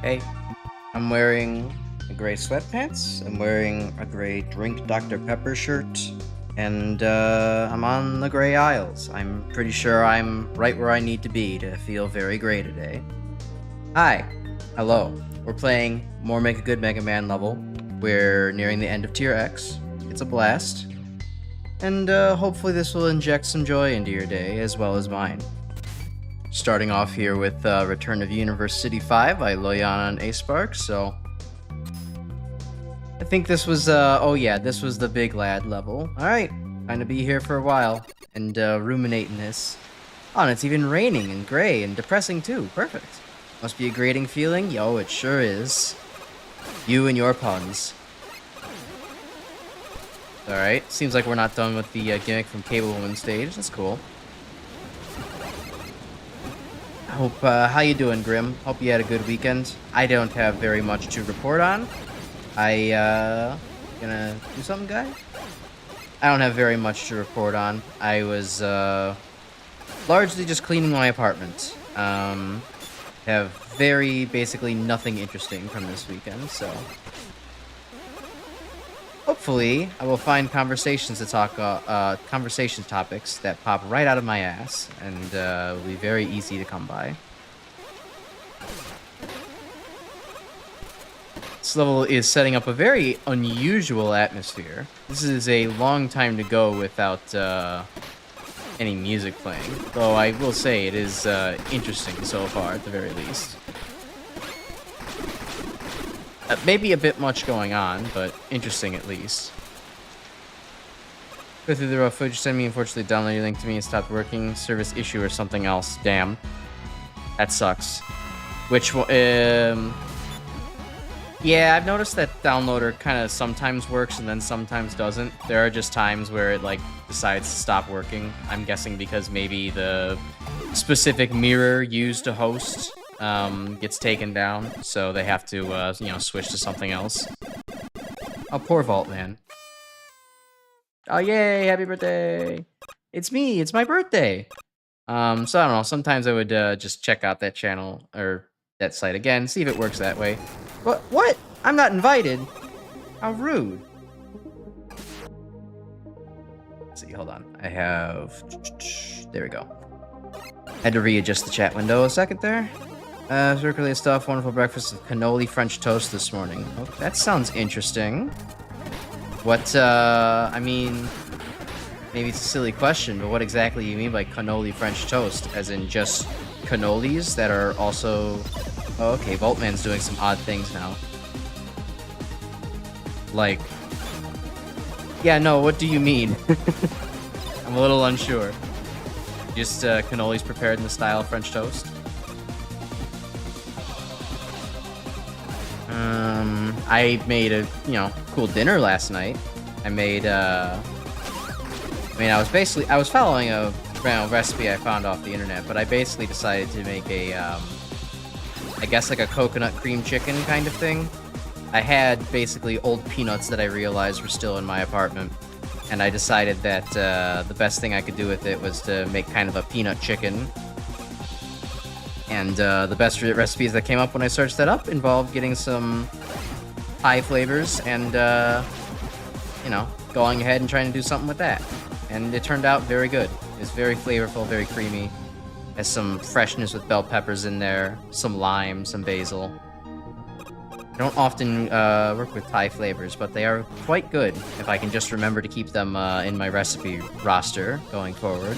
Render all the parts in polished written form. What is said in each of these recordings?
Hey, I'm wearing a gray sweatpants, I'm wearing a gray Drink Dr. Pepper shirt, and I'm on the gray aisles. I'm pretty sure I'm right where I need to be to feel very gray today. Hi, hello. We're playing more Make a Good Mega Man level. We're nearing the end of Tier X. It's a blast. And hopefully this will inject some joy into your day as well as mine. Starting off here with Return of Universe City 5 by Loyan and Aespark, so... I think this was, oh yeah, this was the Big Lad level. Alright, time to be here for a while, and ruminating this. Oh, and it's even raining and gray and depressing too, perfect. Must be a grating feeling? Yo, it sure is. You and your puns. Alright, seems like we're not done with the gimmick from Cable Woman stage, that's cool. Hope, how you doing, Grim? Hope you had a good weekend. I don't have very much to report on. Gonna do something, guy? I don't have very much to report on. I was, largely just cleaning my apartment. Have basically nothing interesting from this weekend, so... Hopefully, I will find conversations to talk, conversation topics that pop right out of my ass, and will be very easy to come by. This level is setting up a very unusual atmosphere. This is a long time to go without any music playing, though I will say it is interesting so far, at the very least. Maybe a bit much going on, but interesting at least. Go through the raw footage, send me, unfortunately download your link to me and stopped working. Service issue or something else. Damn. That sucks. Which one? Yeah, I've noticed that downloader kind of sometimes works and then sometimes doesn't. There are just times where it, like, decides to stop working. I'm guessing because maybe the specific mirror used to host gets taken down, so they have to, you know, switch to something else. Oh, poor Vault Man. Oh, yay, happy birthday! It's me, it's my birthday! So I don't know, sometimes I would, just check out that channel, or that site again, see if it works that way. What? I'm not invited? How rude. Let's see, hold on. I have... There we go. Had to readjust the chat window a second there. Circulated stuff, wonderful breakfast with cannoli French toast this morning. Oh, that sounds interesting. What, I mean, maybe it's a silly question, but what exactly do you mean by cannoli French toast? As in just cannolis that are also... Oh, okay, Voltman's doing some odd things now. Like... Yeah, no, what do you mean? I'm a little unsure. Just, cannolis prepared in the style of French toast? I made a, you know, cool dinner last night. I made, I was following a recipe I found off the internet, but I basically decided to make a, I guess like a coconut cream chicken kind of thing. I had basically old peanuts that I realized were still in my apartment, and I decided that, the best thing I could do with it was to make kind of a peanut chicken. And the best recipes that came up when I searched that up involved getting some Thai flavors and, you know, going ahead and trying to do something with that. And it turned out very good. It's very flavorful, very creamy. Has some freshness with bell peppers in there, some lime, some basil. I don't often work with Thai flavors, but they are quite good if I can just remember to keep them in my recipe roster going forward.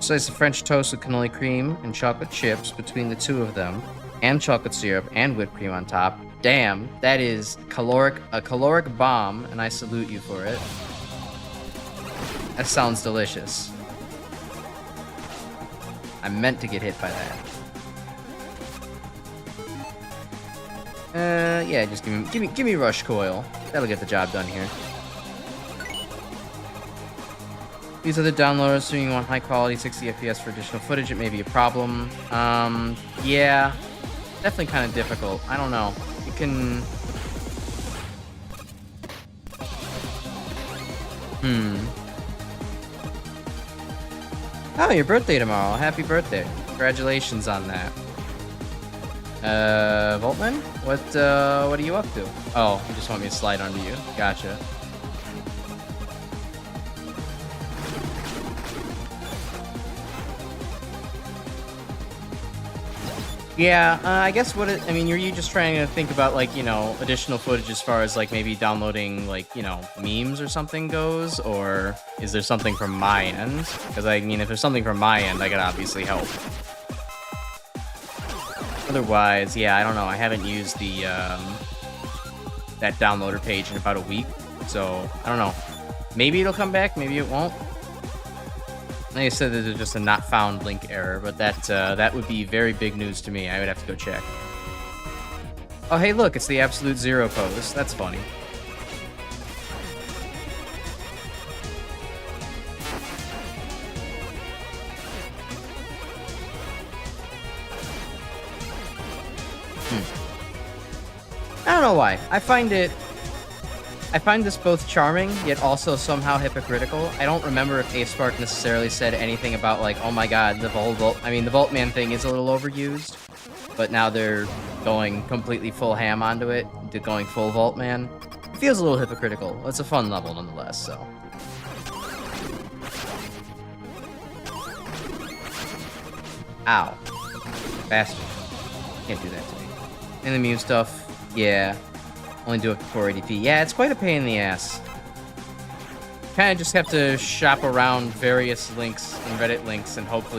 Slice of French toast with cannoli cream and chocolate chips between the two of them, and chocolate syrup and whipped cream on top. Damn, that is a caloric bomb, and I salute you for it. That sounds delicious. I meant to get hit by that. Yeah, just give me rush coil. That'll get the job done here. These other downloaders, assuming you want high quality 60 FPS for additional footage, it may be a problem. Yeah. Definitely kind of difficult. I don't know. You can... Oh, your birthday tomorrow. Happy birthday. Congratulations on that. Voltman? What are you up to? Oh, you just want me to slide onto you. Gotcha. Yeah, I guess I mean, are you just trying to think about, like, you know, additional footage as far as, like, maybe downloading, like, you know, memes or something goes? Or is there something from my end? Because, I mean, if there's something from my end, I could obviously help. Otherwise, yeah, I don't know. I haven't used the, that downloader page in about a week. So, I don't know. Maybe it'll come back, maybe it won't. Like I said, there's just a not found link error, but that would be very big news to me. I would have to go check. Oh, hey, look, it's the Absolute Zero pose. That's funny. I don't know why. I find this both charming, yet also somehow hypocritical. I don't remember if ASpark necessarily said anything about, like, oh my god, the Voltman thing is a little overused, but now they're going completely full ham onto it, going full Voltman. It feels a little hypocritical. It's a fun level nonetheless, so. Ow. Bastard. Can't do that to me. And the mute stuff, yeah. Only do it for 480p. Yeah, it's quite a pain in the ass. Kind of just have to shop around various links and Reddit links and hope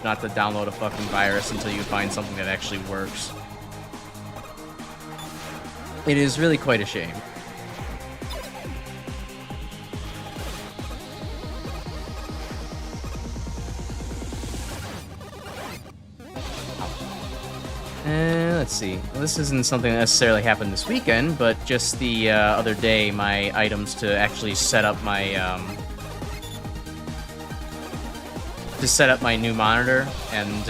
not to download a fucking virus until you find something that actually works. It is really quite a shame. Let's see. Well, this isn't something that necessarily happened this weekend, but just the other day, my items to actually set up my new monitor and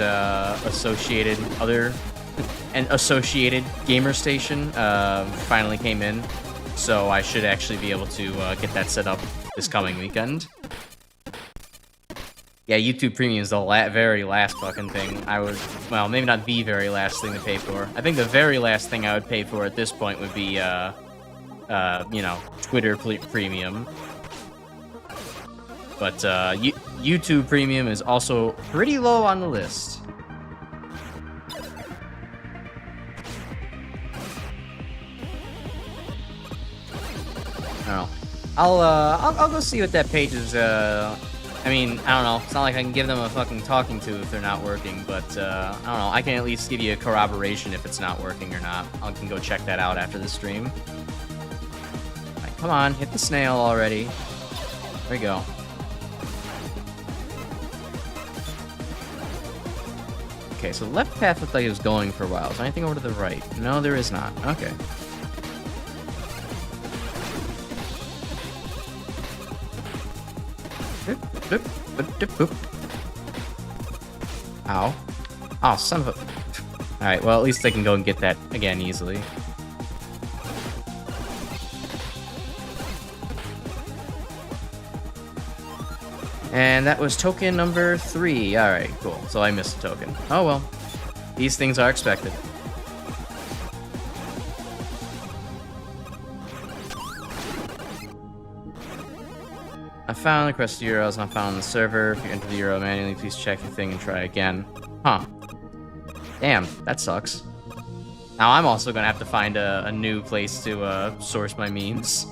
associated gamer station finally came in, so I should actually be able to get that set up this coming weekend. Yeah, YouTube Premium is the very last fucking thing I would... Well, maybe not the very last thing to pay for. I think the very last thing I would pay for at this point would be, you know, Twitter Premium. But, YouTube Premium is also pretty low on the list. I don't know. I'll go see what that page is, I mean, I don't know. It's not like I can give them a fucking talking to if they're not working, but, I don't know. I can at least give you a corroboration if it's not working or not. I can go check that out after the stream. Alright, come on. Hit the snail already. There we go. Okay, so the left path looked like it was going for a while. Is there anything over to the right? No, there is not. Okay. Ow. Oh, son of a... Alright, well, at least I can go and get that again easily. And that was token number 3. Alright, cool. So I missed a token. Oh well. These things are expected. I found the request Euro is not found on the server. If you enter the Euro manually, please check your thing and try again. Huh. Damn, that sucks. Now I'm also gonna have to find a new place to source my memes.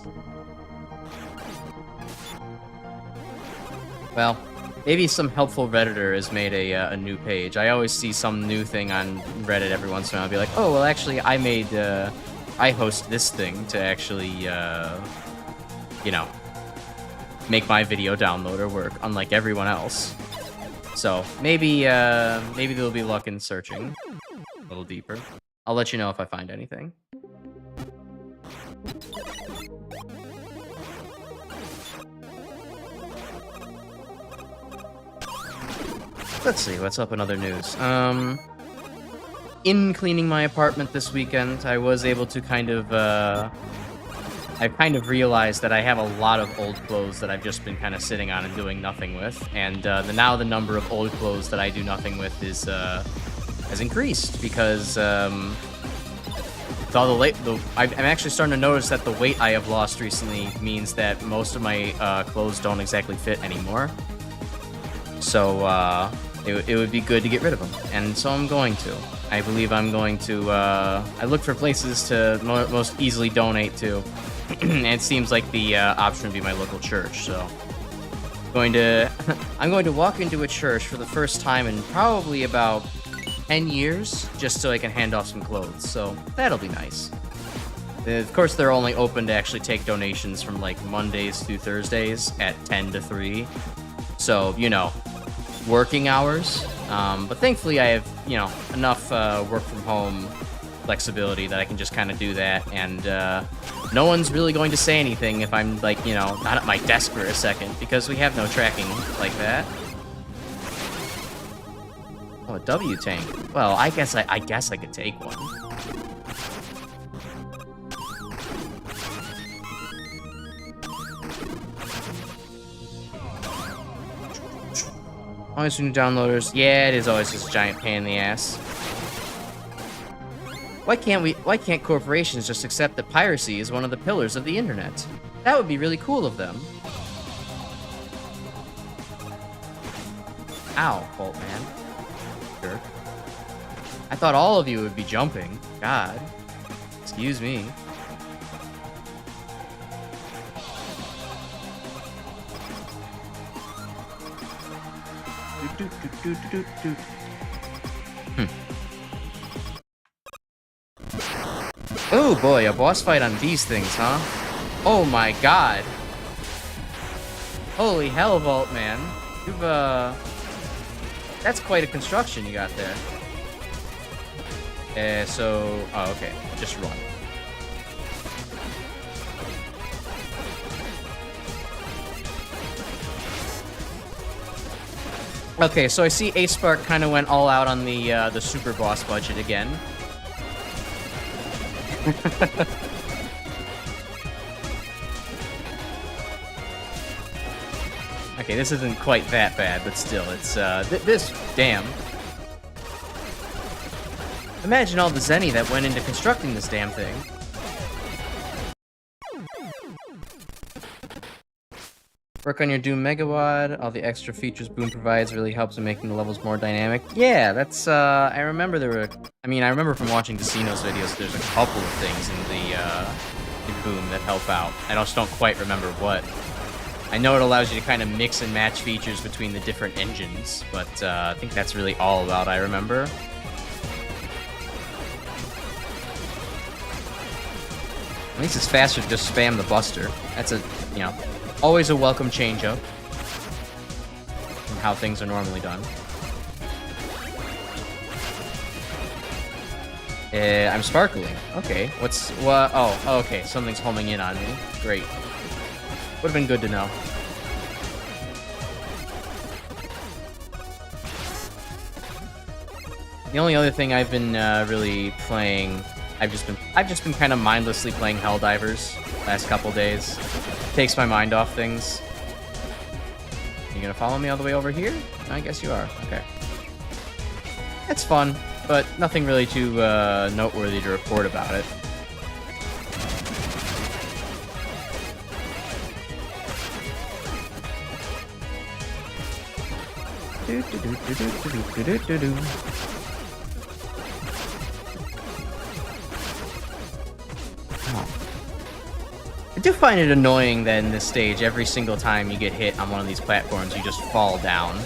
Well, maybe some helpful Redditor has made a new page. I always see some new thing on Reddit every once in a while. I'll be like, oh, well, actually, I host this thing to actually, you know, make my video downloader work, unlike everyone else. So maybe there'll be luck in searching a little deeper. I'll let you know if I find anything. Let's see what's up in other news. In cleaning my apartment this weekend, I was able to kind of I kind of realized that I have a lot of old clothes that I've just been kind of sitting on and doing nothing with, and now the number of old clothes that I do nothing with is has increased because with all I'm actually starting to notice that the weight I have lost recently means that most of my clothes don't exactly fit anymore. So it would be good to get rid of them, and so I'm going to. I believe I'm going to. I look for places to most easily donate to, and it seems like the option would be my local church. So I'm going to walk into a church for the first time in probably about 10 years, just so I can hand off some clothes. So that'll be nice. Of course, they're only open to actually take donations from like Mondays through Thursdays at 10 to 3. So, you know, working hours. But thankfully I have, you know, enough work from home flexibility that I can just kind of do that. And no one's really going to say anything if I'm like, you know, not at my desk for a second, because we have no tracking like that. Oh, a W tank. Well, I guess I could take one. Always new downloaders. Yeah, it is always just a giant pain in the ass. Why can't corporations just accept that piracy is one of the pillars of the internet? That would be really cool of them. Ow, Boltman. Jerk. I thought all of you would be jumping. God. Excuse me. Oh boy, a boss fight on these things, huh? Oh my god. Holy hell, Vault Man. You've that's quite a construction you got there. Oh, okay. Just run. Okay, so I see A-Spark kind of went all out on the super boss budget again. Okay, this isn't quite that bad, but still, it's damn. Imagine all the Zenny that went into constructing this damn thing. Work on your Doom Megawatt. All the extra features Boom provides really helps in making the levels more dynamic. Yeah, that's, I remember I remember from watching Decino's videos, there's a couple of things in Boom that help out. I just don't quite remember what. I know it allows you to kind of mix and match features between the different engines, but I think that's really all about I remember. At least it's faster to just spam the Buster. That's always a welcome change-up from how things are normally done. I'm sparkling. Okay, oh, okay, something's homing in on me. Great. Would have been good to know. The only other thing I've been really playing, I've just been kind of mindlessly playing Helldivers last couple days. Takes my mind off things. You gonna follow me all the way over here? I guess you are. Okay. It's fun, but nothing really too noteworthy to report about it. I do find it annoying that in this stage, every single time you get hit on one of these platforms, you just fall down.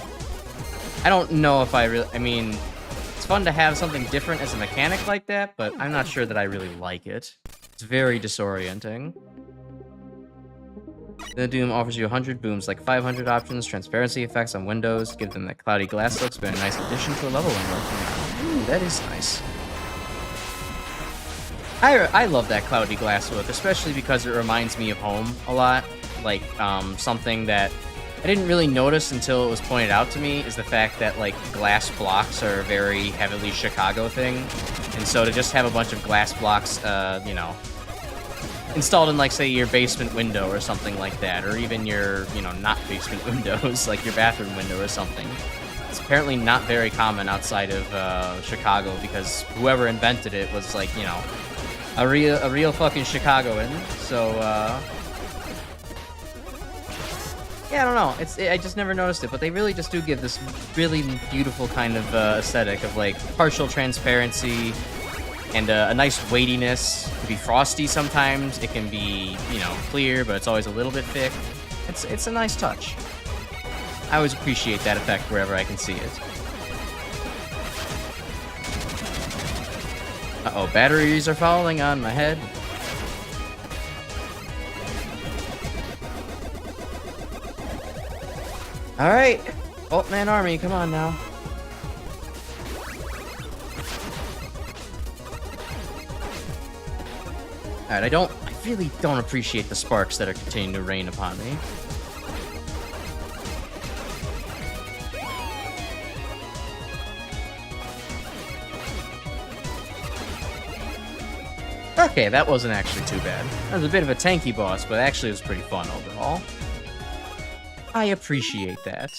I don't know if it's fun to have something different as a mechanic like that, but I'm not sure that I really like it. It's very disorienting. The Doom offers you 100 booms, like 500 options, transparency effects on windows, give them that cloudy glass looks, but a nice addition to a level when working. Ooh, that is nice. I love that cloudy glass look, especially because it reminds me of home a lot. Like, something that I didn't really notice until it was pointed out to me is the fact that, like, glass blocks are a very heavily Chicago thing. And so to just have a bunch of glass blocks, installed in, like, say, your basement window or something like that, or even your, not basement windows, like your bathroom window or something. It's apparently not very common outside of Chicago because whoever invented it was like, you know, a real fucking Chicagoan. So yeah, I don't know. I just never noticed it, but they really just do give this really beautiful kind of aesthetic of like partial transparency and a nice weightiness. It can be frosty sometimes. It can be, you know, clear, but it's always a little bit thick. It's a nice touch. I always appreciate that effect wherever I can see it. Uh-oh, batteries are falling on my head. Alright, Alt-Man Army, come on now. Alright, I really don't appreciate the sparks that are continuing to rain upon me. Okay, that wasn't actually too bad. That was a bit of a tanky boss, but actually it was pretty fun overall. I appreciate that.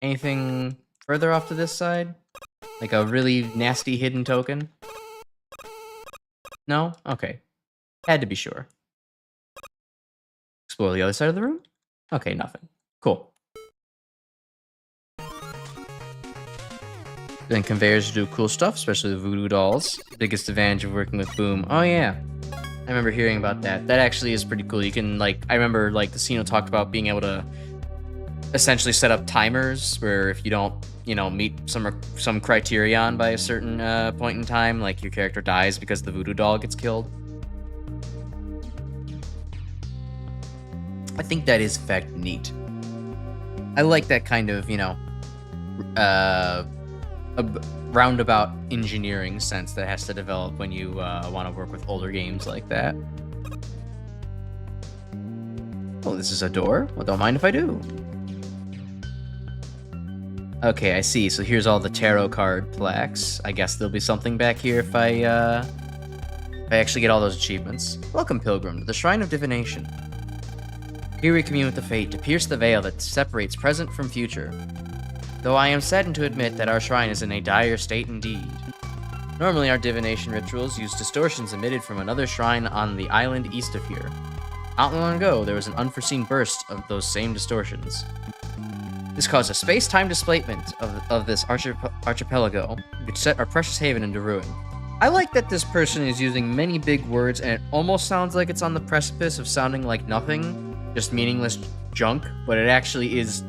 Anything further off to this side? Like a really nasty hidden token? No? Okay. Had to be sure. Explore the other side of the room? Okay, nothing. Cool. Then conveyors do cool stuff, especially the voodoo dolls. Biggest advantage of working with Boom. Oh yeah. I remember hearing about that. That actually is pretty cool. You can, like, I remember, like, the Casino talked about being able to essentially set up timers where if you don't, you know, meet some criterion by a certain point in time, like your character dies because the voodoo doll gets killed. I think that is, in fact, neat. I like that kind of, you know, a roundabout engineering sense that has to develop when you want to work with older games like that. Oh, this is a door? Well, don't mind if I do. Okay, I see. So here's all the tarot card plaques. I guess there'll be something back here if I actually get all those achievements. Welcome, Pilgrim, to the Shrine of Divination. Here we commune with the fate to pierce the veil that separates present from future. Though I am saddened to admit that our shrine is in a dire state indeed. Normally our divination rituals use distortions emitted from another shrine on the island east of here. Not long ago, there was an unforeseen burst of those same distortions. This caused a space-time displacement of this archipelago, which set our precious haven into ruin. I like that this person is using many big words and it almost sounds like it's on the precipice of sounding like nothing, just meaningless junk, but it actually is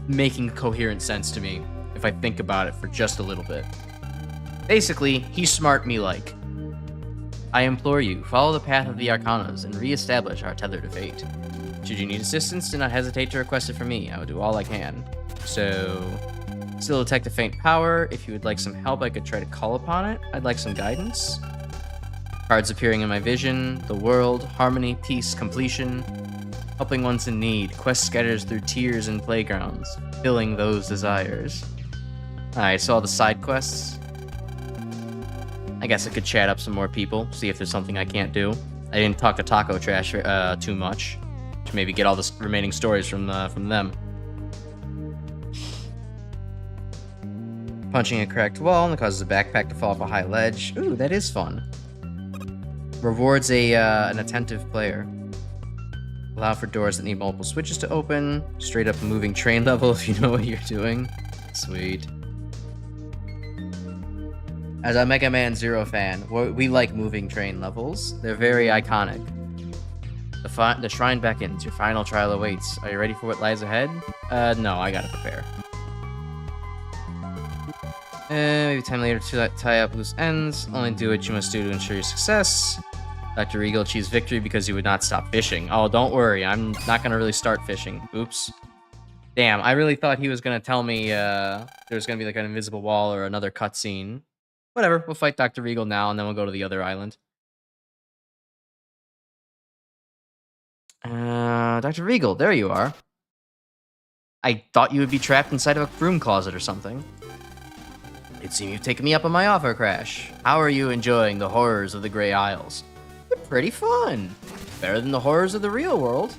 making coherent sense to me if I think about it for just a little bit. Basically, he's smart me like. I implore you, follow the path of the Arcanas and re-establish our tether to fate. Should you need assistance, do not hesitate to request it from me. I will do all I can. So, still detect a faint power. If you would like some help, I could try to call upon it. I'd like some guidance. Cards appearing in my vision, the world, harmony, peace, completion. Helping ones in need, quest scatters through tears and playgrounds, filling those desires. Alright, so all the side quests. I guess I could chat up some more people, see if there's something I can't do. I didn't talk to Taco Trash too much, to maybe get all the remaining stories from them. Punching a cracked wall and causes a backpack to fall off a high ledge. Ooh, that is fun. Rewards an attentive player. Allow for doors that need multiple switches to open. Straight up moving train level if you know what you're doing. Sweet. As a Mega Man Zero fan, we like moving train levels. They're very iconic. The shrine beckons. Your final trial awaits. Are you ready for what lies ahead? No, I gotta prepare. Maybe time later to tie up loose ends. Only do what you must do to ensure your success. Dr. Regal achieves victory because he would not stop fishing. Oh, don't worry. I'm not going to really start fishing. Oops. Damn, I really thought he was going to tell me there was going to be like an invisible wall or another cutscene. Whatever, we'll fight Dr. Regal now, and then we'll go to the other island. Dr. Regal, there you are. I thought you would be trapped inside of a broom closet or something. It seems you've taken me up on my offer, Crash. How are you enjoying the horrors of the Grey Isles? Pretty fun. Better than the horrors of the real world.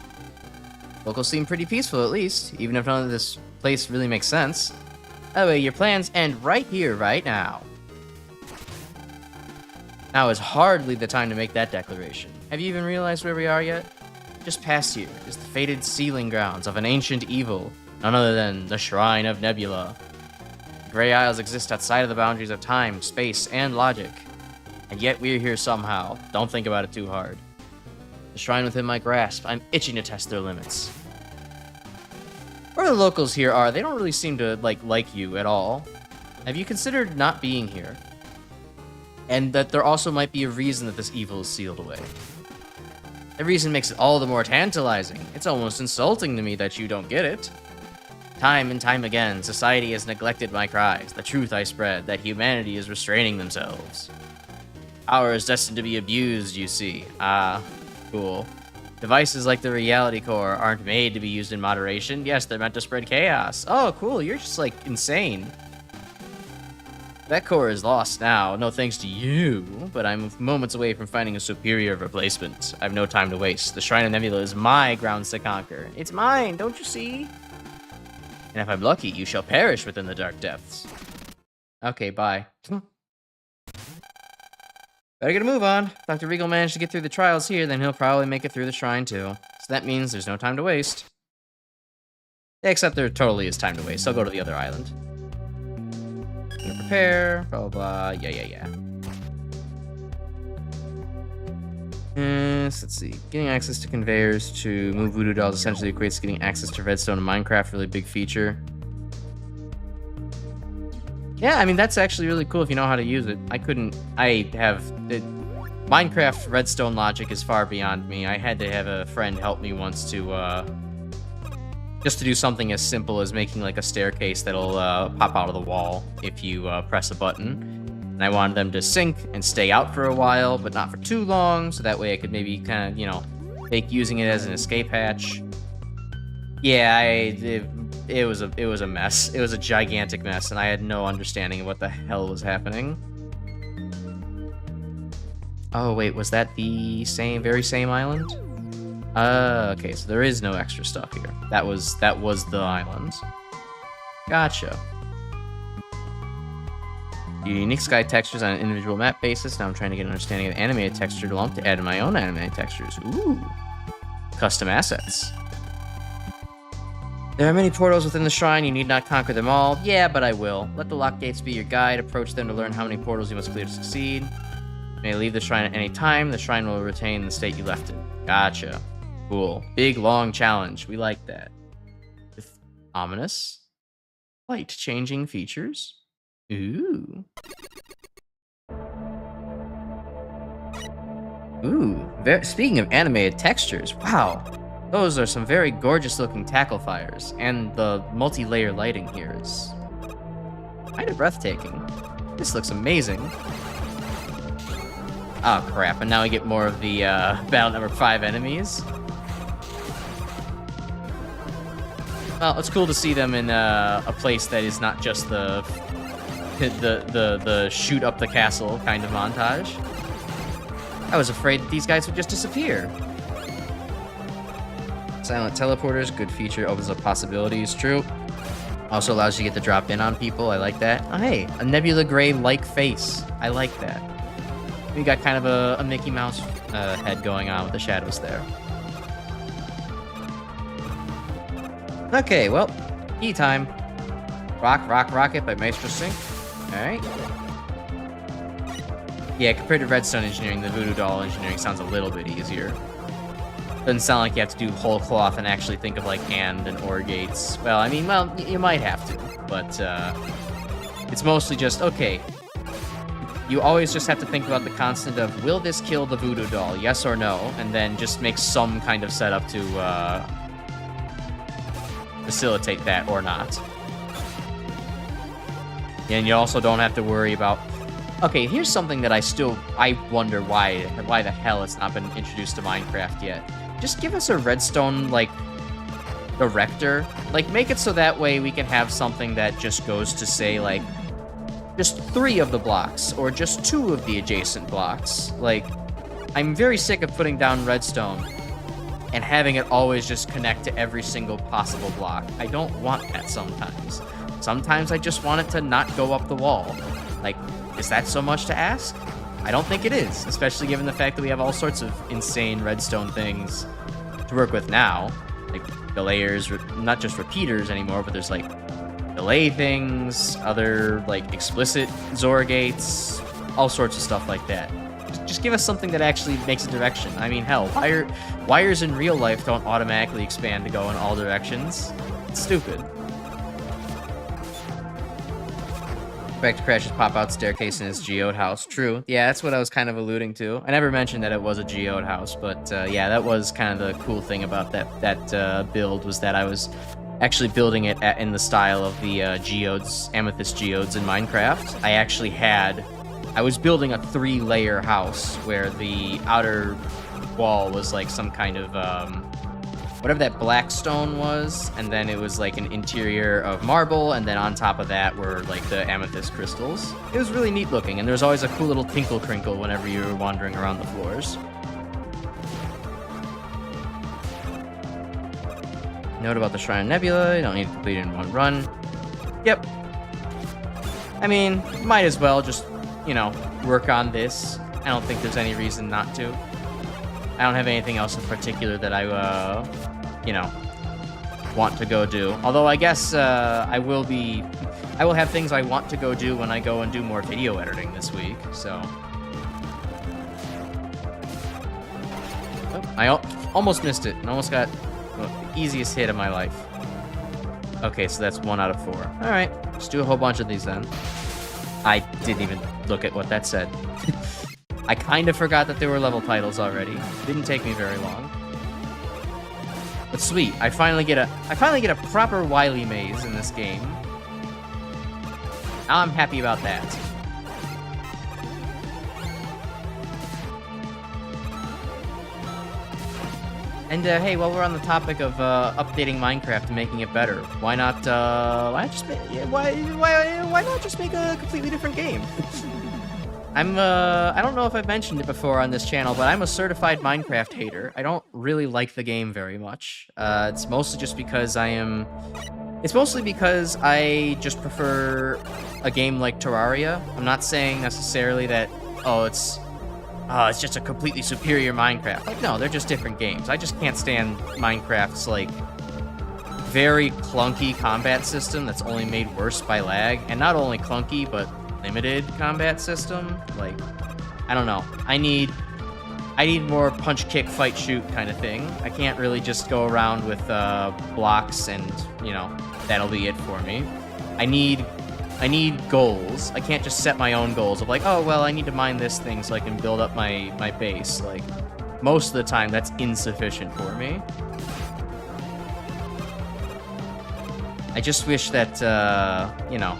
Locals seem pretty peaceful, at least, even if none of this place really makes sense. By the way, your plans end right here, right now. Now is hardly the time to make that declaration. Have you even realized where we are yet? Just past here is the fated sealing grounds of an ancient evil, none other than the Shrine of Nebula. The Grey Isles exist outside of the boundaries of time, space, and logic. And yet we're here somehow. Don't think about it too hard. The shrine within my grasp, I'm itching to test their limits. Where the locals here are, they don't really seem to like you at all. Have you considered not being here? And that there also might be a reason that this evil is sealed away. That reason makes it all the more tantalizing. It's almost insulting to me that you don't get it. Time and time again, society has neglected my cries, the truth I spread, that humanity is restraining themselves. Power is destined to be abused, you see. Ah, cool. Devices like the reality core aren't made to be used in moderation. Yes, they're meant to spread chaos. Oh, cool, you're just, insane. That core is lost now, no thanks to you, but I'm moments away from finding a superior replacement. I have no time to waste. The Shrine of Nebula is my grounds to conquer. It's mine, don't you see? And if I'm lucky, you shall perish within the dark depths. Okay, bye. Better get a move on. If Dr. Regal managed to get through the trials here, then he'll probably make it through the shrine too. So that means there's no time to waste. Except there totally is time to waste. I'll go to the other island. Prepare, blah, blah, blah. Yeah. Let's see. Getting access to conveyors to move voodoo dolls essentially equates to getting access to redstone in Minecraft. Really big feature. Yeah, I mean, that's actually really cool if you know how to use it. Minecraft redstone logic is far beyond me. I had to have a friend help me once to, just to do something as simple as making, a staircase that'll, pop out of the wall if you, press a button. And I wanted them to sink and stay out for a while, but not for too long, so that way I could maybe kind of, fake using it as an escape hatch. Yeah, it was a mess. It was a gigantic mess, and I had no understanding of what the hell was happening. Oh wait, was that the very same island? Okay, so there is no extra stuff here. That was the island. Gotcha. Unique sky textures on an individual map basis. Now I'm trying to get an understanding of the animated texture lump to add in my own animated textures. Ooh. Custom assets. There are many portals within the shrine. You need not conquer them all. Yeah, but I will. Let the lock gates be your guide. Approach them to learn how many portals you must clear to succeed. You may leave the shrine at any time. The shrine will retain the state you left it. Gotcha. Cool. Big, long challenge. We like that. With ominous, light-changing features. Ooh. Ooh. Speaking of animated textures, wow. Those are some very gorgeous-looking tackle fires, and the multi-layer lighting here is kind of breathtaking. This looks amazing. Oh, crap, and now we get more of the battle number 5 enemies. Well, it's cool to see them in a place that is not just the shoot up the castle kind of montage. I was afraid that these guys would just disappear. Silent teleporters, good feature, opens up possibilities, true. Also allows you to get to drop in on people, I like that. Oh, hey, a Nebula Gray-like face. I like that. We got kind of a Mickey Mouse head going on with the shadows there. Okay, well, key time. Rocket by Maestro Sync. Alright. Yeah, compared to Redstone Engineering, the Voodoo Doll Engineering sounds a little bit easier. Doesn't sound like you have to do whole cloth and actually think of AND and OR gates. Well, I mean, you might have to, but it's mostly just, okay, you always just have to think about the constant of, will this kill the Voodoo Doll, yes or no, and then just make some kind of setup to facilitate that or not. And you also don't have to worry about... Okay, here's something that I wonder why the hell it's not been introduced to Minecraft yet. Just give us a redstone, director. Make it so that way we can have something that just goes to say, just 3 of the blocks, or just 2 of the adjacent blocks. I'm very sick of putting down redstone and having it always just connect to every single possible block. I don't want that sometimes. Sometimes I just want it to not go up the wall. Like, is that so much to ask? I don't think it is, especially given the fact that we have all sorts of insane redstone things to work with now. Like delayers, not just repeaters anymore, but there's like delay things, other like explicit XOR gates, all sorts of stuff like that. Just give us something that actually makes a direction. I mean, hell, wires in real life don't automatically expand to go in all directions. It's stupid. Expect Crash's pop-out staircase in his geode house. True. Yeah, that's what I was kind of alluding to. I never mentioned that it was a geode house, but yeah, that was kind of the cool thing about that build, was that I was actually building it in the style of the geodes, amethyst geodes in Minecraft. I was building a 3-layer house where the outer wall was like some kind of whatever that black stone was, and then it was like an interior of marble, and then on top of that were like the amethyst crystals. It was really neat looking, and there was always a cool little tinkle crinkle whenever you were wandering around the floors. Note about the Shrine of Nebula, you don't need to complete it in one run. Yep. I mean, might as well just, you know, work on this. I don't think there's any reason not to. I don't have anything else in particular that I, you know, want to go do. Although I guess I will have things I want to go do when I go and do more video editing this week, so. Oh, I almost missed it and almost got the easiest hit of my life. Okay, so that's 1 out of 4. All right, just do a whole bunch of these then. I didn't even look at what that said. I kind of forgot that there were level titles already. Didn't take me very long. But sweet, I finally get a proper Wily maze in this game. I'm happy about that. And hey, while we're on the topic of updating Minecraft and making it better, why not not just make a completely different game? I don't know if I've mentioned it before on this channel, but I'm a certified Minecraft hater. I don't really like the game very much. It's mostly because I just prefer a game like Terraria. I'm not saying necessarily that, it's just a completely superior Minecraft. Like, no, they're just different games. I just can't stand Minecraft's, like, very clunky combat system that's only made worse by lag. And not only clunky, but limited combat system. Like, I don't know. I need more punch, kick, fight, shoot kind of thing. I can't really just go around with blocks and, you know, that'll be it for me. I need goals. I can't just set my own goals of like, oh, well, I need to mine this thing so I can build up my base. Like, most of the time, that's insufficient for me. I just wish that, you know,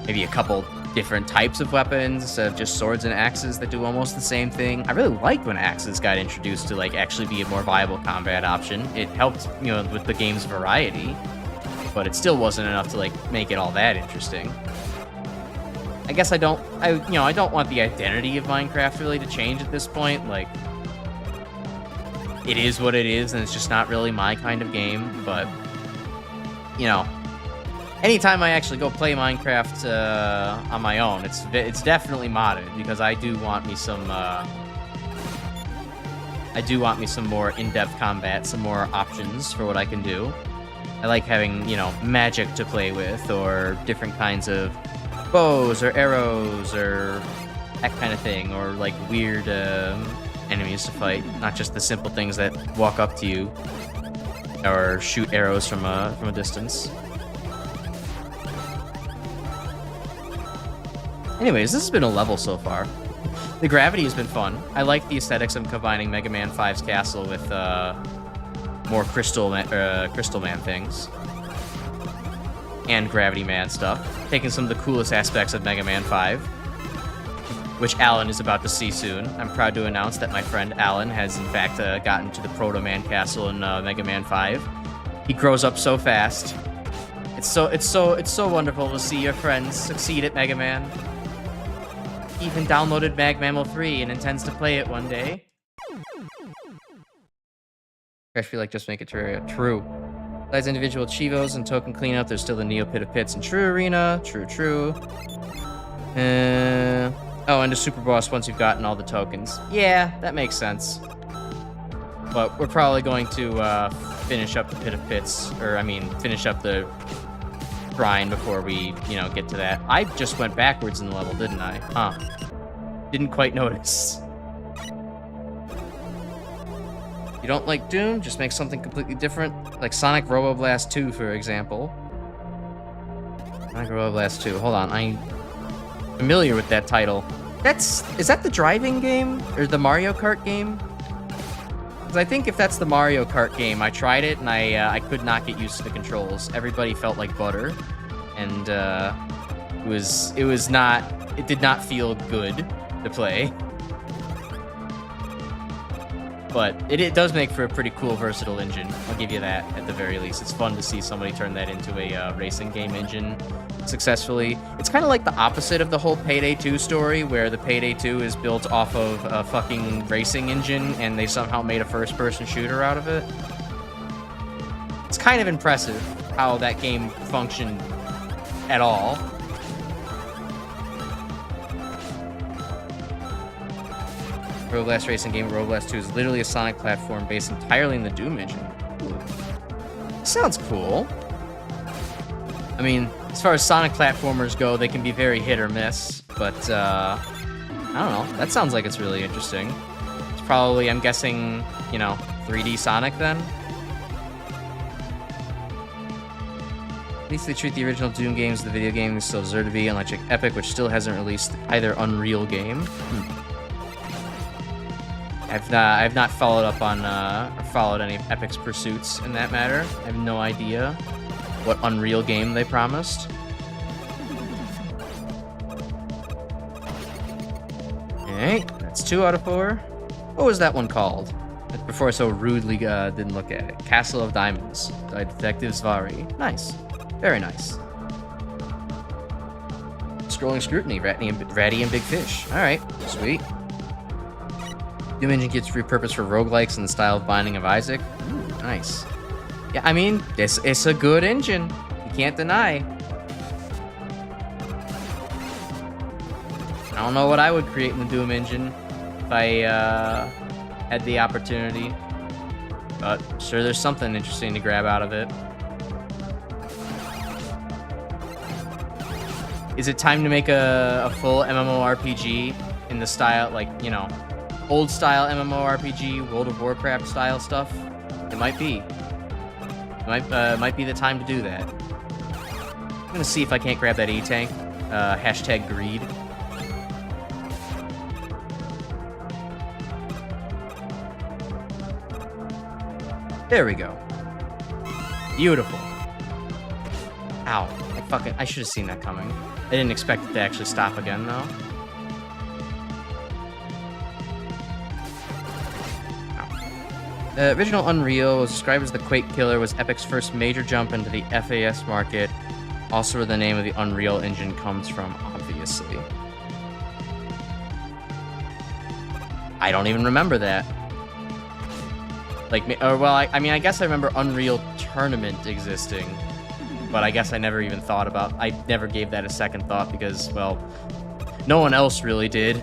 maybe a couple different types of weapons instead of just swords and axes that do almost the same thing. I really liked when axes got introduced to, like, actually be a more viable combat option. It helped, you know, with the game's variety. But it still wasn't enough to, like, make it all that interesting. I guess I don't want the identity of Minecraft really to change at this point. Like, it is what it is, and it's just not really my kind of game. But, you know, anytime I actually go play Minecraft on my own, it's definitely modded, because I do want me some more in-depth combat, some more options for what I can do. I like having, you know, magic to play with, or different kinds of bows or arrows or that kind of thing, or like weird enemies to fight, not just the simple things that walk up to you or shoot arrows from a distance. Anyways, this has been a level so far. The gravity has been fun. I like the aesthetics of combining Mega Man 5's castle with more Crystal Man things. And Gravity Man stuff. Taking some of the coolest aspects of Mega Man 5. Which Alan is about to see soon. I'm proud to announce that my friend Alan has in fact gotten to the Proto Man Castle in Mega Man 5. He grows up so fast. It's so wonderful to see your friends succeed at Mega Man. He even downloaded MaGMML3 and intends to play it one day. I feel like just make it true. Besides individual Chivos and token cleanup, there's still the Neo Pit of Pits and True Arena. True. Oh, and a super boss once you've gotten all the tokens. Yeah, that makes sense. But we're probably going to finish up the Pit of Pits, or I mean, finish up the grind before we, get to that. I just went backwards in the level, didn't I? Huh. Didn't quite notice. You don't like Doom? Just make something completely different, like Sonic Roboblast 2, for example. Sonic Roboblast 2. Hold on, I'm familiar with that title. Is that the driving game or the Mario Kart game? Because I think if that's the Mario Kart game, I tried it and I could not get used to the controls. Everybody felt like butter, and it did not feel good to play. But it does make for a pretty cool, versatile engine. I'll give you that, at the very least. It's fun to see somebody turn that into a racing game engine successfully. It's kind of like the opposite of the whole Payday 2 story, where the Payday 2 is built off of a fucking racing engine, and they somehow made a first-person shooter out of it. It's kind of impressive how that game functioned at all. Roboblast racing game Roboblast 2 is literally a Sonic platform based entirely in the Doom engine. Ooh. Sounds cool. I mean, as far as Sonic platformers go, they can be very hit or miss, but I don't know. That sounds like it's really interesting. It's probably, I'm guessing, 3D Sonic then? At least they treat the original Doom games as the video games still deserve to be, unlike Epic, which still hasn't released either Unreal game. I've not followed up on or followed any of Epic's pursuits in that matter. I have no idea what Unreal game they promised. Alright, that's 2 out of 4. What was that one called? Before I so rudely didn't look at it. Castle of Diamonds by Detective Zvari. Nice. Very nice. Scrolling scrutiny, Ratty and Big Fish. Alright, sweet. Doom engine gets repurposed for roguelikes in the style of Binding of Isaac. Ooh, nice. Yeah, I mean, it's a good engine. You can't deny. I don't know what I would create in the Doom engine if I had the opportunity. But I'm sure there's something interesting to grab out of it. Is it time to make a full MMORPG in the style, old style MMORPG, World of Warcraft style stuff? It might be. It might be the time to do that. I'm gonna see if I can't grab that E-Tank. Hashtag greed. There we go. Beautiful. Ow. I should have seen that coming. I didn't expect it to actually stop again, though. The original Unreal was described as the Quake Killer, was Epic's first major jump into the FAS market, also where the name of the Unreal Engine comes from, obviously. I don't even remember that. I guess I remember Unreal Tournament existing, but I guess I never even thought about, I never gave that a second thought because, well, no one else really did.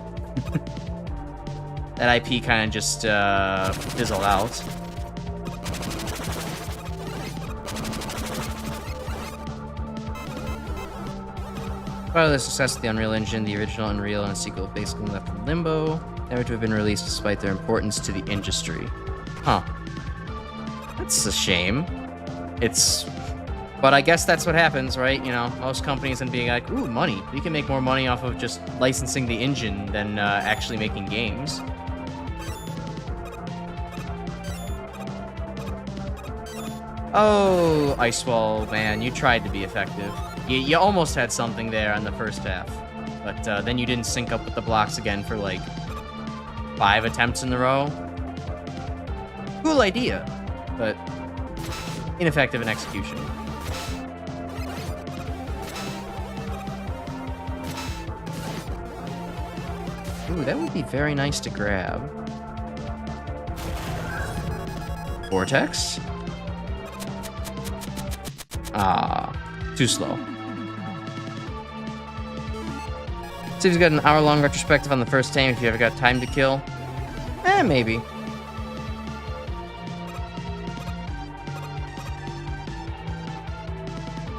That IP kind of just fizzled out. Part of the success of the Unreal Engine, the original Unreal and a sequel basically left in limbo, never to have been released despite their importance to the industry. Huh. That's a shame. But I guess that's what happens, right? Most companies and being like, ooh, money. We can make more money off of just licensing the engine than actually making games. Oh, Icewall, man, you tried to be effective. You almost had something there on the first half. But then you didn't sync up with the blocks again for, 5 attempts in a row. Cool idea, but ineffective in execution. Ooh, that would be very nice to grab. Vortex? Ah, too slow. See if he's got an hour-long retrospective on the first game if you ever got time to kill. Maybe.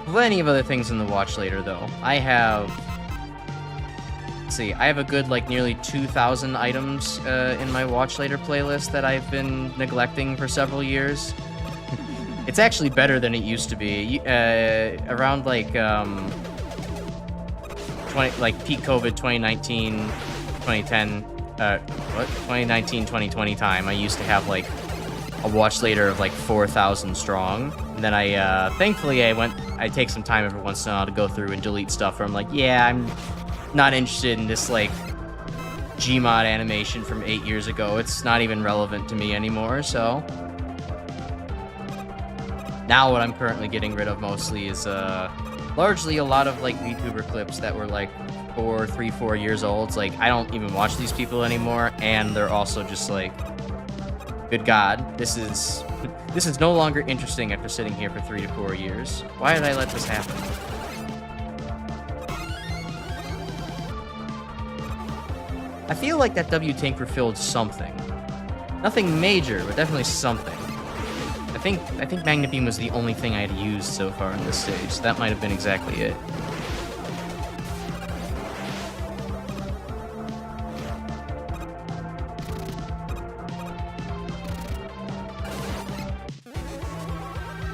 Plenty of other things in the watch later, though. I have... Let's see, I have a good, like, nearly 2,000 items in my watch later playlist that I've been neglecting for several years. It's actually better than it used to be. Around, like, peak COVID 2019, 2010, 2019, 2020 time, I used to have, like, a watch later of, like, 4,000 strong. And then thankfully, I take some time every once in a while to go through and delete stuff where I'm like, yeah, I'm not interested in this, like, Gmod animation from 8 years ago. It's not even relevant to me anymore, so... Now what I'm currently getting rid of mostly is, largely a lot of, like, VTuber clips that were, like, 4 years old. It's like, I don't even watch these people anymore, and they're also just, like, good God, this is no longer interesting after sitting here for 3 to 4 years. Why did I let this happen? I feel like that W tank refilled something. Nothing major, but definitely something. I think Magnet Beam was the only thing I had used so far in this stage, so that might have been exactly it.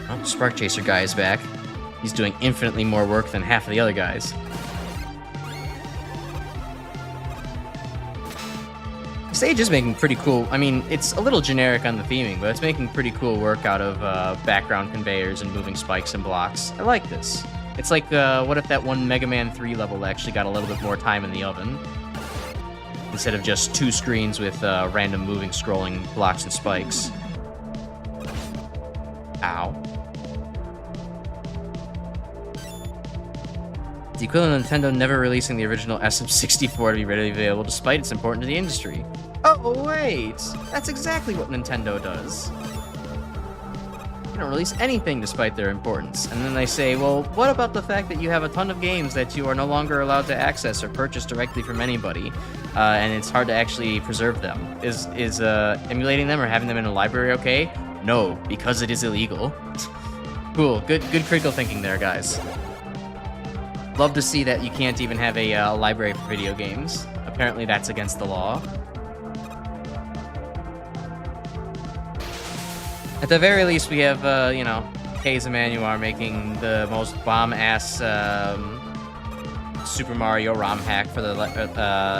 Oh, Spark Chaser guy is back. He's doing infinitely more work than half of the other guys. The stage is making pretty cool. I mean, it's a little generic on the theming, but it's making pretty cool work out of background conveyors and moving spikes and blocks. I like this. It's like, what if that one MaGMML3 level actually got a little bit more time in the oven? Instead of just 2 screens with random moving, scrolling blocks and spikes. Ow. The equivalent of Nintendo never releasing the original SM64 to be readily available despite its importance to the industry. Oh, wait! That's exactly what Nintendo does. They don't release anything despite their importance. And then they say, well, what about the fact that you have a ton of games that you are no longer allowed to access or purchase directly from anybody, and it's hard to actually preserve them? Is emulating them or having them in a library okay? No, because it is illegal. Cool, good critical thinking there, guys. Love to see that you can't even have a library for video games. Apparently that's against the law. At the very least, we have, you know, Keiza Manuar making the most bomb-ass Super Mario ROM hack for the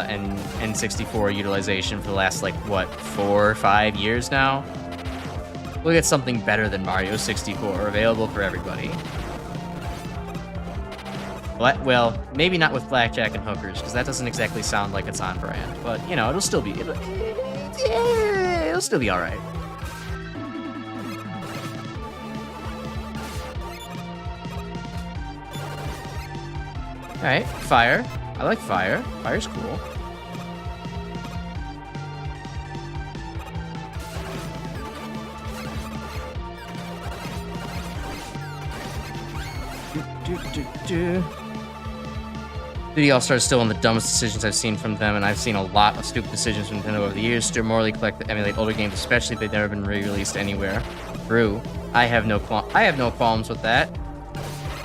and N64 utilization for the last, like, what, 4 or 5 years now? We'll get something better than Mario 64 available for everybody. Well, maybe not with blackjack and hookers, because that doesn't exactly sound like it's on brand. But, you know, it'll still be all right. All right, fire. I like fire. Fire's cool. Duty All-Star is still one of the dumbest decisions I've seen from them, and I've seen a lot of stupid decisions from Nintendo over the years to morally emulate older games, especially if they've never been re-released anywhere. True. I have no qualms with that.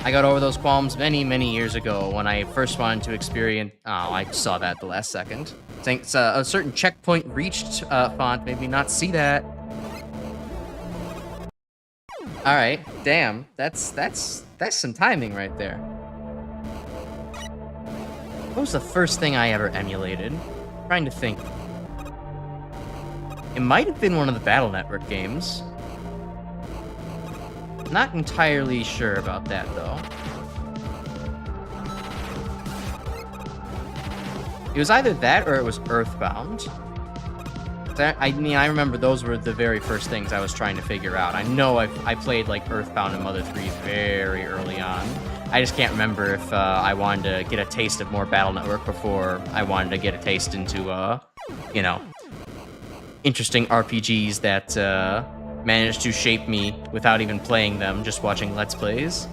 I got over those qualms many, many years ago when I first wanted to experience... Oh, I saw that the last second. Thanks, a certain checkpoint reached font made me not see that. All right, damn, that's some timing right there. What was the first thing I ever emulated? I'm trying to think. It might have been one of the Battle Network games. Not entirely sure about that, though. It was either that or it was Earthbound. I mean, I remember those were the very first things I was trying to figure out. I know I played, like, Earthbound and Mother 3 very early on. I just can't remember if I wanted to get a taste of more Battle Network before I wanted to get a taste into, you know, interesting RPGs that managed to shape me without even playing them, just watching Let's Plays.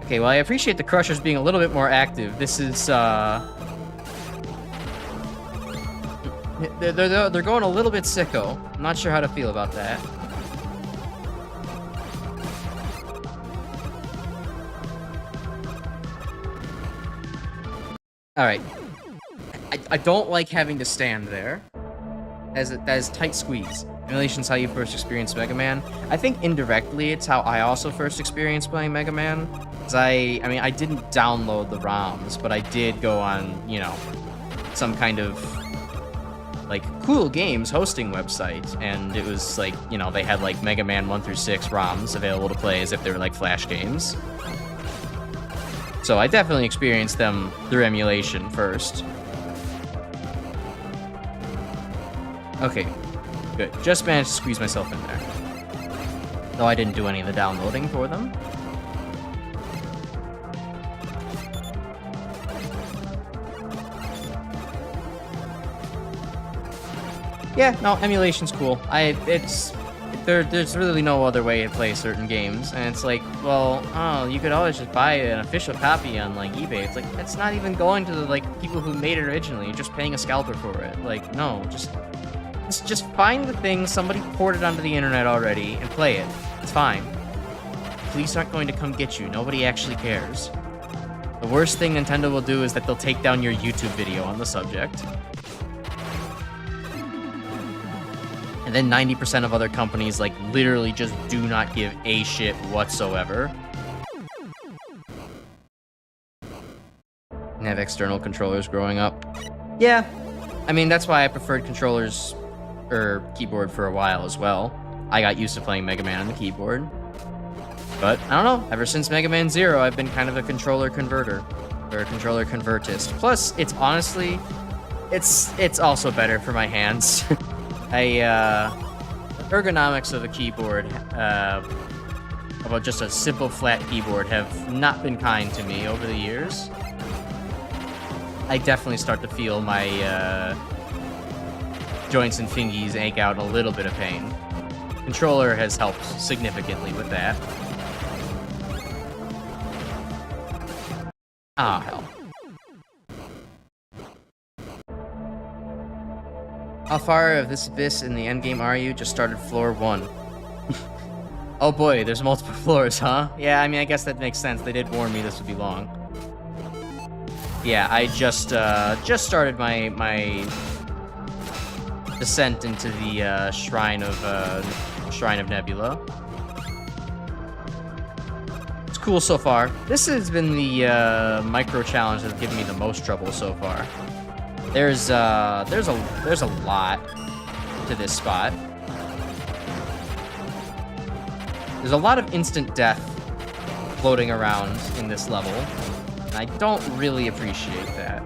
Okay, well, I appreciate the Crushers being a little bit more active. This is, they're going a little bit sicko. I'm not sure how to feel about that. Alright. I don't like having to stand there. That is tight squeeze. Emulation's how you first experienced Mega Man. I think indirectly it's how I also first experienced playing Mega Man. Cause I mean, I didn't download the ROMs, but I did go on, you know, some kind of like cool games hosting website, and it was like, you know, they had like Mega Man 1 through 6 ROMs available to play as if they were like Flash games. So I definitely experienced them through emulation first. Okay, good. Just managed to squeeze myself in there. Though I didn't do any of the downloading for them. Yeah, no, emulation's cool. There's really no other way to play certain games, and it's like, well, oh, you could always just buy an official copy on like eBay. It's like, that's not even going to the like people who made it originally. You're just paying a scalper for it. Like, no, just find the thing somebody ported onto the internet already and play it. It's fine. Police aren't going to come get you. Nobody actually cares. The worst thing Nintendo will do is that they'll take down your YouTube video on the subject. And then 90% of other companies, like, literally just do not give a shit whatsoever. And have external controllers growing up. Yeah. I mean, that's why I preferred controllers or keyboard for a while as well. I got used to playing Mega Man on the keyboard. But, I don't know, ever since Mega Man 0, I've been kind of a controller converter. Or a controller convertist. Plus, it's honestly, it's also better for my hands. The ergonomics of the keyboard, about just a simple flat keyboard, have not been kind to me over the years. I definitely start to feel my joints and fingies ache out a little bit of pain. Controller has helped significantly with that. Ah, hell. How far of this abyss in the endgame are you? Just started floor 1. Oh boy, there's multiple floors, huh? Yeah, I mean, I guess that makes sense. They did warn me this would be long. Yeah, I just started my descent into the Shrine of Nebula. It's cool so far. This has been the micro challenge that's given me the most trouble so far. There's a lot to this spot. There's a lot of instant death floating around in this level, and I don't really appreciate that.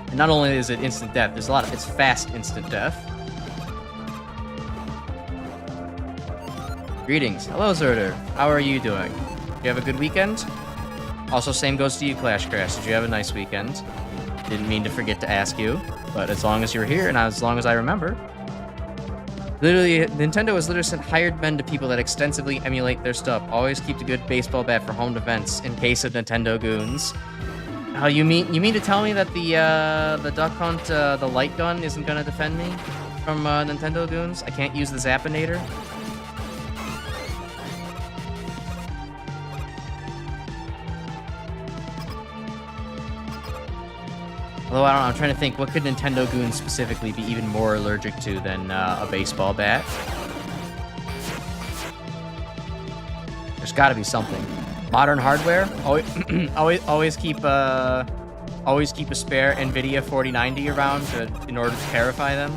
And not only is it instant death, it's fast instant death. Greetings. Hello, Zerder. How are you doing? You have a good weekend? Also, same goes to you, Clash Crash. Did you have a nice weekend? Didn't mean to forget to ask you, but as long as you're here and as long as I remember. Literally, Nintendo has literally sent hired men to people that extensively emulate their stuff. Always keep a good baseball bat for home defense in case of Nintendo goons. Oh, you mean to tell me that the Duck Hunt, the light gun isn't gonna defend me from Nintendo goons? I can't use the Zappinator? Although, I don't know, I'm trying to think, what could Nintendo goons specifically be even more allergic to than a baseball bat? There's gotta be something. Modern hardware? Always keep a spare NVIDIA 4090 around in order to terrify them.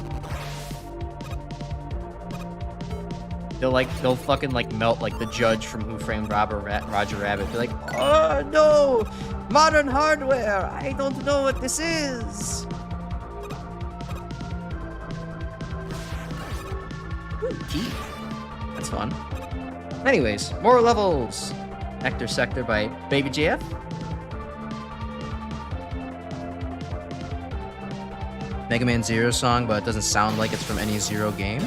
They'll fucking like melt like the judge from Who Framed Roger Rabbit. They're like, oh no! Modern hardware! I don't know what this is! Ooh, key. That's fun. Anyways, more levels! Nectar Sector by Baby JF. Mega Man Zero song, but it doesn't sound like it's from any Zero game.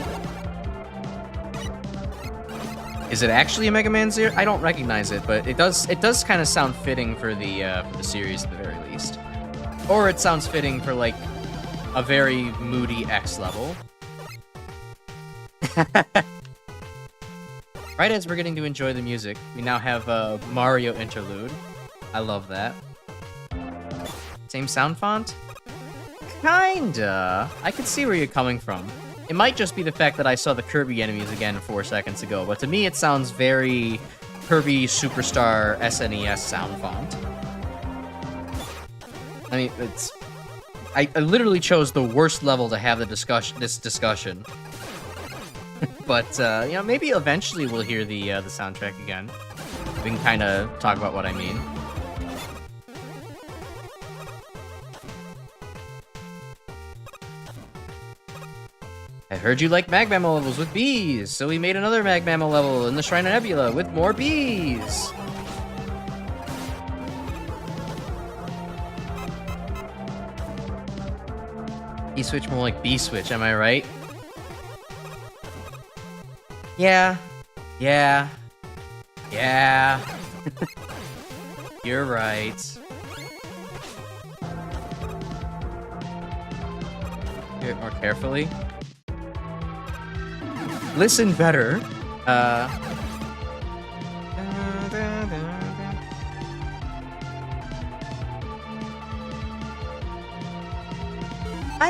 Is it actually a Mega Man Zero? I don't recognize it, but it does kind of sound fitting for the series at the very least. Or it sounds fitting for like a very moody X level. Right as we're getting to enjoy the music, we now have a Mario interlude. I love that. Same sound font? Kinda. I can see where you're coming from. It might just be the fact that I saw the Kirby enemies again 4 seconds ago, but to me it sounds very Kirby Superstar SNES sound font. I mean, it's... I literally chose the worst level to have this discussion. But, you know, maybe eventually we'll hear the soundtrack again. We can kind of talk about what I mean. I heard you like MaGMML levels with bees, so we made another MaGMML level in the Shrine of Nebula with more bees. E-Switch more like B-Switch, am I right? Yeah. Yeah. Yeah. You're right. Do it more carefully. Listen better. I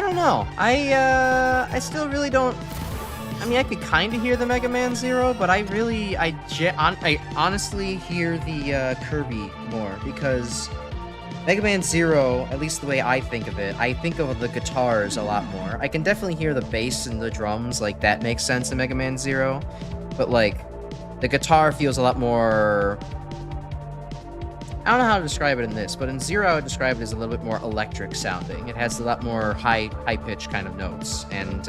don't know. I still really don't. I mean, I could kind of hear the Mega Man Zero, but I honestly hear the Kirby more because Mega Man Zero, at least the way I think of it, I think of the guitars a lot more. I can definitely hear the bass and the drums, like that makes sense in Mega Man Zero, but like the guitar feels a lot more. I don't know how to describe it in this, but in Zero, I would describe it as a little bit more electric sounding. It has a lot more high pitch kind of notes, and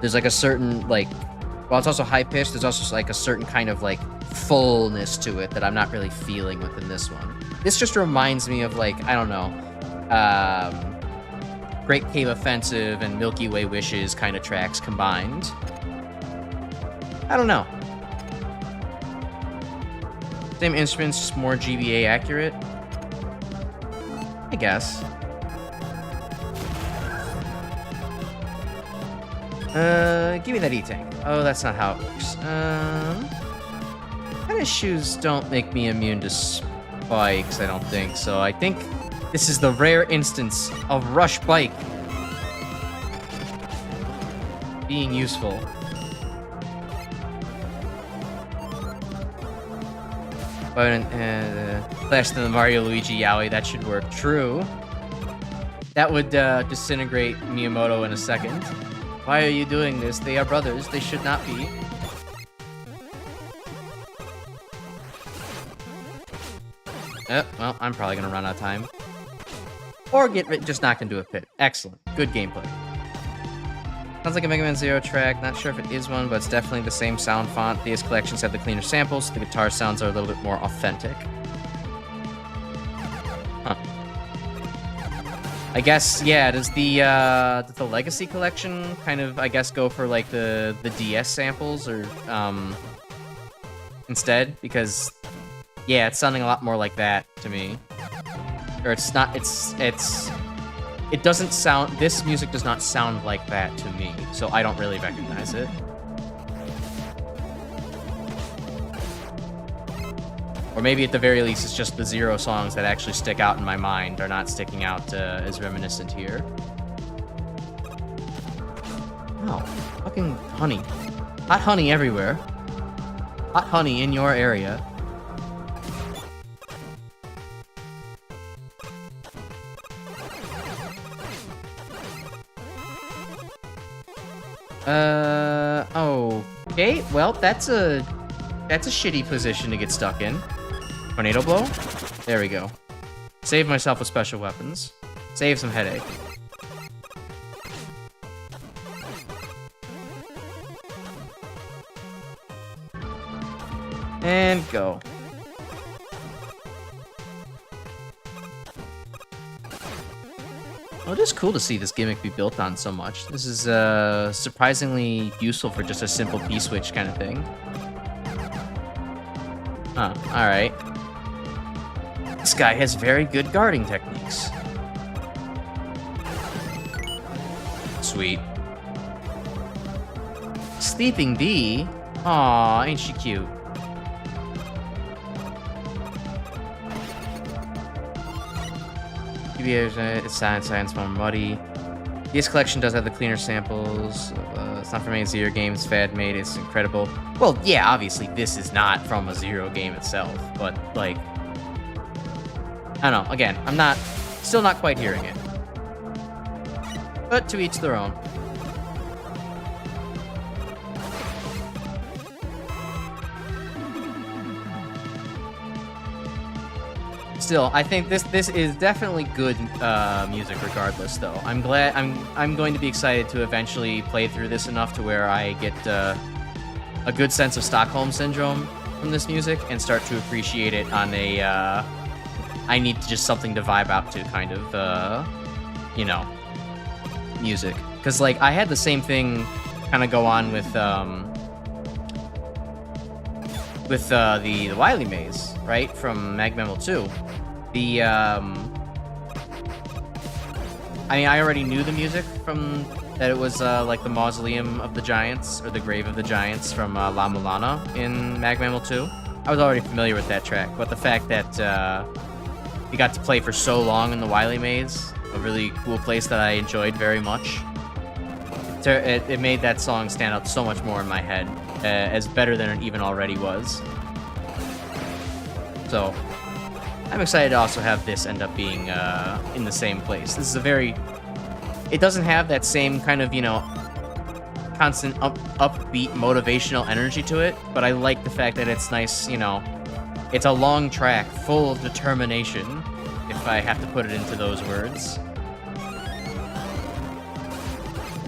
there's like a certain like, while it's also high pitched, there's also like a certain kind of like fullness to it that I'm not really feeling within this one. This just reminds me of like, I don't know, Great Cave Offensive and Milky Way Wishes kind of tracks combined. I don't know. Same instruments, just more GBA accurate. I guess. Give me that E-Tank. Oh, that's not how it works. Tennis shoes don't make me immune to spikes, I don't think. So I think this is the rare instance of Rush Bike being useful. But Clash to the Mario Luigi Yaoi, that should work. True. That would disintegrate Miyamoto in a second. Why are you doing this? They are brothers. They should not be. Well, I'm probably gonna run out of time. Or just knocked into a pit. Excellent. Good gameplay. Sounds like a Mega Man Zero track. Not sure if it is one, but it's definitely the same sound font. These collections have the cleaner samples, so the guitar sounds are a little bit more authentic. Huh. I guess, yeah, does the Legacy collection kind of, I guess, go for like the DS samples or instead? Because yeah, it's sounding a lot more like that to me. Or it's not, it doesn't sound, this music does not sound like that to me, so I don't really recognize it. Or maybe at the very least it's just the Zero songs that actually stick out in my mind are not sticking out as reminiscent here. Oh, fucking honey. Hot honey everywhere. Hot honey in your area. Okay, well, that's a shitty position to get stuck in. Tornado blow? There we go. Save myself with special weapons. Save some headache. And go. Oh, it is cool to see this gimmick be built on so much. This is surprisingly useful for just a simple P-switch kind of thing. Huh, alright. This guy has very good guarding techniques. Sweet. Sleeping Bee? Aw, ain't she cute? It's science more muddy. This collection does have the cleaner samples. It's not from any Zero Games fad made. It's incredible. Well, yeah, obviously this is not from a Zero game itself, but like, I don't know. Again, I'm still not quite hearing it. But to each their own. Still, I think this is definitely good music regardless, though. I'm glad I'm going to be excited to eventually play through this enough to where I get a good sense of Stockholm Syndrome from this music and start to appreciate it on a I need just something to vibe out to kind of you know, music. Because like I had the same thing kind of go on with the Wily Maze, right, from MaGMML3. I mean, I already knew the music from that. It was like the Mausoleum of the Giants or the Grave of the Giants from La Mulana in MaGMML3. I was already familiar with that track, but the fact that we got to play for so long in the Wily Maze, a really cool place that I enjoyed very much, it made that song stand out so much more in my head, as better than it even already was. So I'm excited to also have this end up being in the same place. This is it doesn't have that same kind of, you know, constant upbeat motivational energy to it, but I like the fact that it's nice, you know, it's a long track full of determination, if I have to put it into those words.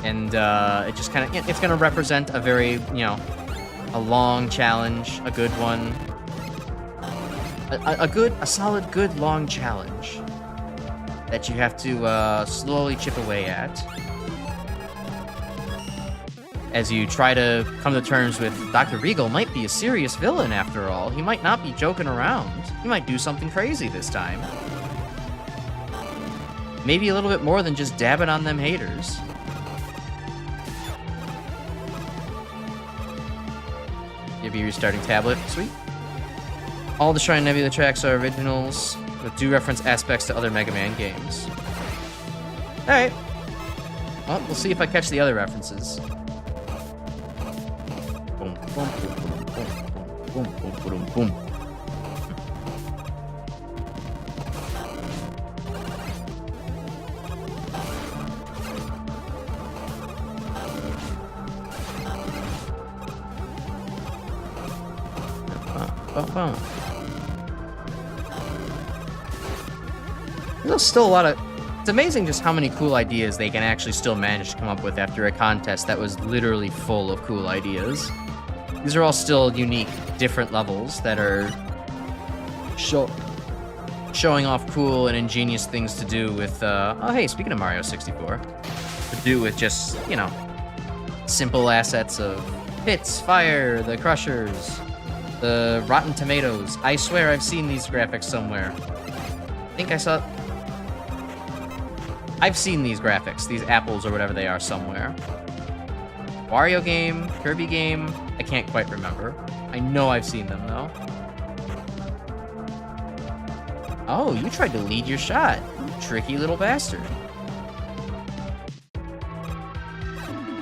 And it just kind of, it's going to represent a very, you know, a long challenge, a good one. A solid, good, long challenge that you have to slowly chip away at as you try to come to terms with Dr. Regal might be a serious villain after all. He might not be joking around. He might do something crazy this time. Maybe a little bit more than just dabbing on them haters. You'll be restarting tablet. Sweet. All the Shrine Nebula tracks are originals, but do reference aspects to other Mega Man games. Alright. Well, we'll see if I catch the other references. Boom, boom, boom, boom, boom, boom, boom, boom, boom. There's still a lot of... It's amazing just how many cool ideas they can actually still manage to come up with after a contest that was literally full of cool ideas. These are all still unique, different levels that are showing off cool and ingenious things to do with... oh, hey, speaking of Mario 64, to do with just, you know, simple assets of pits, fire, the crushers, the Rotten Tomatoes. I swear I've seen these graphics somewhere. I think I saw... I've seen these graphics, these apples or whatever they are somewhere. Wario game, Kirby game, I can't quite remember. I know I've seen them though. Oh, you tried to lead your shot. Tricky little bastard.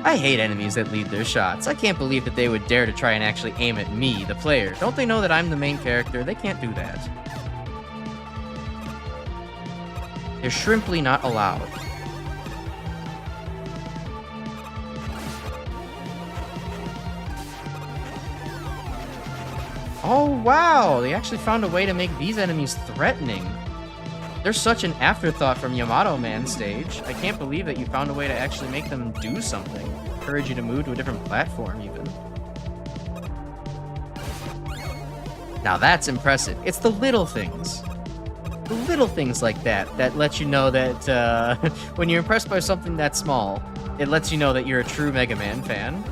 I hate enemies that lead their shots. I can't believe that they would dare to try and actually aim at me, the player. Don't they know that I'm the main character? They can't do that. They're shrimply not allowed. Oh, wow! They actually found a way to make these enemies threatening. They're such an afterthought from Yamato Man stage. I can't believe that you found a way to actually make them do something. Encourage you to move to a different platform, even. Now that's impressive. It's the little things. little things like that let you know that when you're impressed by something that small, it lets you know that you're a true Mega Man fan.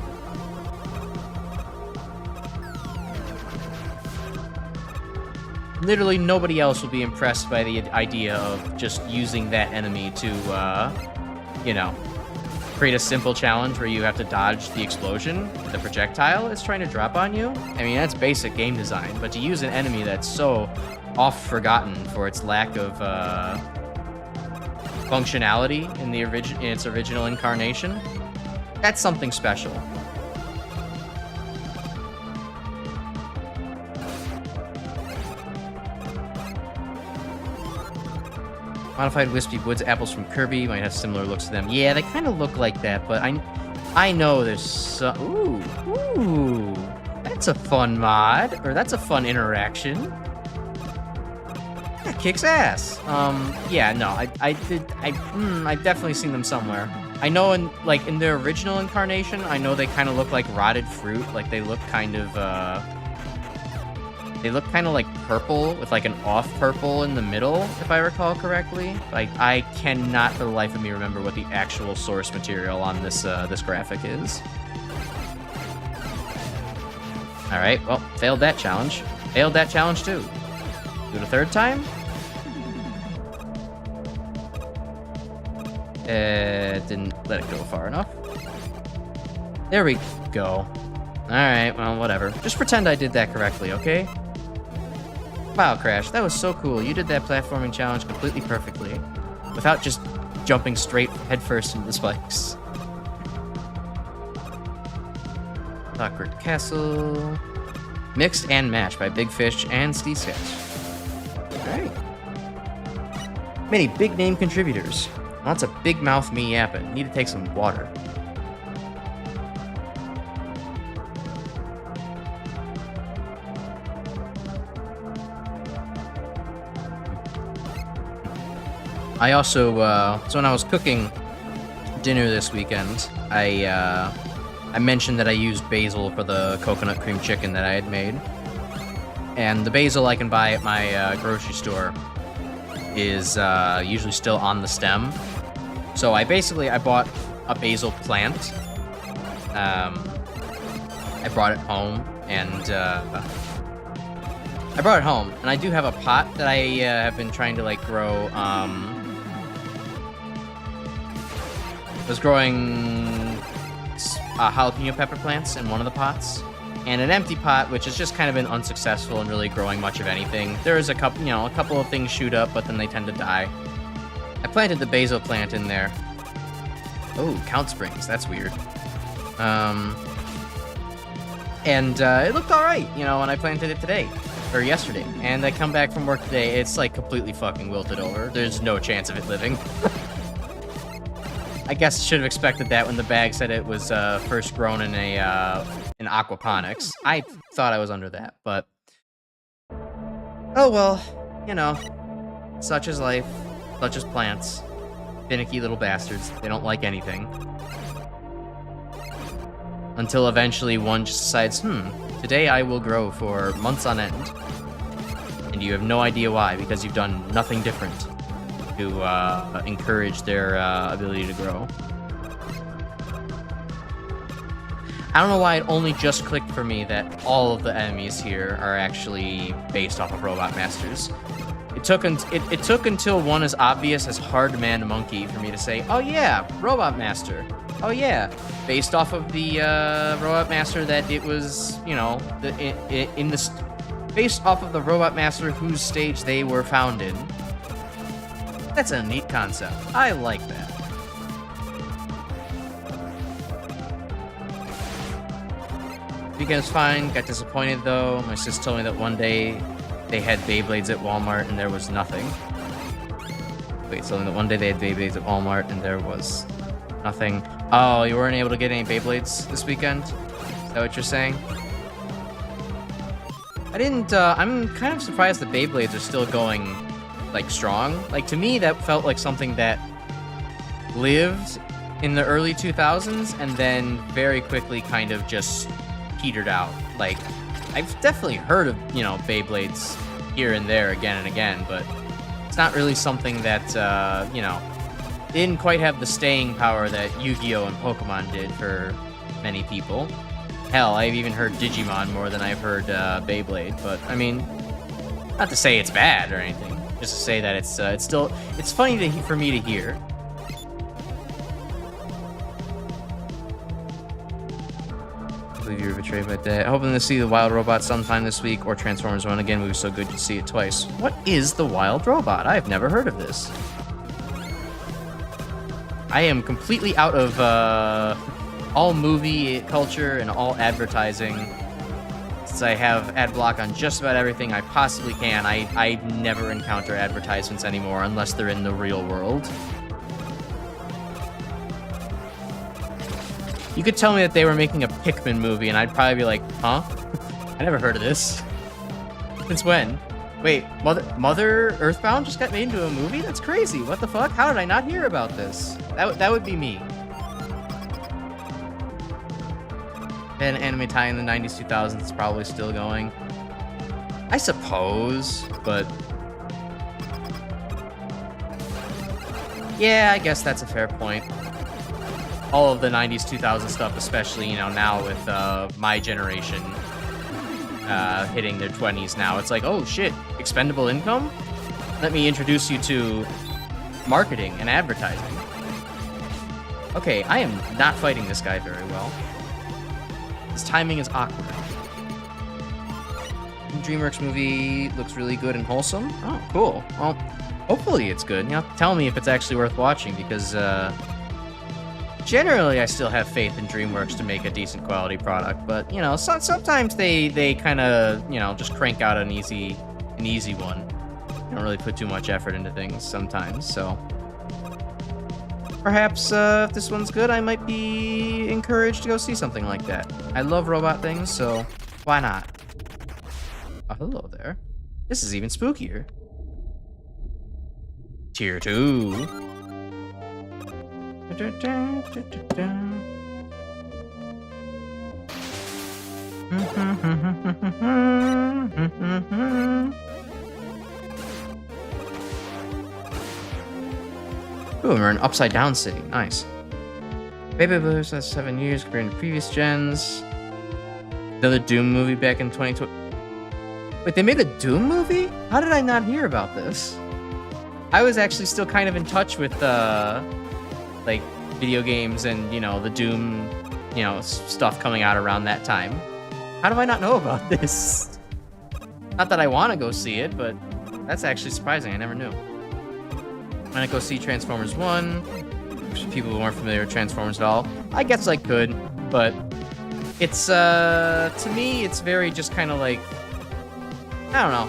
Literally nobody else will be impressed by the idea of just using that enemy to, you know, create a simple challenge where you have to dodge the explosion, the projectile it's trying to drop on you. I mean, that's basic game design, but to use an enemy that's so oft-forgotten for its lack of functionality in its original incarnation, that's something special. Modified Wispy Woods apples from Kirby might have similar looks to them. Yeah, they kind of look like that, but I know there's some... Ooh, that's a fun mod, or that's a fun interaction. That kicks ass. Yeah, no, I've definitely seen them somewhere. I know in their original incarnation, I know they kind of look like rotted fruit. Like they look kind of like purple with like an off purple in the middle, if I recall correctly. Like I cannot for the life of me remember what the actual source material on this this graphic is. All right, well, failed that challenge. Failed that challenge too. Do it a third time? Didn't let it go far enough. There we go. Alright, well, whatever. Just pretend I did that correctly, okay? Wow, Crash, that was so cool. You did that platforming challenge completely perfectly. Without just jumping straight headfirst into the spikes. Awkward Castle. Mixed and Matched by Big Fish and Steve Sketch. Alright. Many big name contributors. Lots of big mouth me yapping. Need to take some water. I also, so when I was cooking dinner this weekend, I mentioned that I used basil for the coconut cream chicken that I had made. And the basil I can buy at my grocery store is usually still on the stem. So I bought a basil plant. I brought it home, and I do have a pot that I have been trying to like grow. Was growing jalapeno pepper plants in one of the pots, and an empty pot, which has just kind of been unsuccessful in really growing much of anything. There is a couple of things shoot up, but then they tend to die. I planted the basil plant in there. Oh, Count Springs, that's weird. And it looked all right, when I planted it today, or yesterday. And I come back from work today, it's like completely fucking wilted over. There's no chance of it living. I guess I should have expected that when the bag said it was first grown in in aquaponics. I thought I was under that, but oh well, such is life, such as plants. Finicky little bastards. They don't like anything. Until eventually one just decides, today I will grow for months on end. And you have no idea why, because you've done nothing different to encourage their ability to grow. I don't know why it only just clicked for me that all of the enemies here are actually based off of Robot Masters. It took until one as obvious as Hardman Monkey for me to say, oh yeah, Robot Master. Oh yeah, based off of the Robot Master that it was, based off of the Robot Master whose stage they were found in. That's a neat concept. I like that. Weekend was fine. Got disappointed though. My sis told me that one day they had Beyblades at Walmart and there was nothing. Wait, so that one day they had Beyblades at Walmart and there was nothing. Oh, you weren't able to get any Beyblades this weekend? Is that what you're saying? I didn't, I'm kind of surprised the Beyblades are still going, like, strong. Like, to me, that felt like something that lived in the early 2000s and then very quickly kind of just petered out. Like, I've definitely heard of, Beyblades here and there again and again, but It's not really something that, you know, didn't quite have the staying power that Yu-Gi-Oh! And Pokemon did for many people. Hell, I've even heard Digimon more than I've heard Beyblade, but I mean, not to say it's bad or anything, just to say that it's funny for me to hear. I believe you were betrayed by that. Hoping to see the Wild Robot sometime this week, or Transformers 1 again. Movie so good you'd see it twice. What is the Wild Robot? I've never heard of this. I am completely out of all movie culture and all advertising. Since I have ad block on just about everything I possibly can, I never encounter advertisements anymore unless they're in the real world. You could tell me that they were making a Pikmin movie and I'd probably be like, huh? I never heard of this. Since when? Wait, Mother Earthbound just got made into a movie? That's crazy. What the fuck? How did I not hear about this? That would be me. An anime tie in the 90s, 2000s is probably still going. I suppose, but... yeah, I guess that's a fair point. All of the 90s, 2000s stuff, especially, you know, now with my generation hitting their 20s now. It's like, oh shit, expendable income? Let me introduce you to marketing and advertising. Okay, I am not fighting this guy very well. His timing is awkward. The DreamWorks movie looks really good and wholesome. Oh, cool. Well, hopefully it's good. You know, tell me if it's actually worth watching, because generally I still have faith in DreamWorks to make a decent quality product. But you know, sometimes they kind of, you know, just crank out an easy one. They don't really put too much effort into things sometimes. So perhaps if this one's good, I might be encouraged to go see something like that. I love robot things, so why not? Oh, hello there. This is even spookier. Tier 2. Ooh, we're in Upside Down City. Nice. Baby Blues has 7 years compared to previous gens. Another Doom movie back in 2020. Wait, they made a Doom movie? How did I not hear about this? I was actually still kind of in touch with, like, video games and, you know, the Doom, you know, stuff coming out around that time. How do I not know about this? Not that I want to go see it, but that's actually surprising. I never knew. I'm gonna go see Transformers 1. For people who aren't familiar with Transformers at all, I guess I could, but it's, to me, it's very just kind of like, I don't know.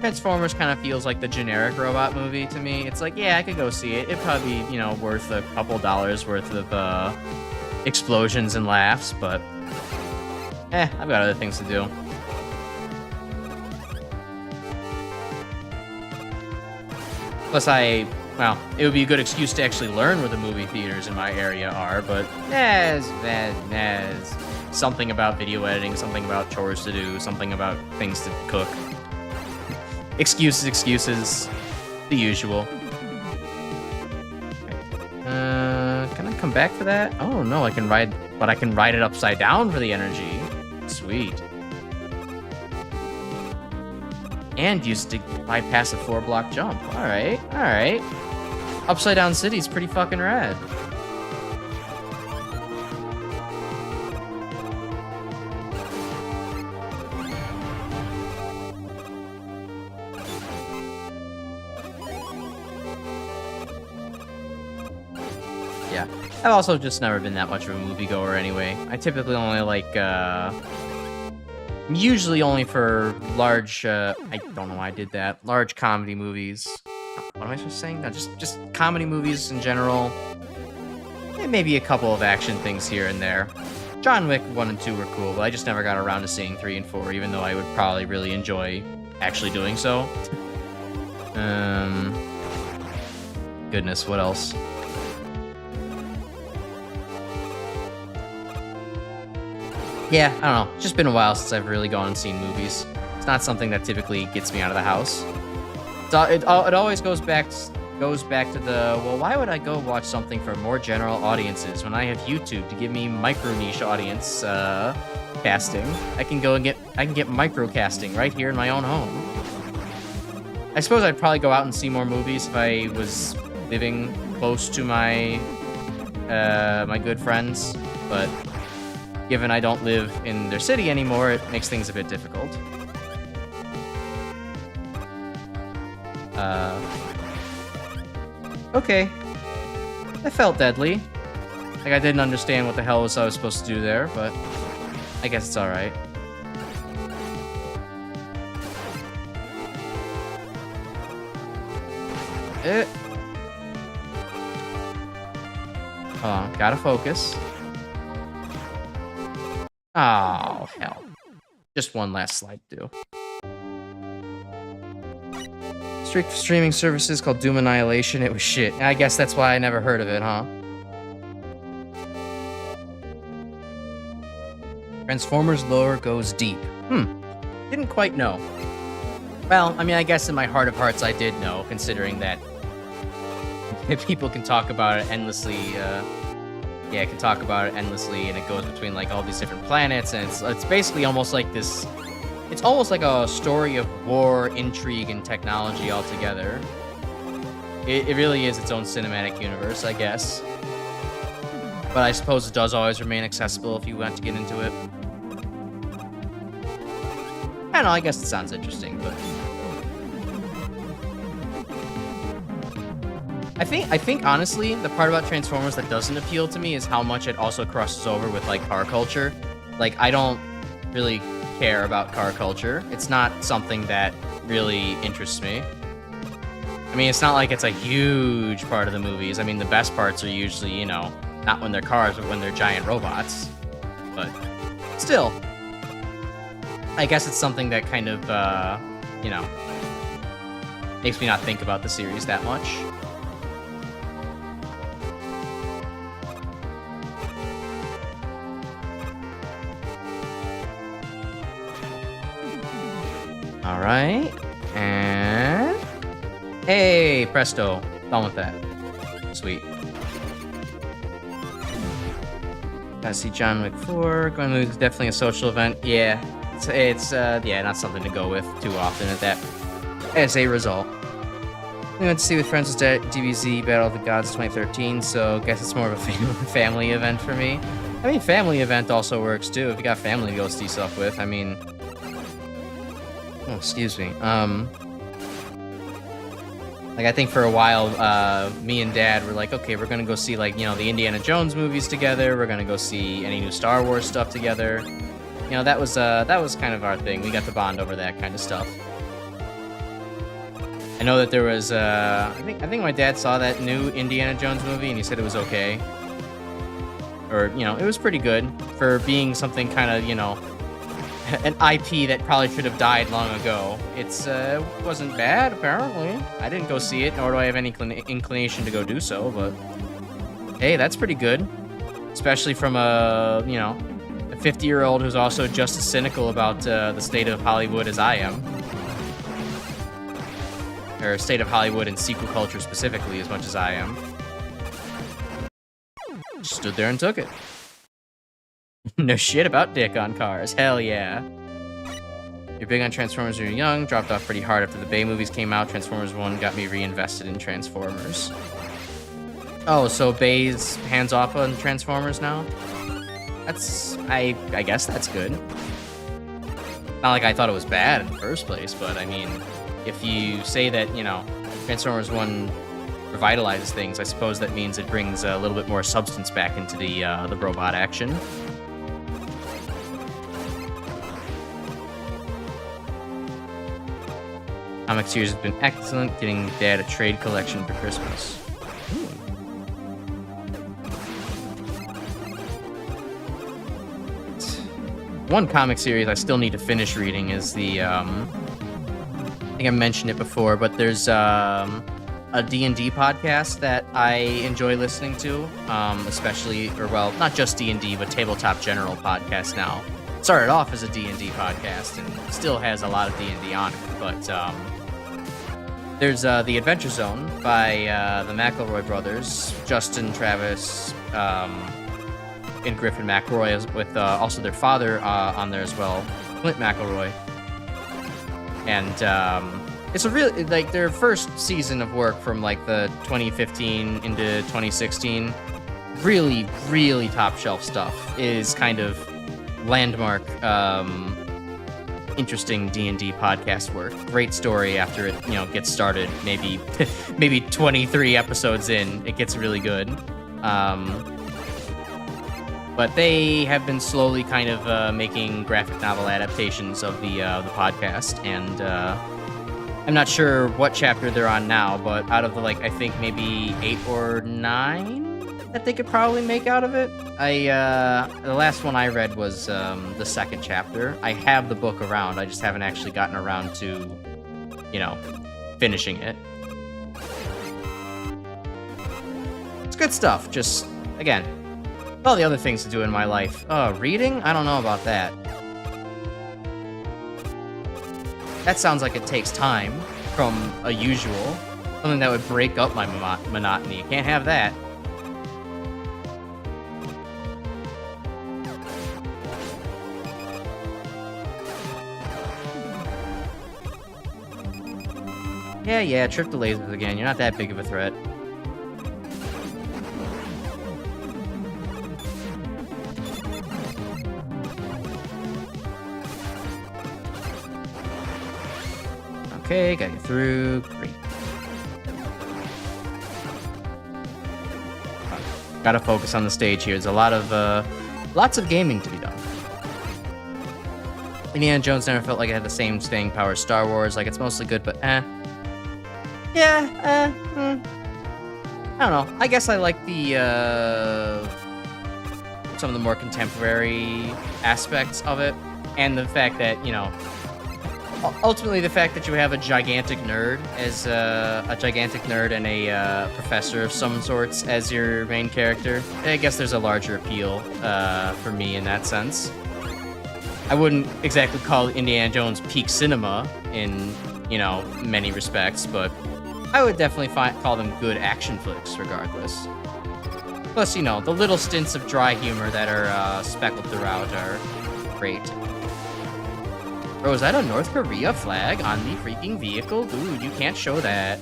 Transformers kind of feels like the generic robot movie to me. It's like, yeah, I could go see it. It'd probably be, you know, worth a couple dollars worth of explosions and laughs, but I've got other things to do. Plus, well, it would be a good excuse to actually learn where the movie theaters in my area are, but there's something about video editing, something about chores to do, something about things to cook. Excuses, the usual. Okay. Can I come back for that? Oh no, I can ride it upside down for the energy. Sweet. And used to bypass a 4-block jump. Alright. Upside Down City's pretty fucking rad. Yeah. I've also just never been that much of a moviegoer anyway. I typically only like, usually only for large, I don't know why I did that, large comedy movies. What am I supposed to say? No, just comedy movies in general. And maybe a couple of action things here and there. John Wick 1 and 2 were cool, but I just never got around to seeing 3 and 4, even though I would probably really enjoy actually doing so. Goodness, what else? Yeah, I don't know. It's just been a while since I've really gone and seen movies. It's not something that typically gets me out of the house. it always goes back to the, well, why would I go watch something for more general audiences when I have YouTube to give me micro niche audience casting? I can get micro casting right here in my own home. I suppose I'd probably go out and see more movies if I was living close to my my good friends, but given I don't live in their city anymore, it makes things a bit difficult. Okay. That felt deadly. Like I didn't understand what the hell I was supposed to do there, but I guess it's alright. Gotta focus. Oh, hell. Just one last slide do. Strict streaming services called Doom Annihilation. It was shit. I guess that's why I never heard of it, huh? Transformers lore goes deep. Didn't quite know. Well, I mean, I guess in my heart of hearts I did know, considering that people can talk about it endlessly. Can talk about it endlessly, and it goes between like all these different planets, and it's basically almost like this. It's almost like a story of war, intrigue, and technology all together. It really is its own cinematic universe, I guess. But I suppose it does always remain accessible if you want to get into it. I don't know, I guess it sounds interesting, but I think honestly, the part about Transformers that doesn't appeal to me is how much it also crosses over with like car culture. Like I don't really care about car culture. It's not something that really interests me. I mean, it's not like it's a huge part of the movies. I mean, the best parts are usually, you know, not when they're cars, but when they're giant robots. But still, I guess it's something that kind of, you know, makes me not think about the series that much. All right, and hey, presto, done with that. Sweet. Gotta see John Wick 4. Going to is definitely a social event. Yeah, it's not something to go with too often at that. As a result, we went to see with friends with DBZ Battle of the Gods 2013. So I guess it's more of a family event for me. I mean, family event also works too if you got family to go see stuff with. I mean. Oh, excuse me. Like I think for a while, me and Dad were like, okay, we're gonna go see like, you know, the Indiana Jones movies together. We're gonna go see any new Star Wars stuff together. You know, that was kind of our thing. We got to bond over that kind of stuff. I know that there was, I think my dad saw that new Indiana Jones movie and he said it was okay. Or, you know, it was pretty good for being something kind of, you know, an IP that probably should have died long ago. It's wasn't bad, apparently. I didn't go see it, nor do I have any inclination to go do so, but hey, that's pretty good. Especially from a 50-year-old who's also just as cynical about the state of Hollywood as I am. Or state of Hollywood and sequel culture specifically as much as I am. Stood there and took it. No shit about dick on cars. Hell yeah. You're big on Transformers when you're young. Dropped off pretty hard after the Bay movies came out. Transformers 1 got me reinvested in Transformers. Oh, so Bay's hands off on Transformers now? That's... I guess that's good. Not like I thought it was bad in the first place, but I mean, if you say that, you know, Transformers 1 revitalizes things, I suppose that means it brings a little bit more substance back into the robot action. Comic series has been excellent, getting Dad a trade collection for Christmas. One comic series I still need to finish reading is the, I think I mentioned it before, but there's a D&D podcast that I enjoy listening to, especially, or well, not just D&D, but Tabletop General podcast now. It started off as a D&D podcast and still has a lot of D&D on it, but There's The Adventure Zone by the McElroy brothers, Justin, Travis, and Griffin McElroy, with also their father on there as well, Clint McElroy. And it's a really, like, their first season of work from like the 2015 into 2016, really, really top shelf stuff. Is kind of landmark, interesting D&D podcast work. Great story after it, gets started. Maybe 23 episodes in, it gets really good. But they have been slowly kind of making graphic novel adaptations of the podcast, and I'm not sure what chapter they're on now, but out of the, I think maybe 8 or 9 that they could probably make out of it. The last one I read was the second chapter. I have the book around. I just haven't actually gotten around to, finishing it. It's good stuff. Just, again, all the other things to do in my life. Reading? I don't know about that. That sounds like it takes time from a usual. Something that would break up my monotony. You can't have that. Yeah, trip to lasers again. You're not that big of a threat. Okay, got you through. Great. Gotta focus on the stage here. There's a lot of, lots of gaming to be done. Indiana Jones never felt like it had the same staying power as Star Wars. Like, it's mostly good, but I don't know. I guess I like the, some of the more contemporary aspects of it. And the fact that, ultimately the fact that you have a gigantic nerd and a professor of some sorts as your main character. I guess there's a larger appeal for me in that sense. I wouldn't exactly call Indiana Jones peak cinema in, many respects, but I would definitely call them good action flicks regardless. Plus, the little stints of dry humor that are speckled throughout are great. Bro, is that a North Korea flag on the freaking vehicle? Dude, you can't show that.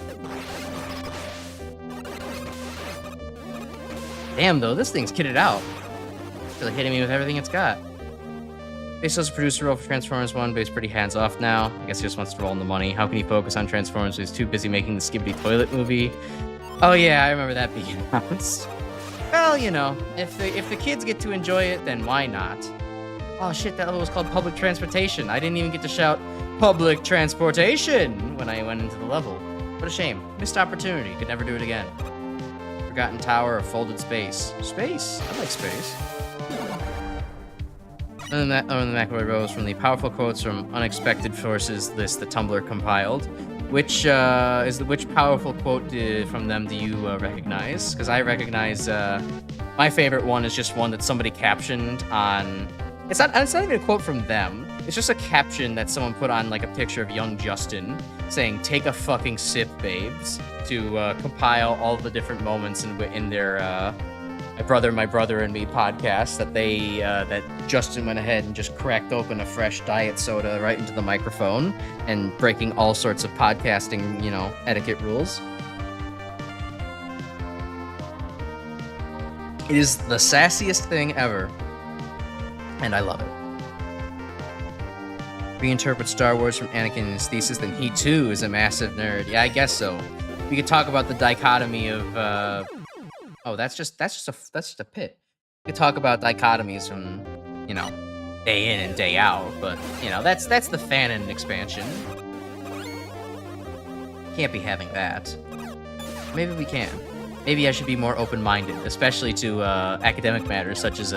Damn, though, this thing's kitted out. It's really hitting me with everything it's got. Bezos' producer role for Transformers 1, but he's pretty hands-off now. I guess he just wants to roll in the money. How can he focus on Transformers when he's too busy making the Skibbity Toilet movie? Oh yeah, I remember that being announced. Well, if the kids get to enjoy it, then why not? Oh shit, that level was called Public Transportation. I didn't even get to shout Public Transportation when I went into the level. What a shame. Missed opportunity. Could never do it again. Forgotten Tower or Folded Space. Space? I like space. Other than the McElroy rose from the powerful quotes from Unexpected Sources list that Tumblr compiled. Which powerful quote from them do you recognize? Because I recognize my favorite one is just one that somebody captioned on. It's not even a quote from them. It's just a caption that someone put on like a picture of young Justin saying "Take a fucking sip, babes," to compile all the different moments in their My Brother and Me podcast that Justin went ahead and just cracked open a fresh diet soda right into the microphone and breaking all sorts of podcasting, etiquette rules. It is the sassiest thing ever, and I love it. Reinterpret Star Wars from Anakin and his thesis, then he too is a massive nerd. Yeah, I guess so. We could talk about the dichotomy of oh, that's just a pit. We could talk about dichotomies from, day in and day out, but that's the fanon expansion. Can't be having that. Maybe we can. Maybe I should be more open-minded, especially to academic matters such as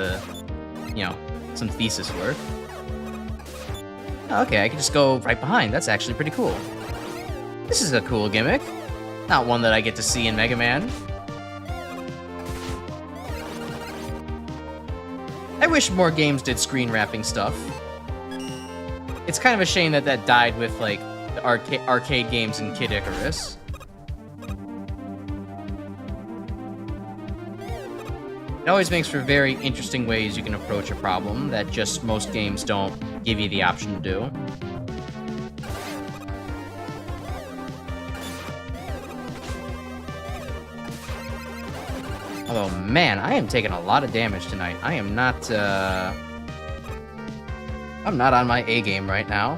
some thesis work. Okay, I can just go right behind. That's actually pretty cool. This is a cool gimmick. Not one that I get to see in Mega Man. I wish more games did screen wrapping stuff. It's kind of a shame that died with, the arcade games in Kid Icarus. It always makes for very interesting ways you can approach a problem that just most games don't give you the option to do. Oh man, I am taking a lot of damage tonight. I am not, I'm not on my A game right now.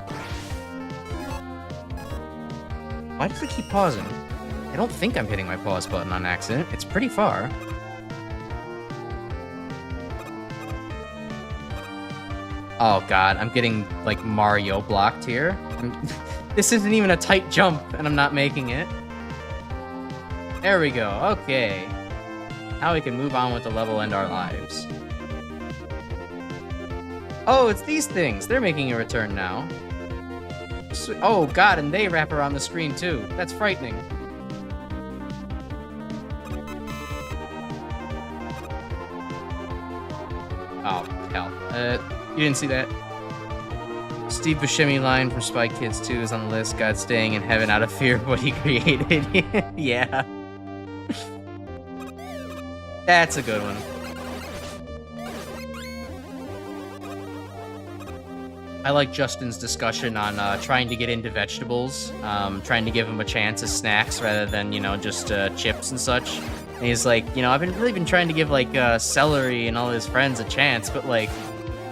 Why does it keep pausing? I don't think I'm hitting my pause button on accident. It's pretty far. Oh god, I'm getting, like, Mario blocked here. This isn't even a tight jump, and I'm not making it. There we go, okay. Now we can move on with the level, end our lives. Oh, it's these things! They're making a return now. Oh god, and they wrap around the screen too. That's frightening. Oh, hell. You didn't see that? Steve Buscemi line from Spy Kids 2 is on the list. God staying in heaven out of fear of what he created. Yeah. That's a good one. I like Justin's discussion on trying to get into vegetables, trying to give them a chance as snacks rather than, you know, just chips and such. And he's like, you know, I've really been trying to give, like, celery and all his friends a chance, but, like,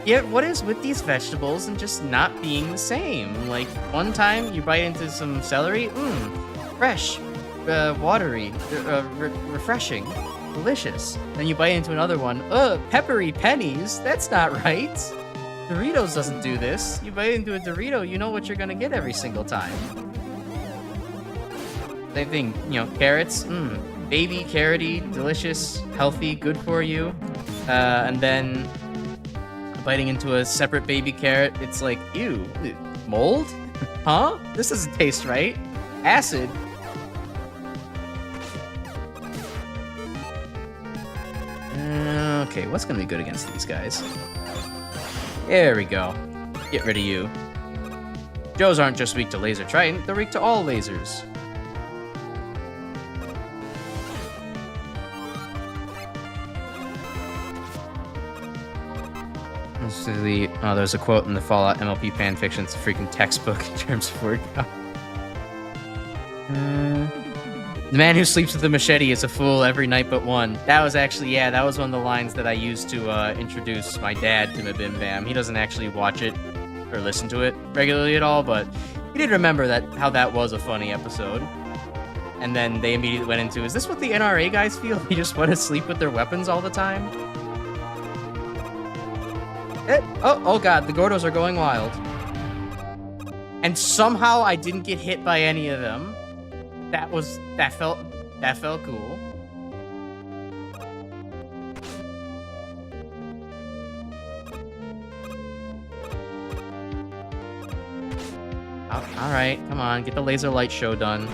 yeah, what is with these vegetables and just not being the same? Like, one time you bite into some celery, fresh, watery, refreshing, delicious. Then you bite into another one, peppery pennies, that's not right. Doritos doesn't do this. You bite into a Dorito, you know what you're gonna get every single time. Same thing, you know, carrots, baby, carroty, delicious, healthy, good for you. And then biting into a separate baby carrot, it's like, ew, mold? Huh? This doesn't taste right. Acid. Okay, what's gonna be good against these guys? There we go. Get rid of you. Joes aren't just weak to laser trident, they're weak to all lasers. Oh, there's a quote in the Fallout MLP fanfiction. It's a freaking textbook in terms of word count. The man who sleeps with a machete is a fool every night but one. That was actually, yeah, that was one of the lines that I used to introduce my dad to MaGMML3. He doesn't actually watch it or listen to it regularly at all, but he did remember how that was a funny episode. And then they immediately went into, is this what the NRA guys feel? They just want to sleep with their weapons all the time? Oh god, the Gordos are going wild. And somehow I didn't get hit by any of them. That felt cool. Alright, come on, get the laser light show done.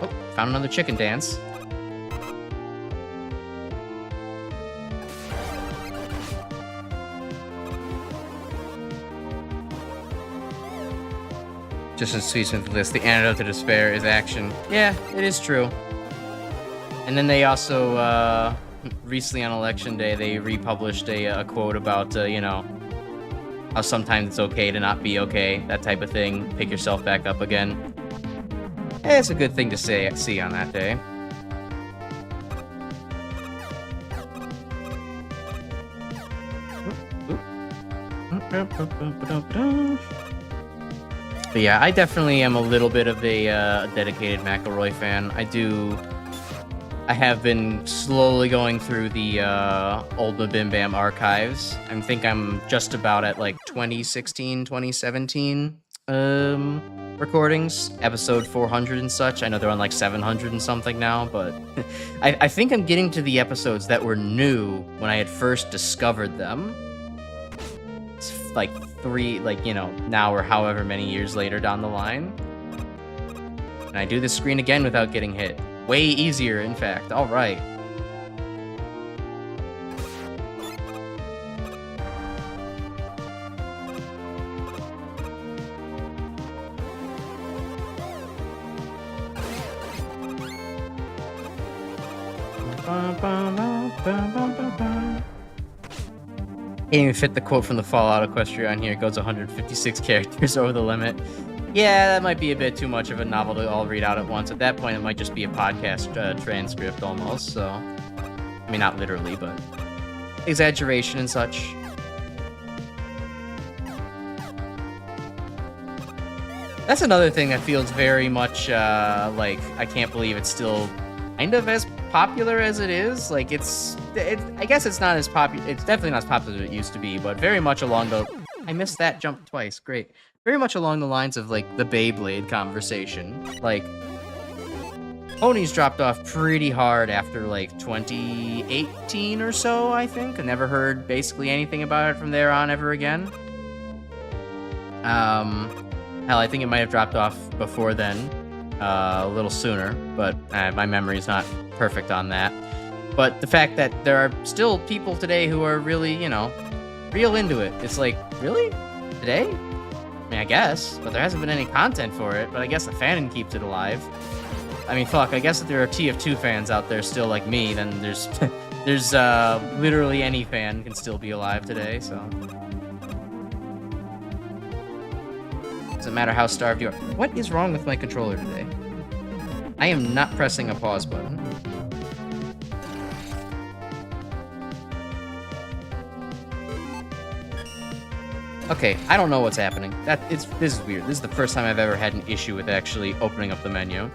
Oh, found another chicken dance. Just in Sweetsmith list, the antidote to despair is action. Yeah, it is true. And then they also, recently on election day, they republished a quote about, you know, how sometimes it's okay to not be okay, that type of thing. Pick yourself back up again. It's a good thing to see on that day. But yeah, I definitely am a little bit of a dedicated McElroy fan. I have been slowly going through the old MaGMML archives. I think I'm just about at like 2016, 2017 recordings, episode 400 and such. I know they're on like 700 and something now, but I think I'm getting to the episodes that were new when I had first discovered them. It's like now or however many years later down the line. And I do this screen again without getting hit. Way easier, in fact. All right. Can't even fit the quote from the Fallout Equestria on here. It goes 156 characters over the limit. Yeah, that might be a bit too much of a novel to all read out at once. At that point, it might just be a podcast transcript almost, so... I mean, not literally, but... exaggeration and such. That's another thing that feels very much, like, I can't believe it's still kind of as popular as it is. Like, I guess it's not as popular, it's definitely not as popular as it used to be, but very much along the... I missed that jump twice, great. Very much along the lines of, like, the Beyblade conversation. Like, ponies dropped off pretty hard after, like, 2018 or so, I think. I never heard basically anything about it from there on ever again. Hell, I think it might have dropped off before then, a little sooner, but my memory's not perfect on that. But the fact that there are still people today who are really, you know, real into it. It's like, really? Today? I mean, I guess, but there hasn't been any content for it, but I guess the fandom keeps it alive. I mean, fuck, I guess if there are TF2 fans out there still like me, then there's literally any fan can still be alive today, so. Doesn't matter how starved you are. What is wrong with my controller today? I am not pressing a pause button. Okay, I don't know what's happening. This is weird. This is the first time I've ever had an issue with actually opening up the menu.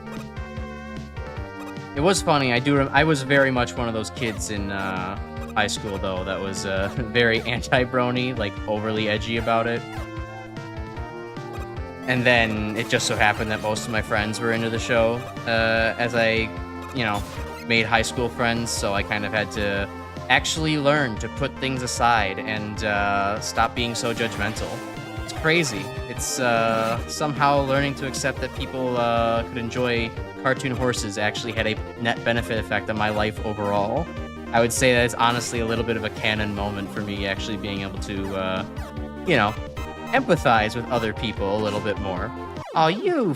It was funny. I was very much one of those kids in high school, though, that was very anti-brony, like overly edgy about it. And then it just so happened that most of my friends were into the show as I, you know, made high school friends, so I kind of had to actually learn to put things aside and stop being so judgmental. It's crazy. It's somehow learning to accept that people could enjoy cartoon horses actually had a net benefit effect on my life overall. I would say that it's honestly a little bit of a canon moment for me actually being able to, you know, empathize with other people a little bit more. Oh, you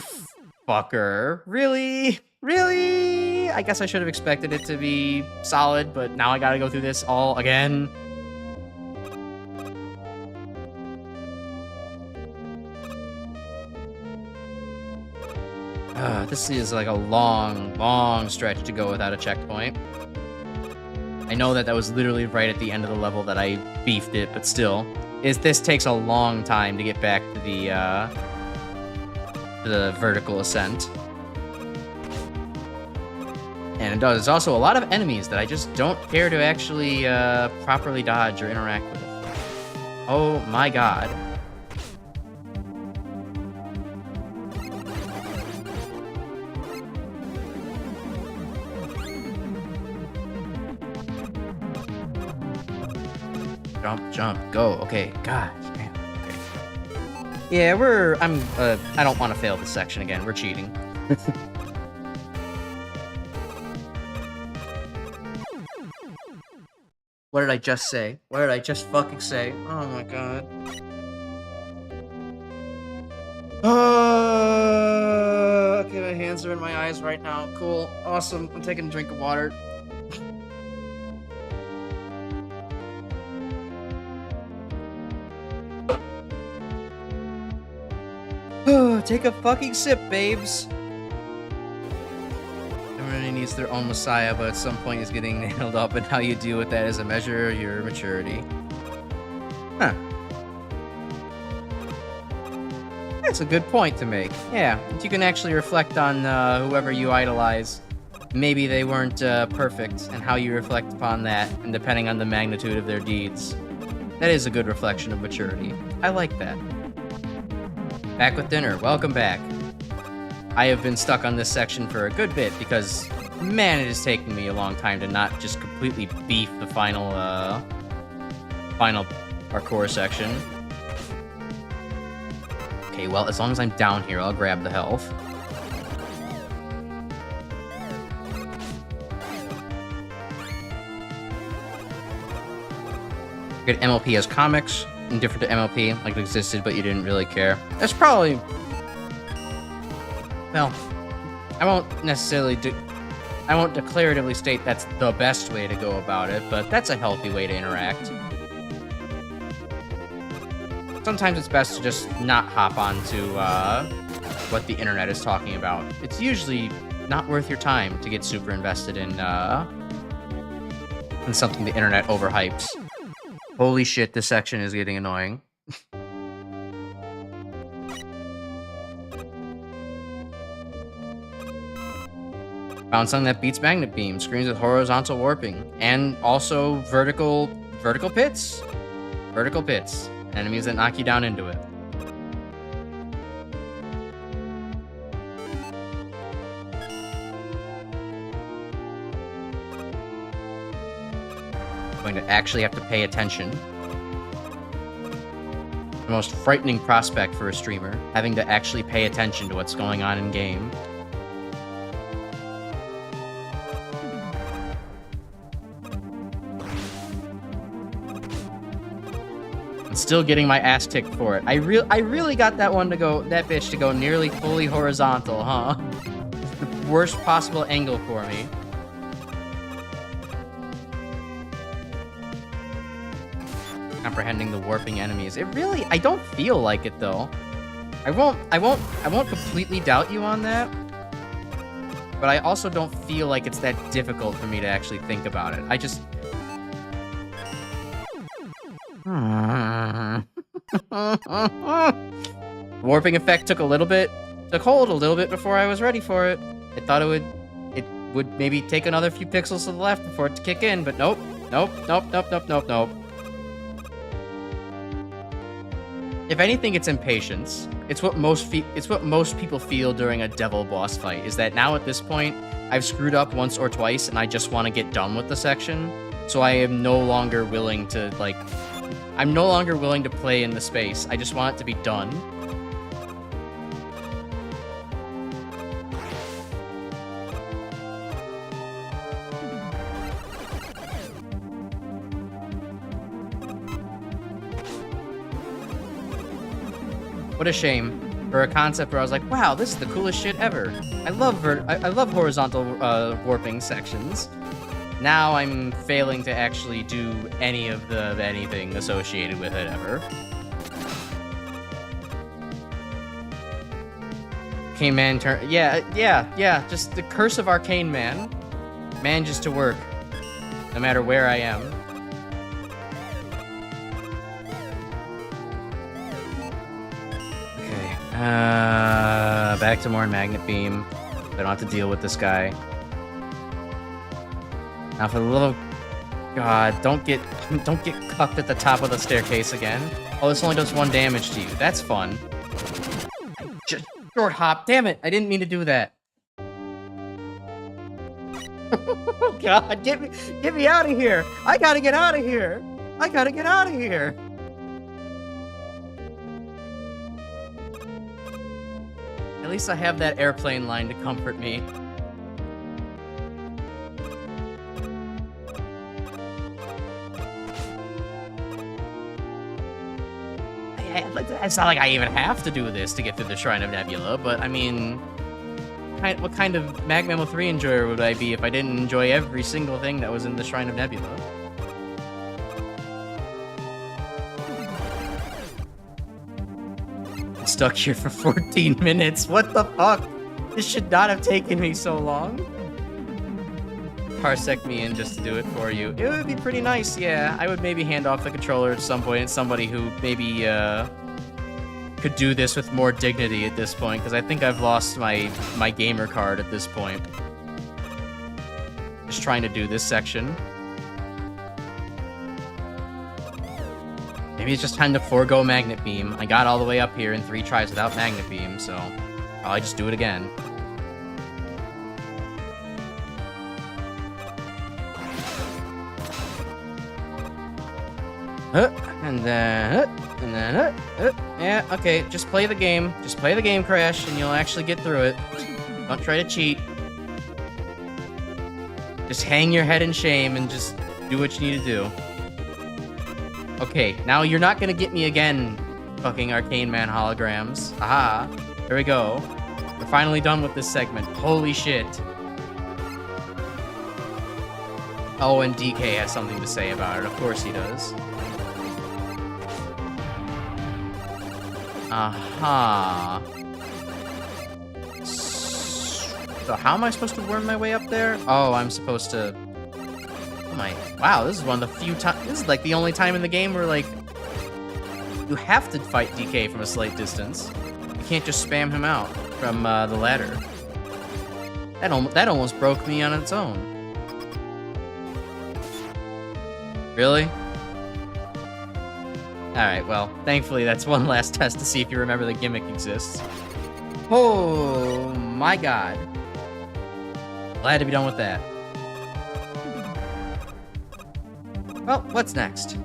fucker. Really? Really? I guess I should have expected it to be solid, but now I gotta go through this all again. This is like a long, long stretch to go without a checkpoint. I know that was literally right at the end of the level that I beefed it, but still. This takes a long time to get back to the vertical ascent. And it does. There's also a lot of enemies that I just don't care to actually properly dodge or interact with. Oh my god. Jump, jump, go. Okay, gosh, man. Okay. Yeah, I don't want to fail this section again. We're cheating. What did I just say? What did I just fucking say? Oh my god. Okay, my hands are in my eyes right now. Cool. Awesome. I'm taking a drink of water. Take a fucking sip, babes. Everybody needs their own messiah, but at some point is getting nailed up, and how you deal with that is a measure of your maturity. Huh. That's a good point to make. Yeah, if you can actually reflect on whoever you idolize, maybe they weren't perfect, and how you reflect upon that, and depending on the magnitude of their deeds. That is a good reflection of maturity. I like that. Back with dinner. Welcome back. I have been stuck on this section for a good bit because, man, it is taking me a long time to not just completely beef the final parkour section. Okay, well, as long as I'm down here, I'll grab the health. Good MLP as comics. Indifferent to MLP, like it existed, but you didn't really care. That's probably... Well, I won't necessarily I won't declaratively state that's the best way to go about it, but that's a healthy way to interact. Sometimes it's best to just not hop onto what the internet is talking about. It's usually not worth your time to get super invested in something the internet overhypes. Holy shit, this section is getting annoying. Found something that beats magnet beam, screens with horizontal warping, and also vertical pits. Vertical pits. Enemies that knock you down into it. Going to actually have to pay attention. The most frightening prospect for a streamer, having to actually pay attention to what's going on in game. Still getting my ass kicked for it. I really got that bitch to go nearly fully horizontal, huh? The worst possible angle for me. Comprehending the warping enemies. I don't feel like it though. I won't completely doubt you on that. But I also don't feel like it's that difficult for me to actually think about it. I just warping effect took hold a little bit before I was ready for it. I thought it would maybe take another few pixels to the left before it to kick in, but nope. If anything, it's impatience. It's what most people feel during a devil boss fight, is that now at this point, I've screwed up once or twice and I just want to get done with the section. So I am no longer willing to play in the space. I just want it to be done. What a shame. For a concept where I was like, wow, this is the coolest shit ever. I love horizontal warping sections. Now I'm failing to actually do anything associated with it ever. Arcane Man turn. Yeah. Just the curse of Arcane Man manages to work, no matter where I am. Okay. Back to more magnet beam. I don't have to deal with this guy. Now for the love of God, don't get cucked at the top of the staircase again. Oh, this only does 1 damage to you. That's fun. Just short hop. Damn it! I didn't mean to do that. Oh God, get me out of here! I gotta get out of here! I gotta get out of here! At least I have that airplane line to comfort me. It's not like I even have to do this to get through the Shrine of Nebula, but I mean, what kind of MaGMML3 enjoyer would I be if I didn't enjoy every single thing that was in the Shrine of Nebula? I'm stuck here for 14 minutes. What the fuck? This should not have taken me so long. Parsec me in just to do it for you. It would be pretty nice, yeah. I would maybe hand off the controller at some point to somebody who maybe could do this with more dignity at this point, because I think I've lost my gamer card at this point. Just trying to do this section. Maybe it's just time to forego Magnet Beam. I got all the way up here in 3 tries without Magnet Beam, so I'll just do it again. And then, yeah, okay, just play the game. Just play the game, Crash, and you'll actually get through it. Don't try to cheat. Just hang your head in shame and just do what you need to do. Okay, now you're not gonna get me again, fucking Arcane Man holograms. Aha, here we go. We're finally done with this segment. Holy shit. Oh, and DK has something to say about it. Of course he does. Aha. So how am I supposed to worm my way up there? Oh, I'm supposed to... Oh my... Wow, this is one of the few times... This is like the only time in the game where, like... You have to fight DK from a slight distance. You can't just spam him out from the ladder. That almost broke me on its own. Really? Alright, well, thankfully that's one last test to see if you remember the gimmick exists. Oh my god. Glad to be done with that. Well, what's next?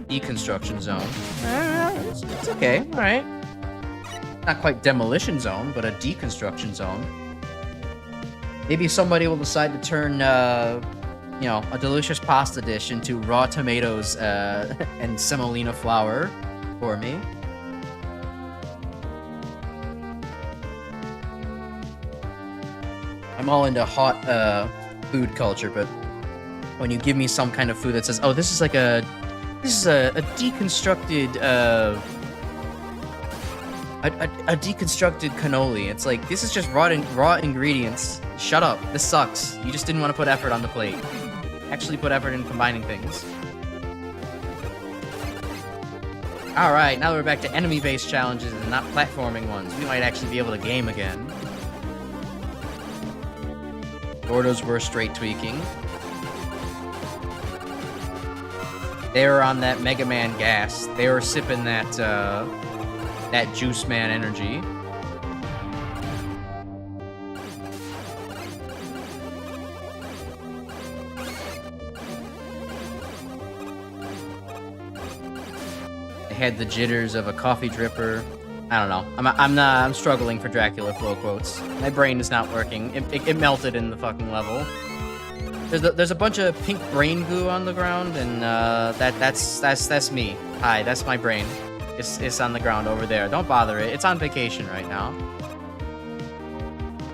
Deconstruction zone. It's okay, alright. Not quite demolition zone, but a deconstruction zone. Maybe somebody will decide to turn, you know, a delicious pasta dish into raw tomatoes and semolina flour for me. I'm all into hot food culture, but when you give me some kind of food that says, "Oh, this is a deconstructed a deconstructed cannoli," it's like, this is just raw ingredients. Shut up. This sucks. You just didn't want to put effort on the plate. Actually put effort in combining things. Alright, now we're back to enemy-based challenges and not platforming ones. We might actually be able to game again. Gordos were straight tweaking. They were on that Mega Man gas. They were sipping that, that Juice Man energy. They had the jitters of a coffee dripper. I don't know. I'm struggling for Dracula flow quotes. My brain is not working. It melted in the fucking level. There's a bunch of pink brain goo on the ground, and that's me. Hi, that's my brain. It's on the ground over there. Don't bother it. It's on vacation right now.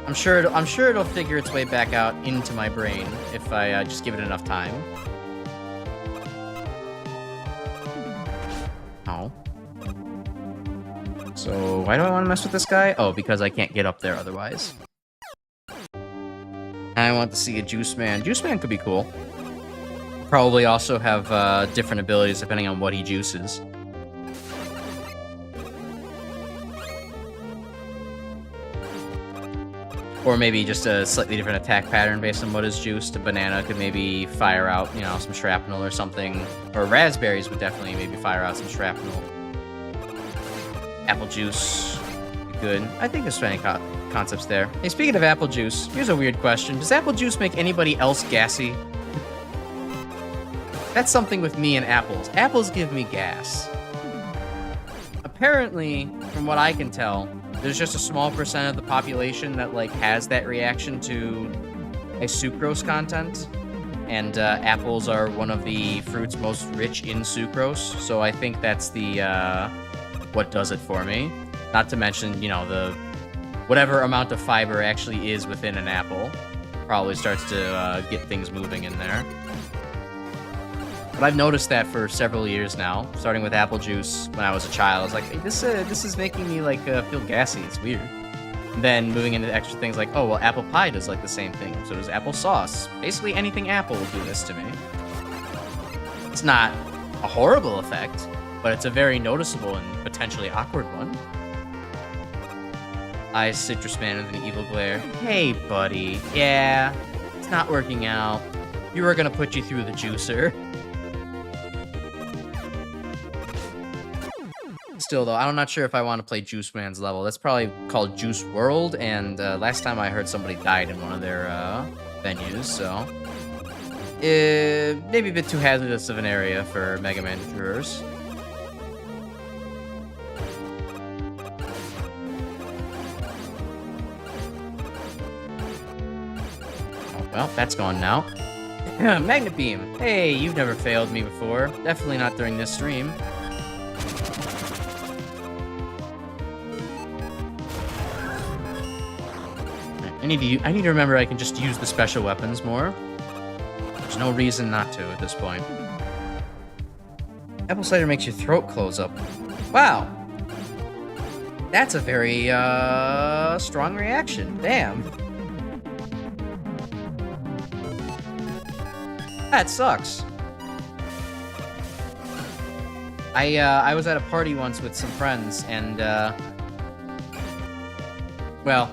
I'm sure it'll figure its way back out into my brain if I just give it enough time. Oh. So why do I want to mess with this guy? Oh, because I can't get up there otherwise. I want to see a Juice Man. Juice Man could be cool. Probably also have different abilities depending on what he juices. Or maybe just a slightly different attack pattern based on what is juiced. A banana could maybe fire out, you know, some shrapnel or something. Or raspberries would definitely maybe fire out some shrapnel. Apple juice, good. I think there's plenty concepts there. Hey, speaking of apple juice, here's a weird question. Does apple juice make anybody else gassy? That's something with me and apples. Apples give me gas. Apparently, from what I can tell, there's just a small percent of the population that, like, has that reaction to a sucrose content. And apples are one of the fruits most rich in sucrose. So I think that's the, what does it for me. Not to mention, you know, the whatever amount of fiber actually is within an apple probably starts to get things moving in there. But I've noticed that for several years now, starting with apple juice when I was a child. I was like, hey, this is making me, like, feel gassy. It's weird. And then moving into extra things like, oh, well, apple pie does, like, the same thing. So does apple sauce. Basically anything apple will do this to me. It's not a horrible effect, but it's a very noticeable and potentially awkward one. Eyes Citrus Man with an evil glare. Hey, buddy. Yeah, it's not working out. You were gonna put you through the juicer. Still, though, I'm not sure if I want to play Juice Man's level. That's probably called Juice World, and last time I heard somebody died in one of their venues, so... maybe a bit too hazardous of an area for Mega Man viewers. Well, that's gone now. Magnet Beam. Hey, you've never failed me before. Definitely not during this stream. I need to remember I can just use the special weapons more. There's no reason not to at this point. Apple cider makes your throat close up. Wow. That's a very strong reaction. Damn. That sucks. I was at a party once with some friends, and well,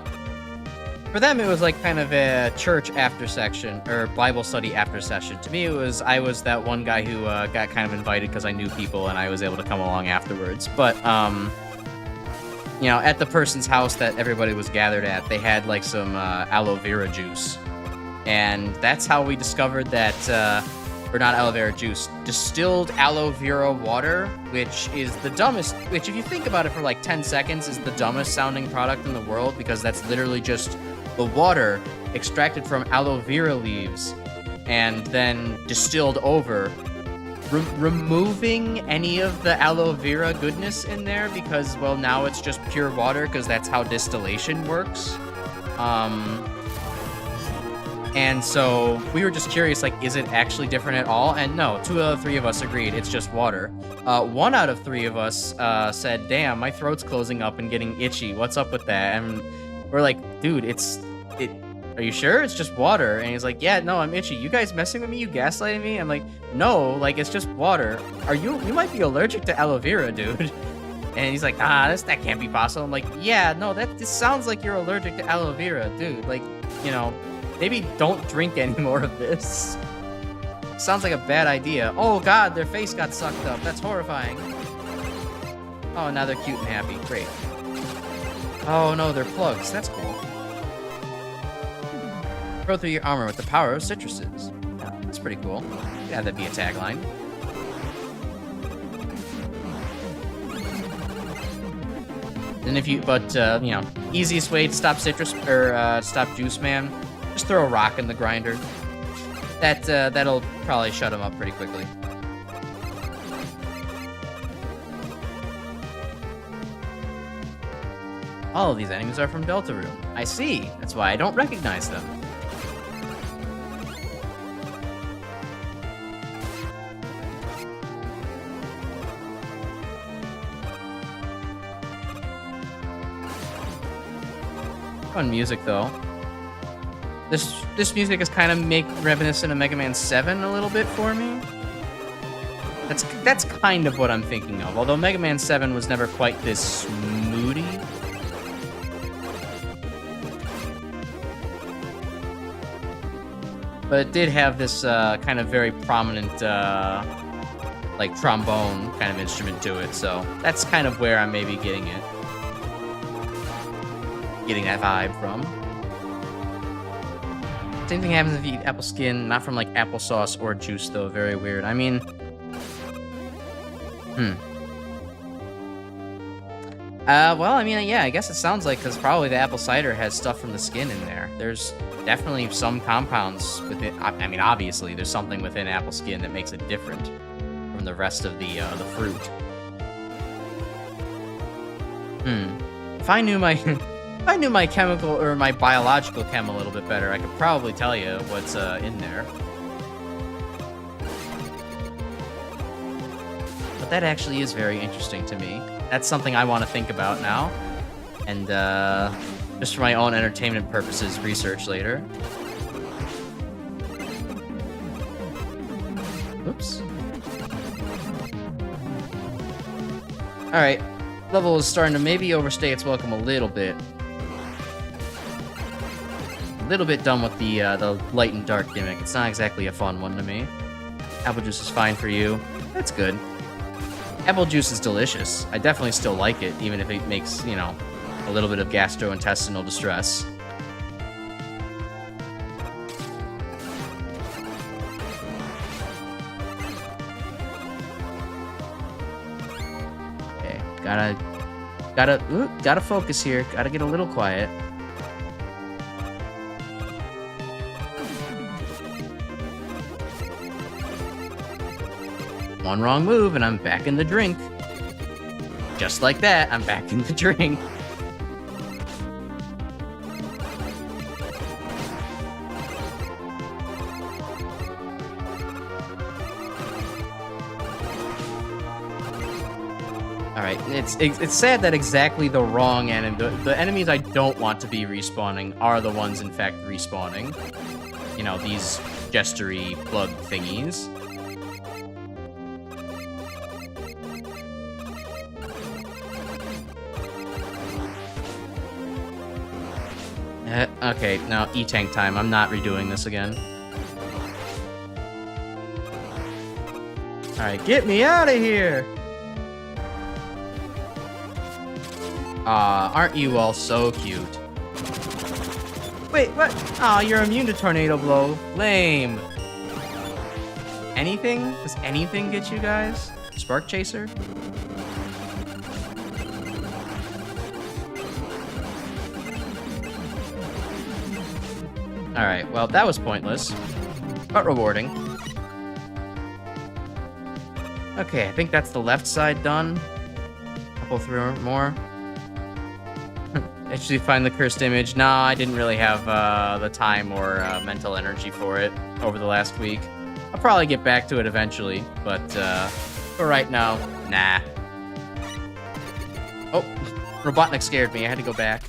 for them it was like kind of a church after section or Bible study after session. To me, I was that one guy who got kind of invited because I knew people and I was able to come along afterwards. But you know, at the person's house that everybody was gathered at, they had like some aloe vera juice, and that's how we discovered that. Or not aloe vera juice, distilled aloe vera water, which is the dumbest, which if you think about it for like 10 seconds is the dumbest sounding product in the world, because that's literally just the water extracted from aloe vera leaves and then distilled over, removing any of the aloe vera goodness in there, because, well, now it's just pure water, because that's how distillation works. And so we were just curious, like, is it actually different at all? And no, 2 out of 3 of us agreed it's just water. 1 out of 3 of us said, damn, my throat's closing up and getting itchy. What's up with that? And we're like, dude, are you sure? It's just water. And he's like, yeah, no, I'm itchy. You guys messing with me? You gaslighting me? I'm like, no, like, it's just water. You might be allergic to aloe vera, dude. And he's like, that can't be possible. I'm like, yeah, no, this sounds like you're allergic to aloe vera, dude. Like, you know, maybe don't drink any more of this. Sounds like a bad idea. Oh god, their face got sucked up. That's horrifying. Oh, now they're cute and happy. Great. Oh no, they're plugs. That's cool. Grow through your armor with the power of citruses. Yeah, that's pretty cool. Yeah, that'd be a tagline. And if you, you know, easiest way to stop citrus, or stop Juice Man, just throw a rock in the grinder. That'll probably shut him up pretty quickly. All of these enemies are from Delta Room. I see. That's why I don't recognize them. Fun music, though. This music is kind of reminiscent of Mega Man 7 a little bit for me. That's kind of what I'm thinking of. Although Mega Man 7 was never quite this moody. But it did have this kind of very prominent like trombone kind of instrument to it. So that's kind of where I'm maybe getting that vibe from. Same thing happens if you eat apple skin, not from like applesauce or juice though. Very weird. I mean, well, I mean, yeah, I guess it sounds like, because probably the apple cider has stuff from the skin in there. There's definitely some compounds within. I mean, obviously, there's something within apple skin that makes it different from the rest of the fruit. If I knew my chemical or my biological chem a little bit better, I could probably tell you what's in there. But that actually is very interesting to me. That's something I want to think about now, and just for my own entertainment purposes, research later. Oops. All right, level is starting to maybe overstay its welcome a little bit. A little bit done with the light and dark gimmick. It's not exactly a fun one to me. Apple juice is fine for you. That's good. Apple juice is delicious. I definitely still like it, even if it makes, you know, a little bit of gastrointestinal distress. Okay, gotta focus here. Gotta get a little quiet. One wrong move and I'm back in the drink. Just like that, I'm back in the drink. Alright, it's sad that exactly the wrong enemy, the enemies I don't want to be respawning are the ones in fact respawning. You know, these gestury plug thingies. Okay, now E-Tank time. I'm not redoing this again. Alright, get me out of here! Aw, aren't you all so cute? Wait, what? Aw, you're immune to Tornado Blow. Lame. Anything? Does anything get you guys? Spark Chaser? Alright, well, that was pointless, but rewarding. Okay, I think that's the left side done. Couple through more. Actually find the cursed image. Nah, I didn't really have the time or mental energy for it over the last week. I'll probably get back to it eventually, but for right now, nah. Oh, Robotnik scared me. I had to go back.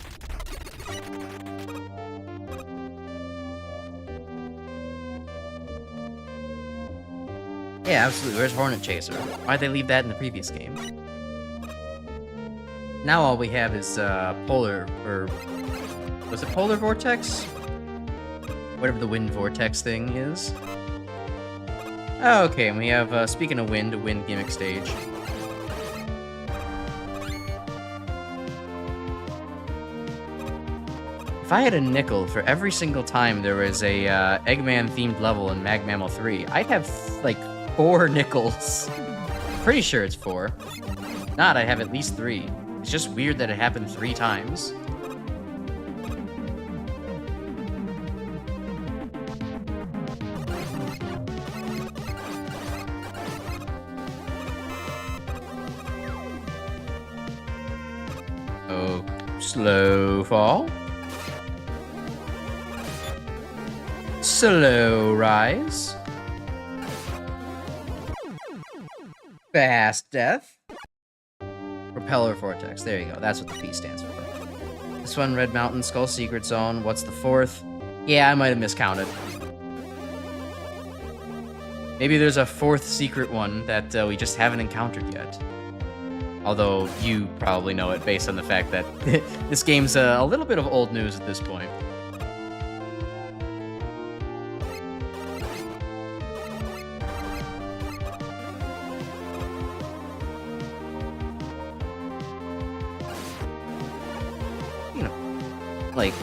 Yeah, absolutely. Where's Hornet Chaser? Why'd they leave that in the previous game? Now all we have is Polar, or was it Polar Vortex? Whatever the Wind Vortex thing is. Okay, and we have, speaking of wind, a wind gimmick stage. If I had a nickel for every single time there was a Eggman-themed level in MaGMML3, I'd have, like, 4 nickels. Pretty sure it's 4. If not, I have at least 3. It's just weird that it happened 3 times. Oh, slow fall. Slow rise. Fast death. Propeller Vortex. There you go. That's what the P stands for. This one, Red Mountain, Skull Secret Zone. What's the 4th? Yeah, I might have miscounted. Maybe there's a 4th secret one that we just haven't encountered yet. Although you probably know it based on the fact that this game's a little bit of old news at this point. Like,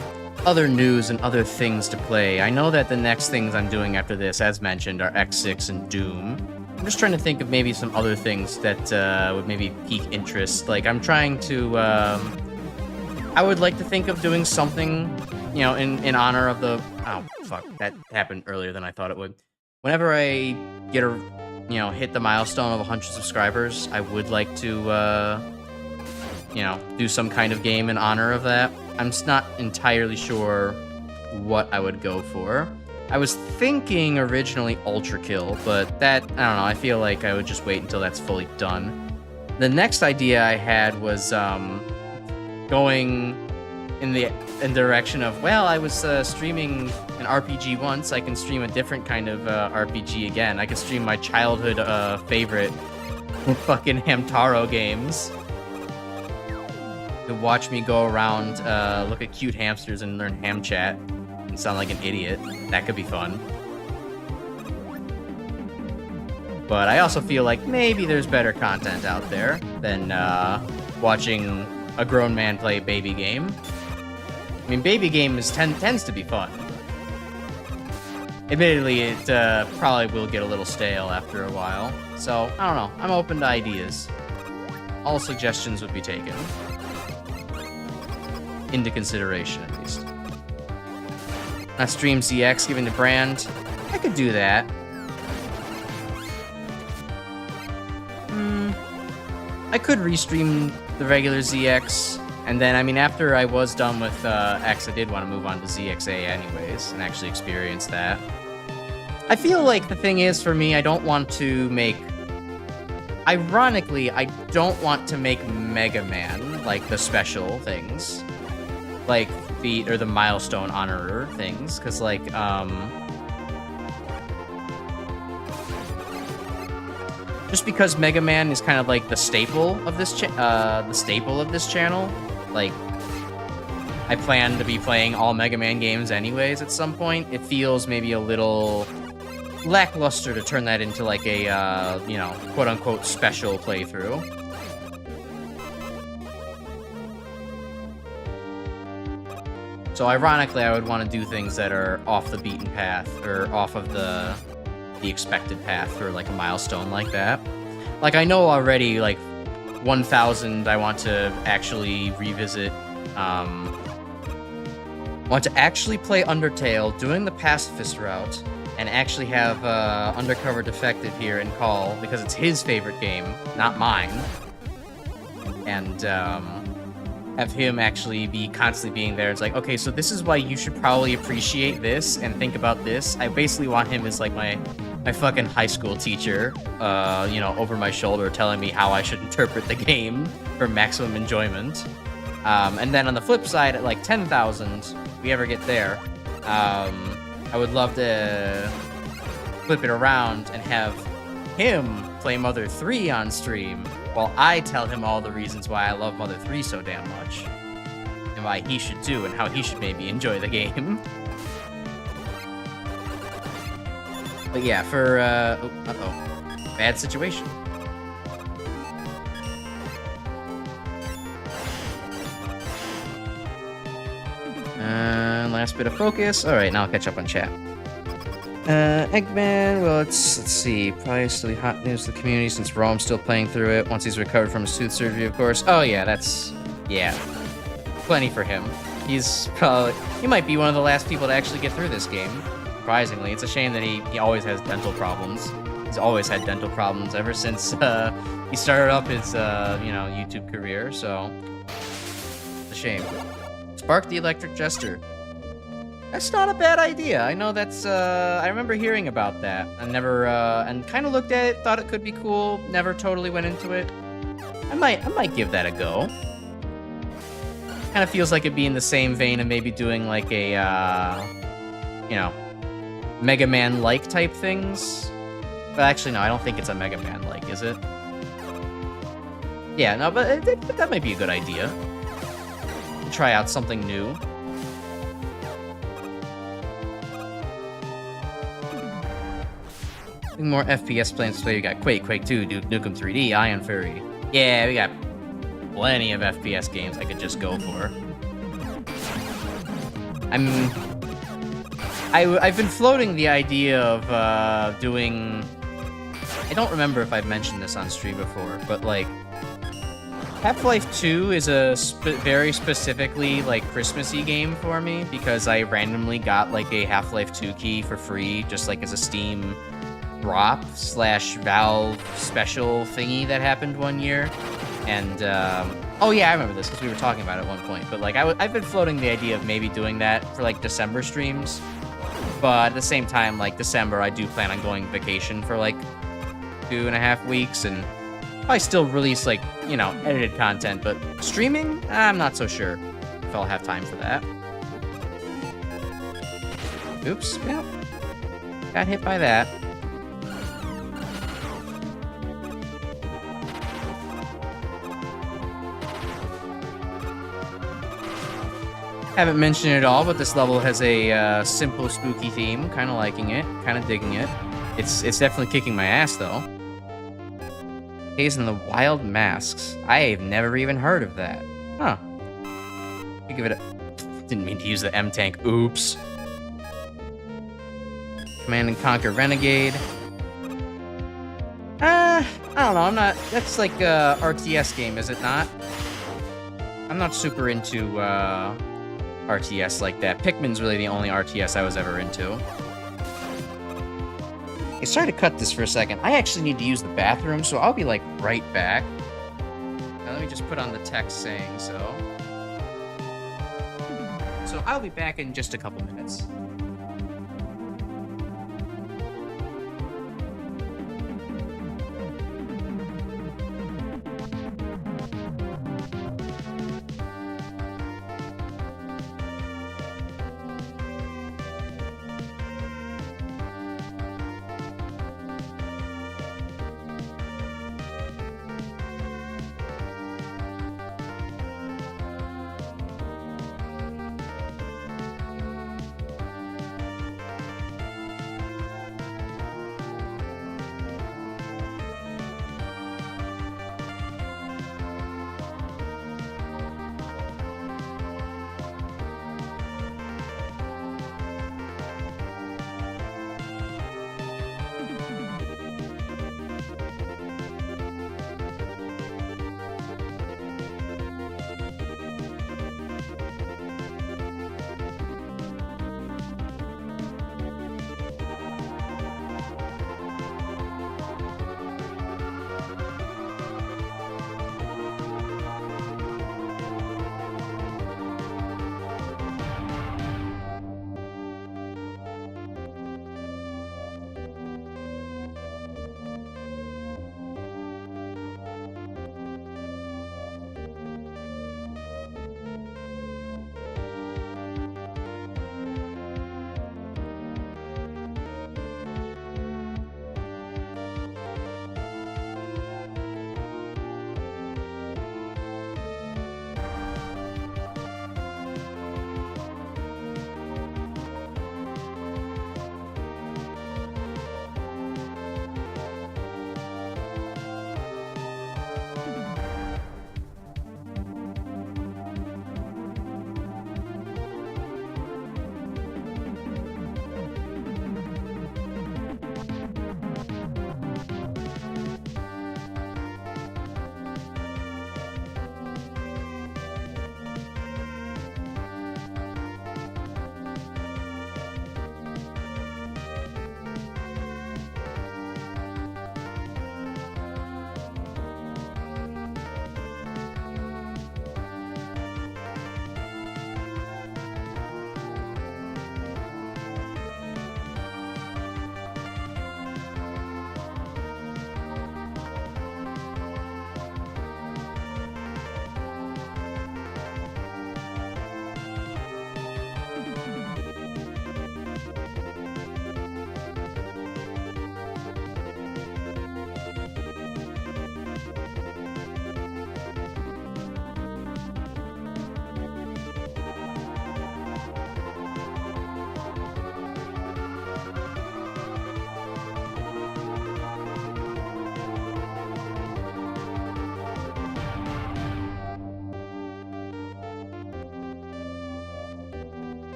other news and other things to play. I know that the next things I'm doing after this, as mentioned, are X6 and Doom. I'm just trying to think of maybe some other things that would maybe pique interest. Like, I'm trying to, I would like to think of doing something, you know, in honor of the... Oh, fuck. That happened earlier than I thought it would. Whenever I get a, you know, hit the milestone of 100 subscribers, I would like to, you know, do some kind of game in honor of that. I'm just not entirely sure what I would go for. I was thinking originally Ultra Kill, but that, I don't know, I feel like I would just wait until that's fully done. The next idea I had was going in the direction of, well, I was streaming an RPG once, I can stream a different kind of RPG again. I can stream my childhood favorite fucking Hamtaro games. To watch me go around, look at cute hamsters and learn ham chat and sound like an idiot. That could be fun. But I also feel like maybe there's better content out there than watching a grown man play a baby game. I mean, baby games tends to be fun. Admittedly, it probably will get a little stale after a while. So, I don't know. I'm open to ideas. All suggestions would be taken into consideration, at least. I stream ZX, given the brand. I could do that. I could restream the regular ZX, and then, I mean, after I was done with X, I did want to move on to ZXA anyways, and actually experience that. I feel like the thing is, for me, I don't want to make Ironically, I don't want to make Mega Man, like, the special things. Like, the milestone honorer things, because, like, just because Mega Man is kind of like the staple of this channel, like, I plan to be playing all Mega Man games anyways at some point. It feels maybe a little lackluster to turn that into like a, you know, quote-unquote special playthrough. So ironically, I would want to do things that are off the beaten path, or off of the expected path for like a milestone like that. Like, I know already, like, 1000 I want to actually revisit, want to actually play Undertale, doing the pacifist route, and actually have Undercover Defective here and call, because it's his favorite game, not mine. And have him actually be constantly being there. It's like, okay, so this is why you should probably appreciate this and think about this. I basically want him as like my fucking high school teacher, you know, over my shoulder telling me how I should interpret the game for maximum enjoyment. And then on the flip side, at like 10,000, if we ever get there, I would love to flip it around and have him play Mother 3 on stream while I tell him all the reasons why I love Mother 3 so damn much, and why he should too, and how he should maybe enjoy the game. But yeah, for, bad situation. Last bit of focus. All right, now I'll catch up on chat. Eggman, well, let's see. Probably still be hot news to the community since Rome's still playing through it once he's recovered from his tooth surgery, of course. Oh yeah, yeah. Plenty for him. He might be one of the last people to actually get through this game. Surprisingly, it's a shame that he always has dental problems. He's always had dental problems ever since he started up his you know, YouTube career. So it's a shame. Spark the Electric Jester. That's not a bad idea. I know that's I remember hearing about that. I never and kind of looked at it, thought it could be cool. Never totally went into it. I might give that a go. Kind of feels like it'd be in the same vein of maybe doing like a you know, Mega Man-like type things. But actually, no, I don't think it's a Mega Man-like, is it? Yeah, no, but that might be a good idea. Try out something new. More FPS plans to play. We got Quake 2, Duke Nukem 3D, Ion Fury. Yeah, we got plenty of FPS games I could just go for. I've been floating the idea of doing. I don't remember if I've mentioned this on stream before, but like Half-Life 2 is a very specifically like Christmassy game for me because I randomly got like a Half-Life 2 key for free, just like as a Steam drop / Valve special thingy that happened one year. And oh yeah, I remember this because we were talking about it at one point. But like I've been floating the idea of maybe doing that for like December streams. But at the same time, like December, I do plan on going vacation for like 2.5 weeks and probably still release like, you know, edited content. But streaming, I'm not so sure if I'll have time for that. Oops, yeah, got hit by that. Haven't mentioned it at all, but this level has a simple, spooky theme. Kind of liking it, kind of digging it. It's definitely kicking my ass, though. Days in the Wild Masks. I've never even heard of that. Huh. Give it a... Didn't mean to use the M-Tank. Oops. Command & Conquer Renegade. I don't know. I'm not... That's like a RTS game, is it not? I'm not super into RTS like that. Pikmin's really the only RTS I was ever into. Hey, sorry to cut this for a second. I actually need to use the bathroom, so I'll be like right back. Now let me just put on the text saying so. So I'll be back in just a couple minutes.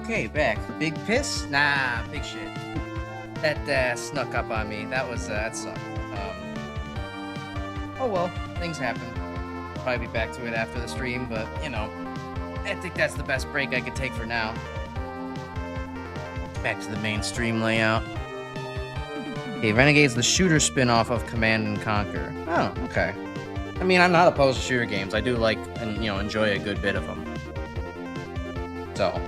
Okay, back. Big piss? Nah, big shit. That snuck up on me. That sucked. Oh well, things happen. Probably be back to it after the stream, but you know, I think that's the best break I could take for now. Back to the main stream layout. Okay, Renegade's the shooter spin-off of Command and Conquer. Oh, okay. I mean, I'm not opposed to shooter games. I do like and enjoy a good bit of them. So,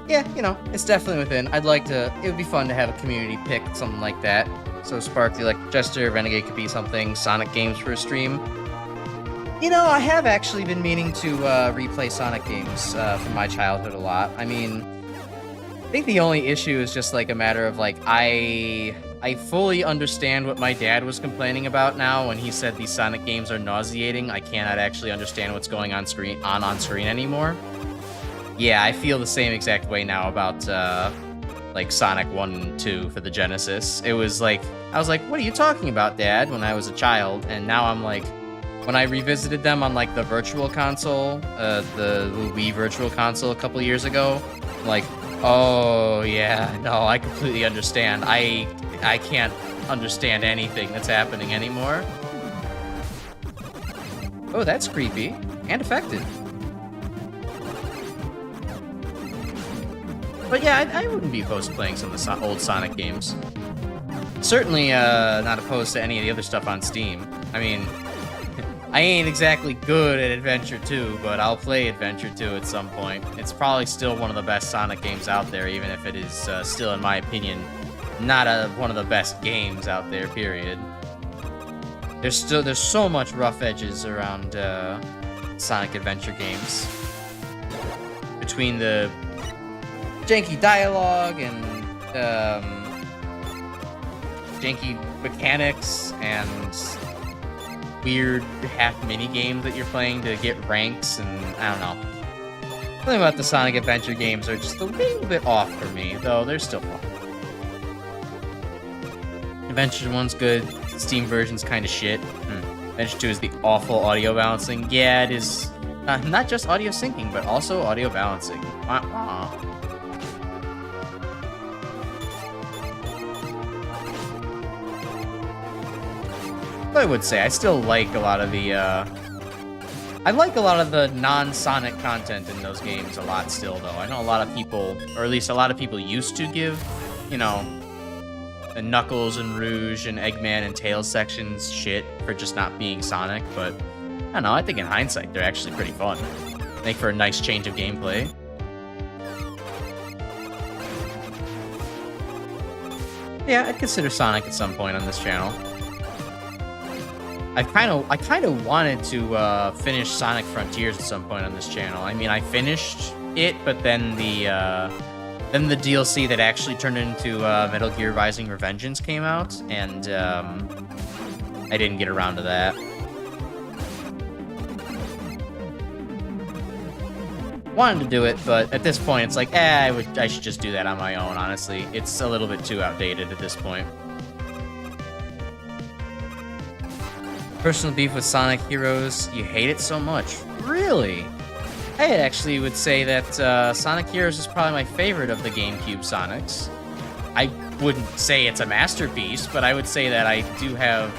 yeah, it's definitely within. I'd like to. It would be fun to have a community pick something like that. So Sparkly, like Jester, Renegade could be something. Sonic games for a stream. I have actually been meaning to replay Sonic games from my childhood a lot. I mean, I think the only issue is just like a matter of like I fully understand what my dad was complaining about now when he said these Sonic games are nauseating. I cannot actually understand what's going on screen anymore. Yeah, I feel the same exact way now about like Sonic 1 and 2 for the Genesis. It was like I was like, "What are you talking about, Dad?" when I was a child, and now I'm like, when I revisited them on like the Virtual Console, the Wii Virtual Console a couple years ago, I'm like, oh yeah, no, I completely understand. I can't understand anything that's happening anymore. Oh, that's creepy and effective. But yeah, I wouldn't be opposed to playing some of the old Sonic games. Certainly not opposed to any of the other stuff on Steam. I mean, I ain't exactly good at Adventure 2, but I'll play Adventure 2 at some point. It's probably still one of the best Sonic games out there, even if it is still, in my opinion, not one of the best games out there, period. There's so much rough edges around Sonic Adventure games. Between the janky dialogue and janky mechanics and weird half mini games that you're playing to get ranks, and I don't know. Something about the Sonic Adventure games are just a little bit off for me, though they're still fun. Adventure 1's good, Steam version's kind of shit. Adventure 2 is the awful audio balancing. Yeah, it is not just audio syncing, but also audio balancing. I would say I still like a lot of the I like a lot of the non-Sonic content in those games a lot still, though. I know a lot of people, or at least a lot of people used to give, the Knuckles and Rouge and Eggman and Tails sections shit for just not being Sonic, but I don't know, I think in hindsight they're actually pretty fun. Make for a nice change of gameplay. Yeah, I'd consider Sonic at some point on this channel. I kind of wanted to finish Sonic Frontiers at some point on this channel. I mean, I finished it, but then the DLC that actually turned into Metal Gear Rising: Revengeance came out, and I didn't get around to that. Wanted to do it, but at this point, it's like, I should just do that on my own. Honestly, it's a little bit too outdated at this point. Personal beef with Sonic Heroes, you hate it so much. Really? I actually would say that Sonic Heroes is probably my favorite of the GameCube Sonics. I wouldn't say it's a masterpiece, but I would say that I do have,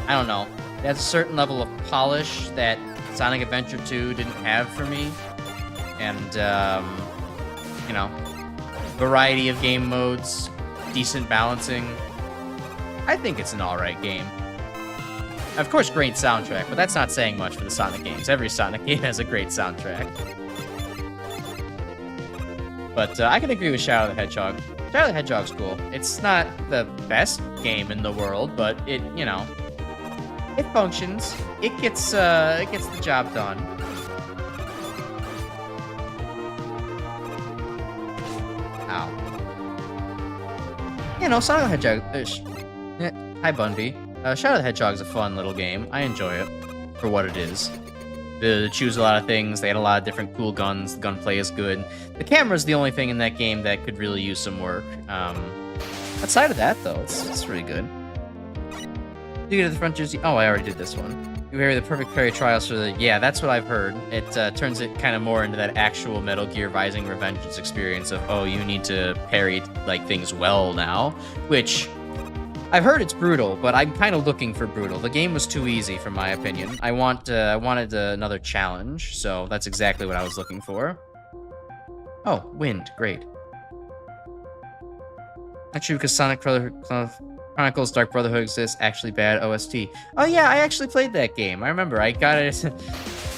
I don't know, that's a certain level of polish that Sonic Adventure 2 didn't have for me. And, variety of game modes, decent balancing. I think it's an alright game. Of course, great soundtrack, but that's not saying much for the Sonic games. Every Sonic game has a great soundtrack. But I can agree with Shadow the Hedgehog. Shadow the Hedgehog's cool. It's not the best game in the world, but it functions. It gets the job done. Ow. Sonic the Hedgehog. Hi, Bunby. Shadow the Hedgehog is a fun little game. I enjoy it for what it is. They choose a lot of things. They had a lot of different cool guns. The gunplay is good. The camera's the only thing in that game that could really use some work. Outside of that, though, it's really good. You get to the Frontiers. Oh, I already did this one. You vary the perfect parry trials for the... Yeah, that's what I've heard. It turns it kind of more into that actual Metal Gear Rising Revengeance experience of, oh, you need to parry, like, things well now. Which, I've heard it's brutal, but I'm kind of looking for brutal. The game was too easy, from my opinion. I wanted another challenge, so that's exactly what I was looking for. Oh, wind. Great. Not true, because Sonic Chronicles Dark Brotherhood exists. Actually bad OST. Oh yeah, I actually played that game. I remember. I got it.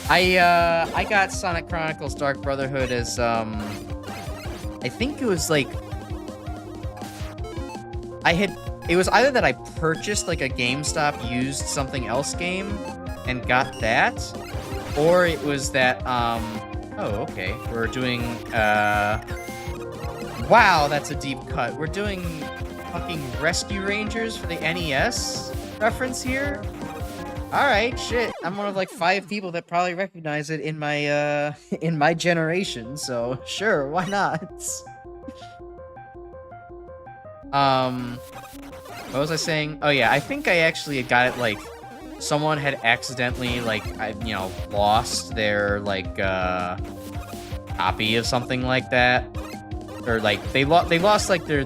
I got Sonic Chronicles Dark Brotherhood as I think it was like it was either that I purchased like a GameStop used something else game and got that, or it was that oh okay, we're doing wow, that's a deep cut. We're doing fucking Rescue Rangers for the NES reference here. All right, shit. I'm one of like 5 people that probably recognize it in my generation. So sure, why not? What was I saying? Oh yeah, I think I actually got it like someone had accidentally like lost their like copy of something like that. Or like they lost like their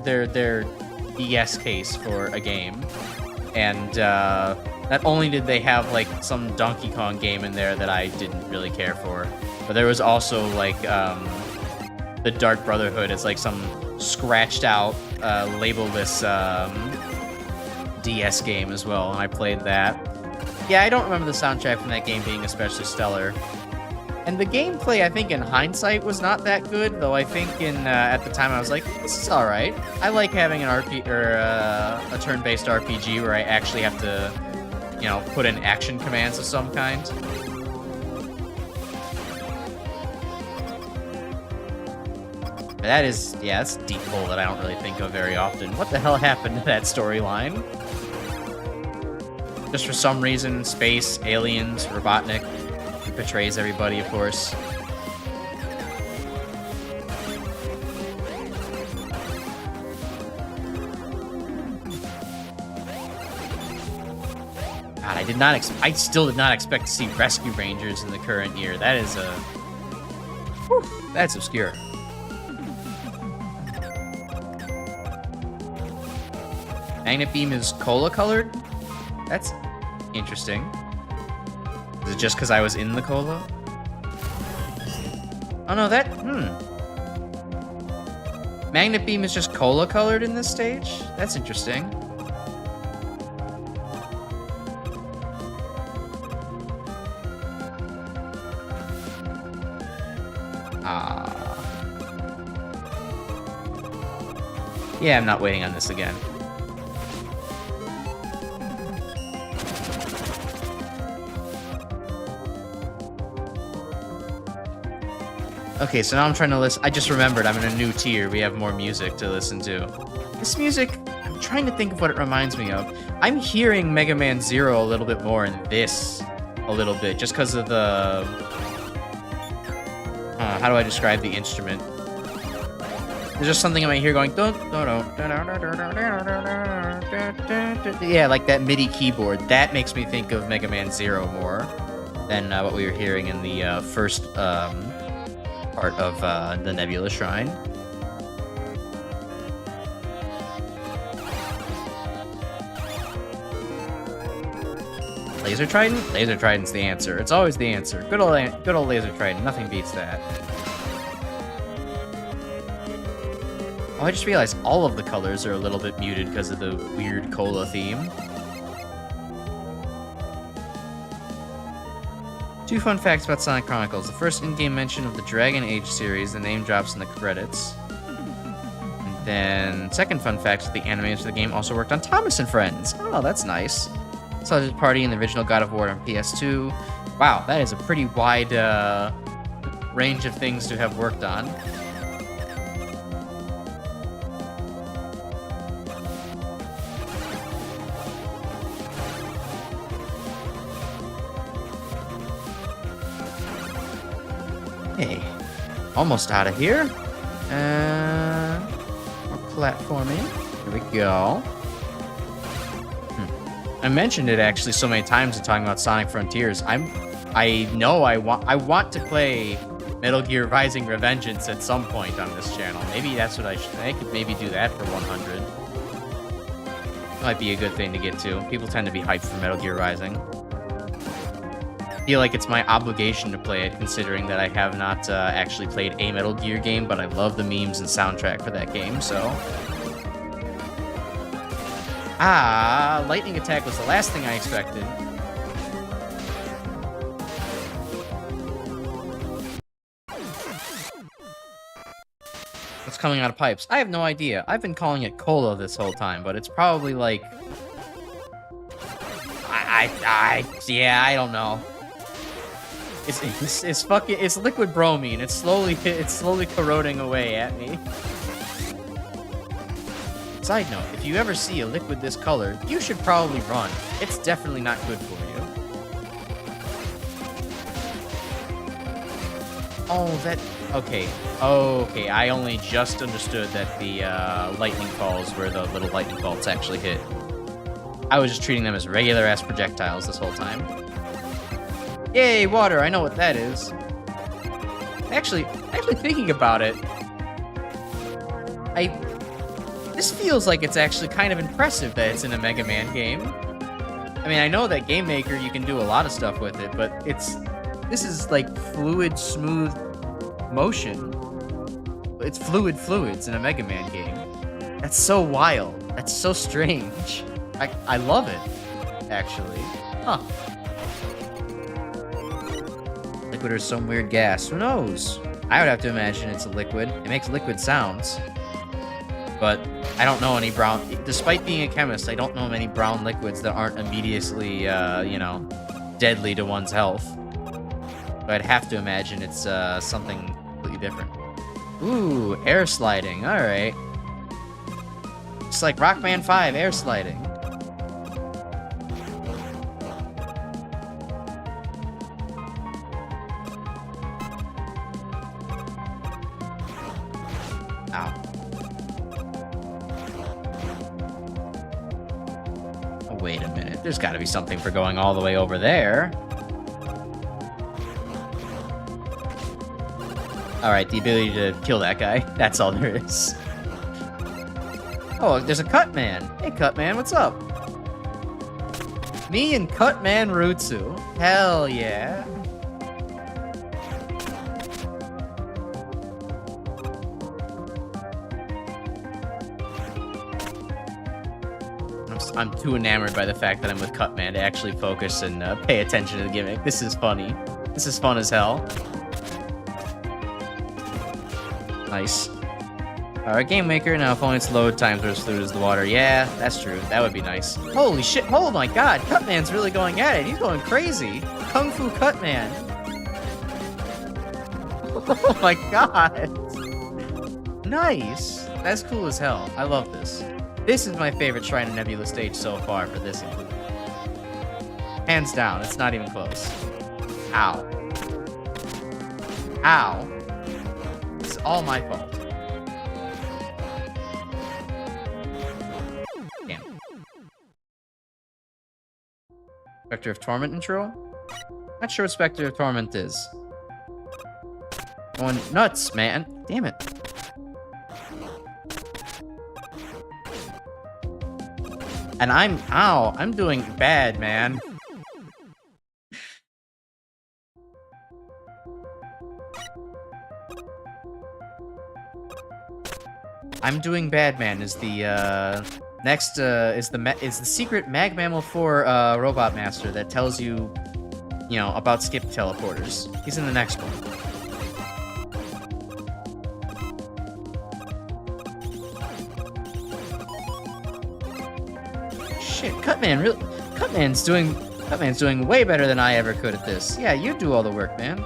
DS case for a game, and not only did they have like some Donkey Kong game in there that I didn't really care for, but there was also like the Dark Brotherhood as like some scratched out labelless DS game as well, and I played that. Yeah, I don't remember the soundtrack from that game being especially stellar. And the gameplay, I think, in hindsight, was not that good. Though I think at the time I was like, this is all right. I like having an a turn-based RPG where I actually have to, put in action commands of some kind. But that is, yeah, that's a deep hole that I don't really think of very often. What the hell happened to that storyline? Just for some reason, space, aliens, Robotnik. He betrays everybody, of course. God, I still did not expect to see Rescue Rangers in the current year. That is that's obscure. Magnet Beam is cola colored? That's interesting. Is it just because I was in the cola? Oh no, Magnet Beam is just cola colored in this stage? That's interesting. Yeah, I'm not waiting on this again. Okay, so now I'm trying to listen. I just remembered I'm in a new tier. We have more music to listen to. This music, I'm trying to think of what it reminds me of. I'm hearing Mega Man Zero a little bit more in this a little bit, just because of the... how do I describe the instrument? There's just something in my ear going... Yeah, like that MIDI keyboard. That makes me think of Mega Man Zero more than what we were hearing in the first... part of the Nebula Shrine. Laser Trident? Laser Trident's the answer. It's always the answer. Good old Laser Trident. Nothing beats that. Oh, I just realized all of the colors are a little bit muted because of the weird cola theme. 2 fun facts about Sonic Chronicles. The first in-game mention of the Dragon Age series, the name drops in the credits. And then, second fun fact, the animators for the game also worked on Thomas and Friends. Oh, that's nice. Sausage Party and the original God of War on PS2. Wow, that is a pretty wide range of things to have worked on. Hey, almost out of here. More platforming. Here we go. I mentioned it actually so many times in talking about Sonic Frontiers. I know I want to play Metal Gear Rising: Revengeance at some point on this channel. Maybe that's what I should. I could maybe do that for 100. Might be a good thing to get to. People tend to be hyped for Metal Gear Rising. I feel like it's my obligation to play it, considering that I have not actually played a Metal Gear game, but I love the memes and soundtrack for that game, so... lightning attack was the last thing I expected. What's coming out of pipes? I have no idea. I've been calling it cola this whole time, but it's probably like... yeah, I don't know. It's liquid bromine. It's slowly corroding away at me. Side note, if you ever see a liquid this color, you should probably run. It's definitely not good for you. Oh, that... Okay. Okay, I only just understood that the lightning falls where the little lightning bolts actually hit. I was just treating them as regular-ass projectiles this whole time. Yay, water! I know what that is. Actually thinking about it, this feels like it's actually kind of impressive that it's in a Mega Man game. I mean, I know that Game Maker, you can do a lot of stuff with it, but this is like fluid, smooth motion. It's fluids in a Mega Man game. That's so wild. That's so strange. I love it, actually. Huh. Liquid or some weird gas. Who knows? I would have to imagine it's a liquid. It makes liquid sounds. But I don't know any brown... Despite being a chemist, I don't know many brown liquids that aren't immediately, you know, deadly to one's health. But I'd have to imagine it's something completely different. Ooh, air sliding. Alright. It's like Rockman 5 air sliding. Ow. Oh, wait a minute. There's got to be something for going all the way over there. Alright, the ability to kill that guy. That's all there is. Oh, there's a Cutman. Hey, Cutman, what's up? Me and Cutman Rutsu. Hell yeah. I'm too enamored by the fact that I'm with Cutman to actually focus and pay attention to the gimmick. This is funny. This is fun as hell. Nice. Alright, Game Maker. Now, if only its load times are as fluid as the water. Yeah, that's true. That would be nice. Holy shit. Oh my god. Cutman's really going at it. He's going crazy. Kung Fu Cutman. Oh my god. Nice. That's cool as hell. I love this. This is my favorite Shrine of Nebula stage so far for this one. Hands down. It's not even close. Ow. Ow. It's all my fault. Damn. Spectre of Torment intro? Not sure what Spectre of Torment is. Going nuts, man. Damn it. And I'm doing bad, man. I'm doing bad, man. Is the next is the secret MaGMML3 robot master that tells you, you know, about skip teleporters. He's in the next one. Shit, Cutman's doing way better than I ever could at this. Yeah, you do all the work, man.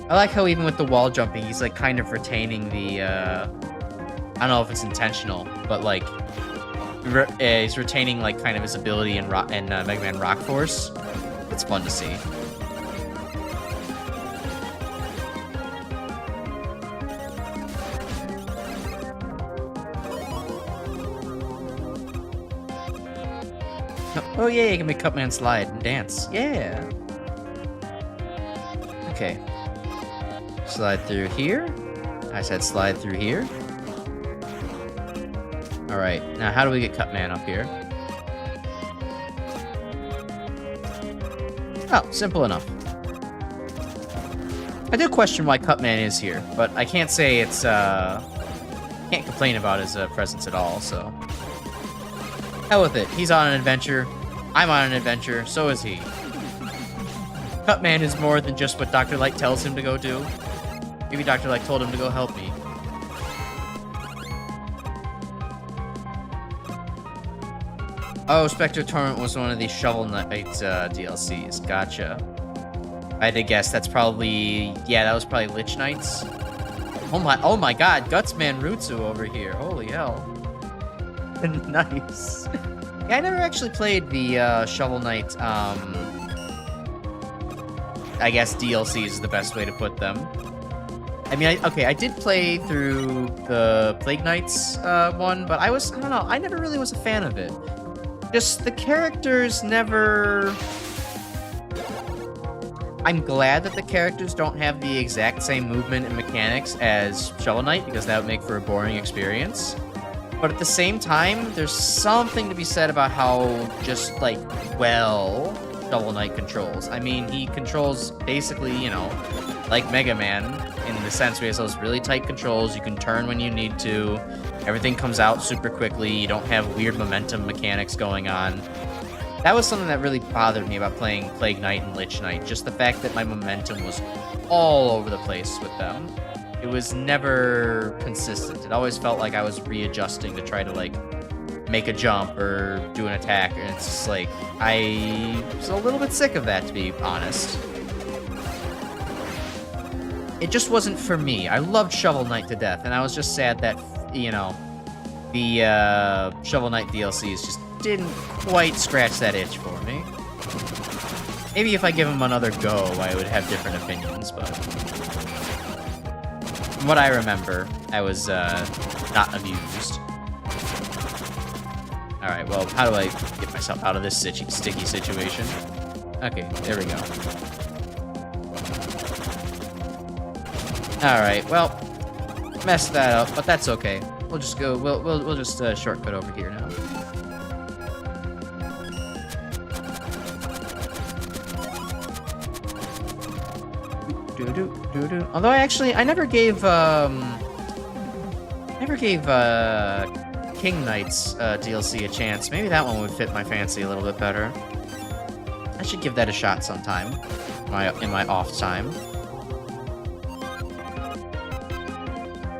I like how even with the wall jumping, he's like kind of retaining the, I don't know if it's intentional, but like, he's retaining like kind of his ability in Mega Man Rock Force. It's fun to see. Oh yeah, you can make Cutman slide and dance. Yeah. Okay. Slide through here. I said slide through here. Alright, now how do we get Cutman up here? Oh, simple enough. I do question why Cutman is here, but I can't say it's, can't complain about his presence at all, so. Hell with it. He's on an adventure. I'm on an adventure. So is he. Cutman is more than just what Dr. Light tells him to go do. Maybe Dr. Light told him to go help me. Oh, Spectre Torment was one of the Shovel Knight DLCs. Gotcha. I had to guess. That's probably... Yeah, that was probably Lich Knights. Oh my god. Gutsman Rutsu over here. Holy hell. Nice. Yeah, I never actually played the Shovel Knight, I guess DLCs is the best way to put them. I mean, I did play through the Plague Knights one, but I don't know, I never really was a fan of it. Just the characters never... I'm glad that the characters don't have the exact same movement and mechanics as Shovel Knight, because that would make for a boring experience. But at the same time, there's something to be said about how just, like, well Shovel Knight controls. I mean, he controls basically, you know, like Mega Man, in the sense where he has those really tight controls. You can turn when you need to. Everything comes out super quickly. You don't have weird momentum mechanics going on. That was something that really bothered me about playing Plague Knight and Lich Knight. Just the fact that my momentum was all over the place with them. It was never consistent. It always felt like I was readjusting to try to, like, make a jump or do an attack. And it's just like, I was a little bit sick of that, to be honest. It just wasn't for me. I loved Shovel Knight to death, and I was just sad that, you know, the Shovel Knight DLCs just didn't quite scratch that itch for me. Maybe if I give them another go, I would have different opinions, but... From what I remember, I was not amused. Alright, well, how do I get myself out of this sticky situation? Okay, there we go. Alright, well, messed that up, but that's okay. We'll just go, we'll just shortcut over here now. Although I never gave King Knight's DLC a chance. Maybe that one would fit my fancy a little bit better. I should give that a shot sometime in my off time.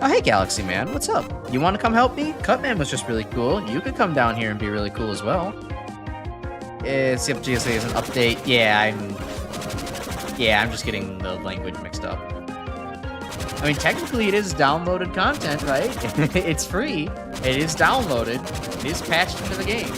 Oh, hey, Galaxy Man, what's up? You want to come help me? Cutman was just really cool. You could come down here and be really cool as well. It's the DLC is an update. Yeah, I'm just getting the language mixed up. I mean, technically it is downloaded content, right? It's free. It is downloaded. It is patched into the game.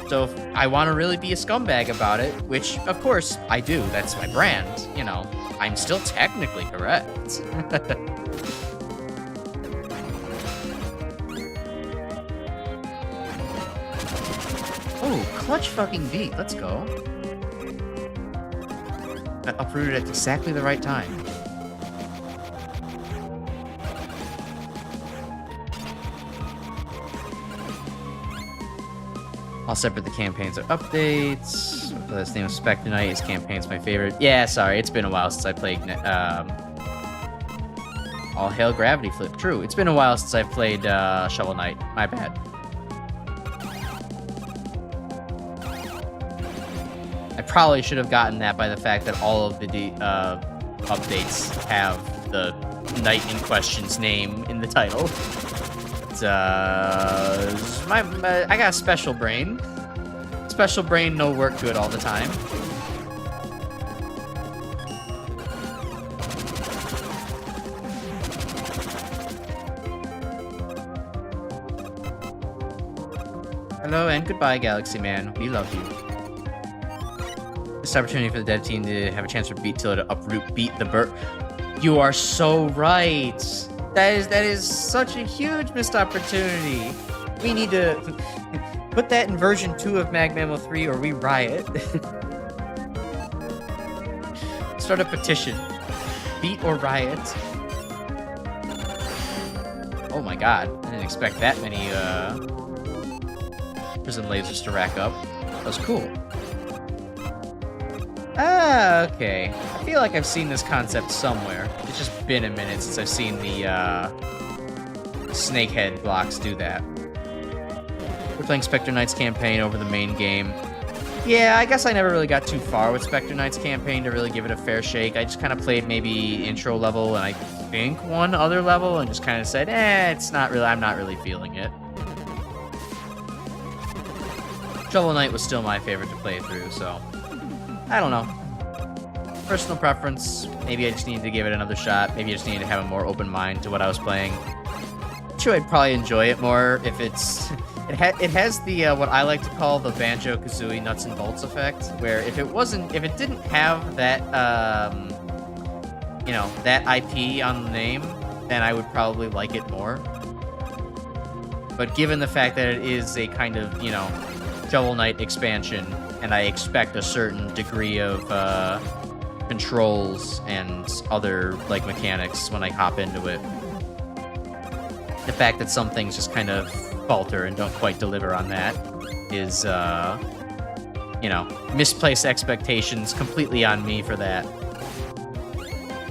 So if I want to really be a scumbag about it, which, of course, I do. That's my brand, you know. I'm still technically correct. Oh, clutch fucking beat. Let's go. Got uprooted at exactly the right time. All separate the campaigns are updates. This name of Spectre Knight. His campaign's my favorite. Yeah, sorry, it's been a while since I played All Hail Gravity Flip. True, it's been a while since I played Shovel Knight. My bad. I probably should have gotten that by the fact that all of the updates have the knight in question's name in the title. It's, I got a special brain. Special brain no work good all the time. Hello and goodbye, Galaxy Man. We love you. This opportunity for the dev team to have a chance for Vtuber to uproot beat the bird. You are so right. That is such a huge missed opportunity. We need to Put that in version 2 of MaGMML3 or we riot. Start a petition. Beat or riot. Oh my god. I didn't expect that many prism lasers to rack up. That was cool. Ah, okay. I feel like I've seen this concept somewhere. It's just been a minute since I've seen the snakehead blocks do that. We're playing Spectre Knight's campaign over the main game. Yeah, I guess I never really got too far with Spectre Knight's campaign to really give it a fair shake. I just kind of played maybe intro level and I think one other level and just kind of said, it's not really, I'm not really feeling it. Shovel Knight was still my favorite to play through, so I don't know. Personal preference. Maybe I just needed to give it another shot. Maybe I just needed to have a more open mind to what I was playing. I'm sure I'd probably enjoy it more if it's... It has the, what I like to call the Banjo-Kazooie nuts and bolts effect, where if it didn't have that, you know, that IP on the name, then I would probably like it more. But given the fact that it is a kind of, you know, Shovel Knight expansion, and I expect a certain degree of, controls and other, like, mechanics when I hop into it, the fact that some things just kind of falter and don't quite deliver on that is, you know, misplaced expectations completely on me for that.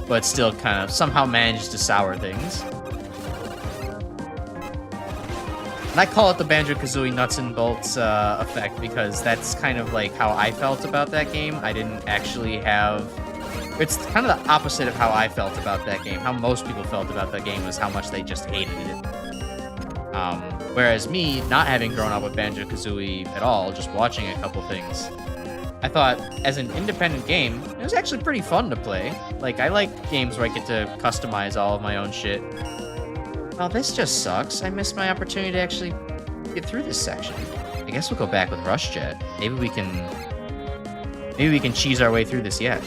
But still kind of somehow managed to sour things. And I call it the Banjo-Kazooie nuts and bolts effect because that's kind of like how I felt about that game. I didn't actually have... It's kind of the opposite of how I felt about that game. How most people felt about that game was how much they just hated it. Whereas me, not having grown up with Banjo-Kazooie at all, just watching a couple things, I thought, as an independent game, it was actually pretty fun to play. Like, I like games where I get to customize all of my own shit. Well, this just sucks. I missed my opportunity to actually get through this section. I guess we'll go back with RushJet. Maybe we can cheese our way through this yet.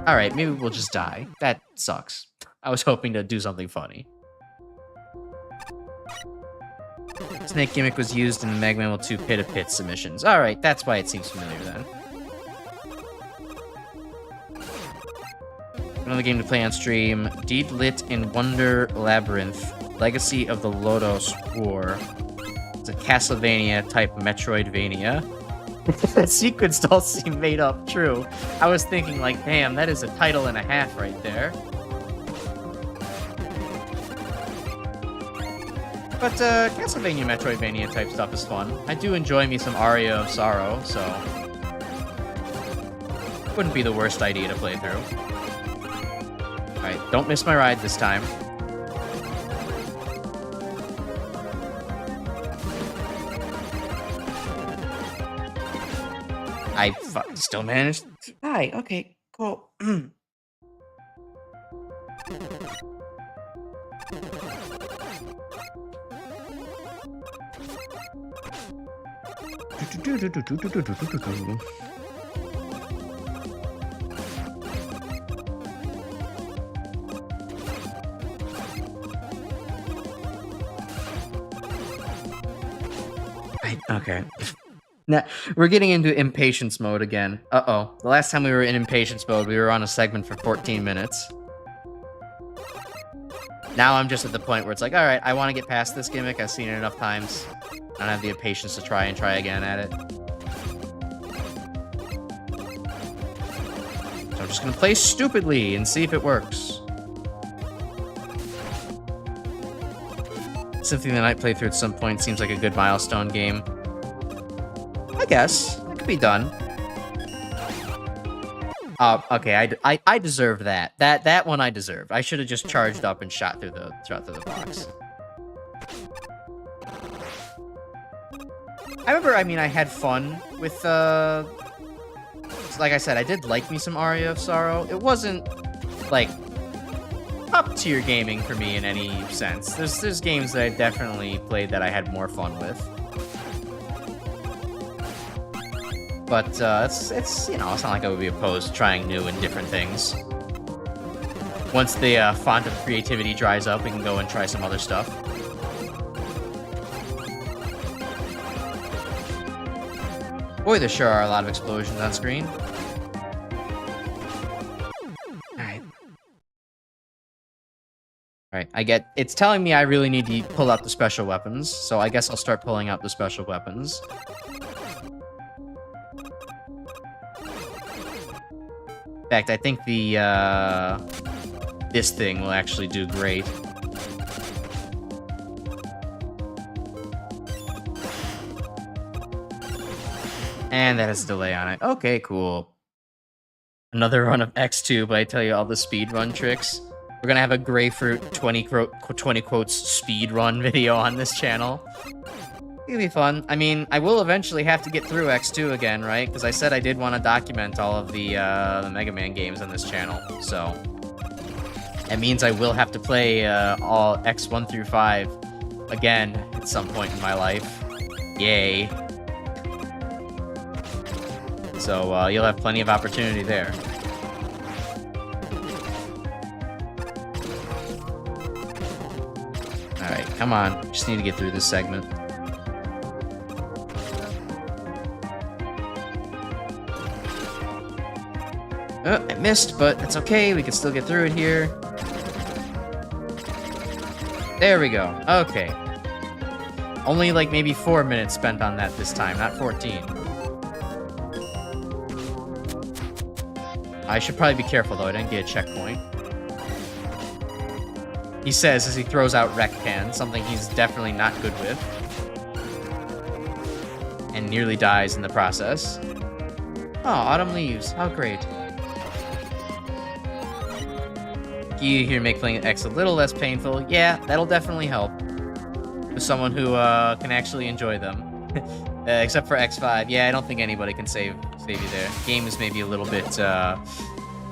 Alright, maybe we'll just die. That sucks. I was hoping to do something funny. Snake gimmick was used in the MaGMML2 Pit of Pits submissions. Alright, that's why it seems familiar then. Another game to play on stream. Deed Lit in Wonder Labyrinth. Legacy of the Lodos War. It's a Castlevania-type Metroidvania. That sequence all seem made up, true. I was thinking, like, damn, that is a title and a half right there. But, Castlevania Metroidvania type stuff is fun. I do enjoy me some Aria of Sorrow, so... Wouldn't be the worst idea to play through. Alright, don't miss my ride this time. I still managed to die. Okay, cool. Right, okay. Now, we're getting into impatience mode again. Uh-oh. The last time we were in impatience mode, we were on a segment for 14 minutes. Now I'm just at the point where it's like, alright, I want to get past this gimmick. I've seen it enough times. I don't have the patience to try again at it. So I'm just going to play stupidly and see if it works. Symphony of the Night playthrough at some point seems like a good milestone game. I guess. It could be done. Okay, I deserved that. That one I deserved. I should have just charged up and shot through the box. I remember, I mean, I had fun with, like I said, I did like me some Aria of Sorrow. It wasn't, like, up-tier gaming for me in any sense. There's games that I definitely played that I had more fun with. But, it's you know, it's not like I would be opposed to trying new and different things. Once the font of creativity dries up, we can go and try some other stuff. Boy, there sure are a lot of explosions on screen. Alright. Alright, it's telling me I really need to pull out the special weapons, so I guess I'll start pulling out the special weapons. In fact, I think this thing will actually do great. And that has a delay on it. Okay, cool. Another run of X2, but I tell you all the speedrun tricks. We're gonna have a Grapefruit 20 quotes speedrun video on this channel. It'll be fun. I mean, I will eventually have to get through X2 again, right? Because I said I did want to document all of the Mega Man games on this channel, so... That means I will have to play all X1 through 5 again at some point in my life. Yay. So you'll have plenty of opportunity there. Alright, come on. Just need to get through this segment. Oh, I missed, but it's okay. We can still get through it here. There we go. Okay. Only like maybe 4 minutes spent on that this time, not 14. I should probably be careful, though. I didn't get a checkpoint. He says as he throws out Wreck Can, something he's definitely not good with. And nearly dies in the process. Oh, autumn leaves. How great. You here make playing X a little less painful. Yeah, that'll definitely help. For someone who can actually enjoy them. Except for X5. Yeah, I don't think anybody can save you there. Game is maybe a little bit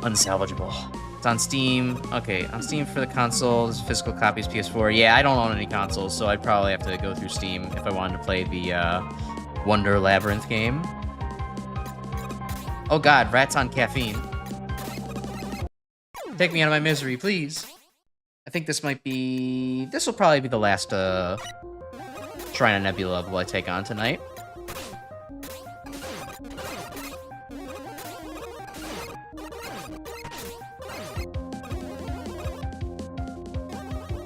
unsalvageable. It's on Steam. Okay, on Steam for the consoles, physical copies, PS4. Yeah, I don't own any consoles, so I'd probably have to go through Steam if I wanted to play the Wonder Labyrinth game. Oh god, rats on caffeine. Take me out of my misery, please. I think this might be... This will probably be the last Shrine of Nebula level I take on tonight.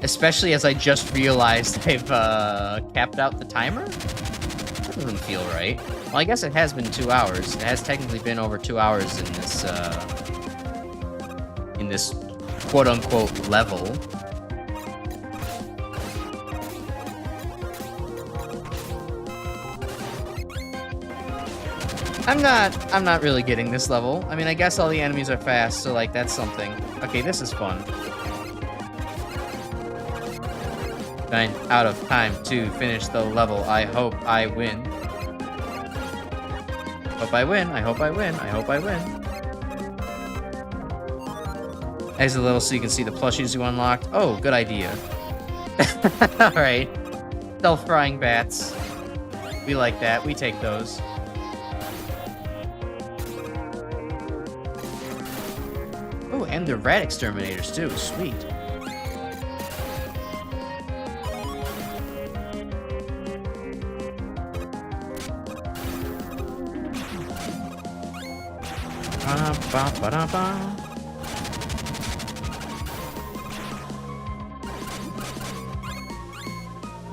Especially as I just realized I've capped out the timer? That doesn't feel right. Well, I guess it has been 2 hours. It has technically been over 2 hours in this quote-unquote level. I'm not really getting this level. I mean, I guess all the enemies are fast, so like that's something. Okay, this is fun. I'm out of time to finish the level. I hope I win. Hope I win. I hope I win. I hope I win. Exit the level so you can see the plushies you unlocked. Oh, good idea. Alright. Self-frying bats. We like that. We take those. Oh, and the rat exterminators too. Sweet. Ba-ba-ba-ba.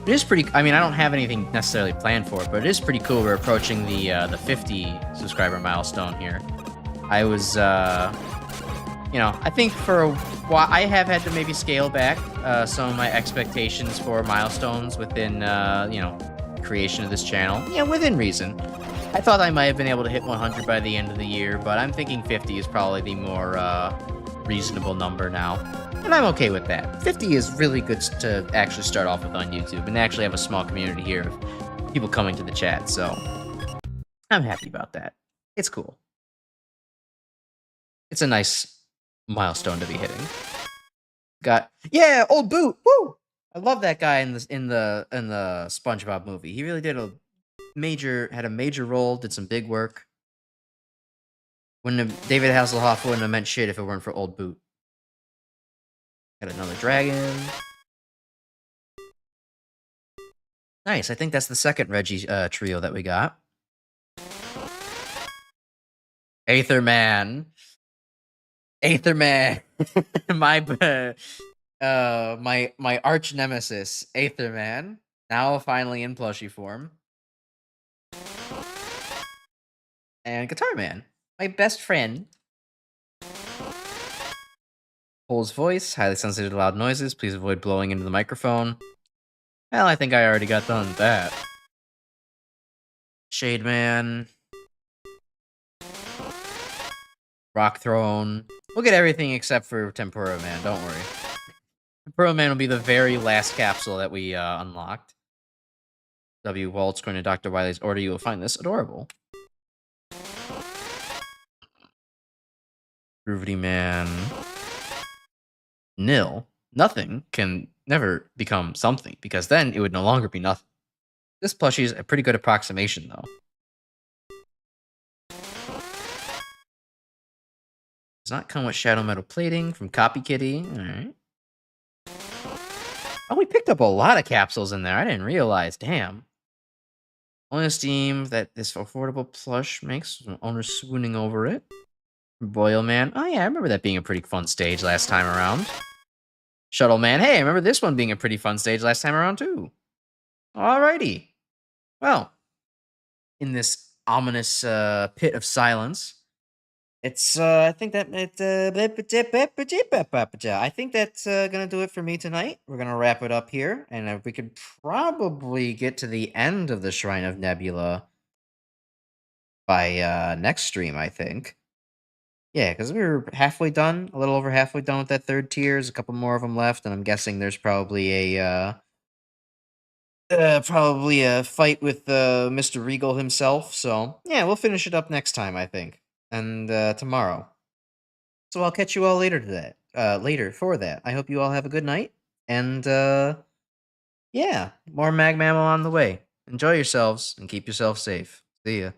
It is pretty... I mean, I don't have anything necessarily planned for it, but it is pretty cool we're approaching the 50 subscriber milestone here. I was, you know, I think for a while, I have had to maybe scale back some of my expectations for milestones within, you know, creation of this channel. Yeah, within reason. I thought I might have been able to hit 100 by the end of the year, but I'm thinking 50 is probably the more reasonable number now. And I'm okay with that. 50 is really good to actually start off with on YouTube and actually have a small community here of people coming to the chat, so I'm happy about that. It's cool. It's a nice milestone to be hitting. Yeah, old boot. Woo! I love that guy in the SpongeBob movie. He really did had a major role, did some big work. David Hasselhoff wouldn't have meant shit if it weren't for old boot. Got another dragon. Nice. I think that's the second Reggie trio that we got. Aetherman. Aetherman. My arch nemesis, Aetherman. Now finally in plushie form. And Guitar Man, my best friend. Cole's voice, highly sensitive to loud noises. Please avoid blowing into the microphone. Well, I think I already got done with that. Shade Man. Rock Throne. We'll get everything except for Tempura Man, don't worry. Tempura Man will be the very last capsule that we unlocked. W. Waltz, according to Dr. Wiley's order, you will find this adorable. Groovity Man. Nil. Nothing can never become something, because then it would no longer be nothing. This plushie is a pretty good approximation, though. Does not come with shadow metal plating from Copy Kitty. Alright. Oh, we picked up a lot of capsules in there. I didn't realize. Damn. Only esteem that this affordable plush makes from owner swooning over it. Boil Man. Oh, yeah, I remember that being a pretty fun stage last time around. Shuttle Man. Hey, I remember this one being a pretty fun stage last time around, too. Alrighty. Well, in this ominous pit of silence, it's I think that I think that's gonna do it for me tonight. We're gonna wrap it up here, and we could probably get to the end of the Shrine of Nebula by next stream, I think. Yeah, because we were halfway done, a little over halfway done with that third tier. There's a couple more of them left, and I'm guessing there's probably a fight with Mr. Regal himself. So yeah, we'll finish it up next time, I think, and tomorrow. So I'll catch you all later later for that. I hope you all have a good night, and yeah, more MaGMML on the way. Enjoy yourselves and keep yourself safe. See ya.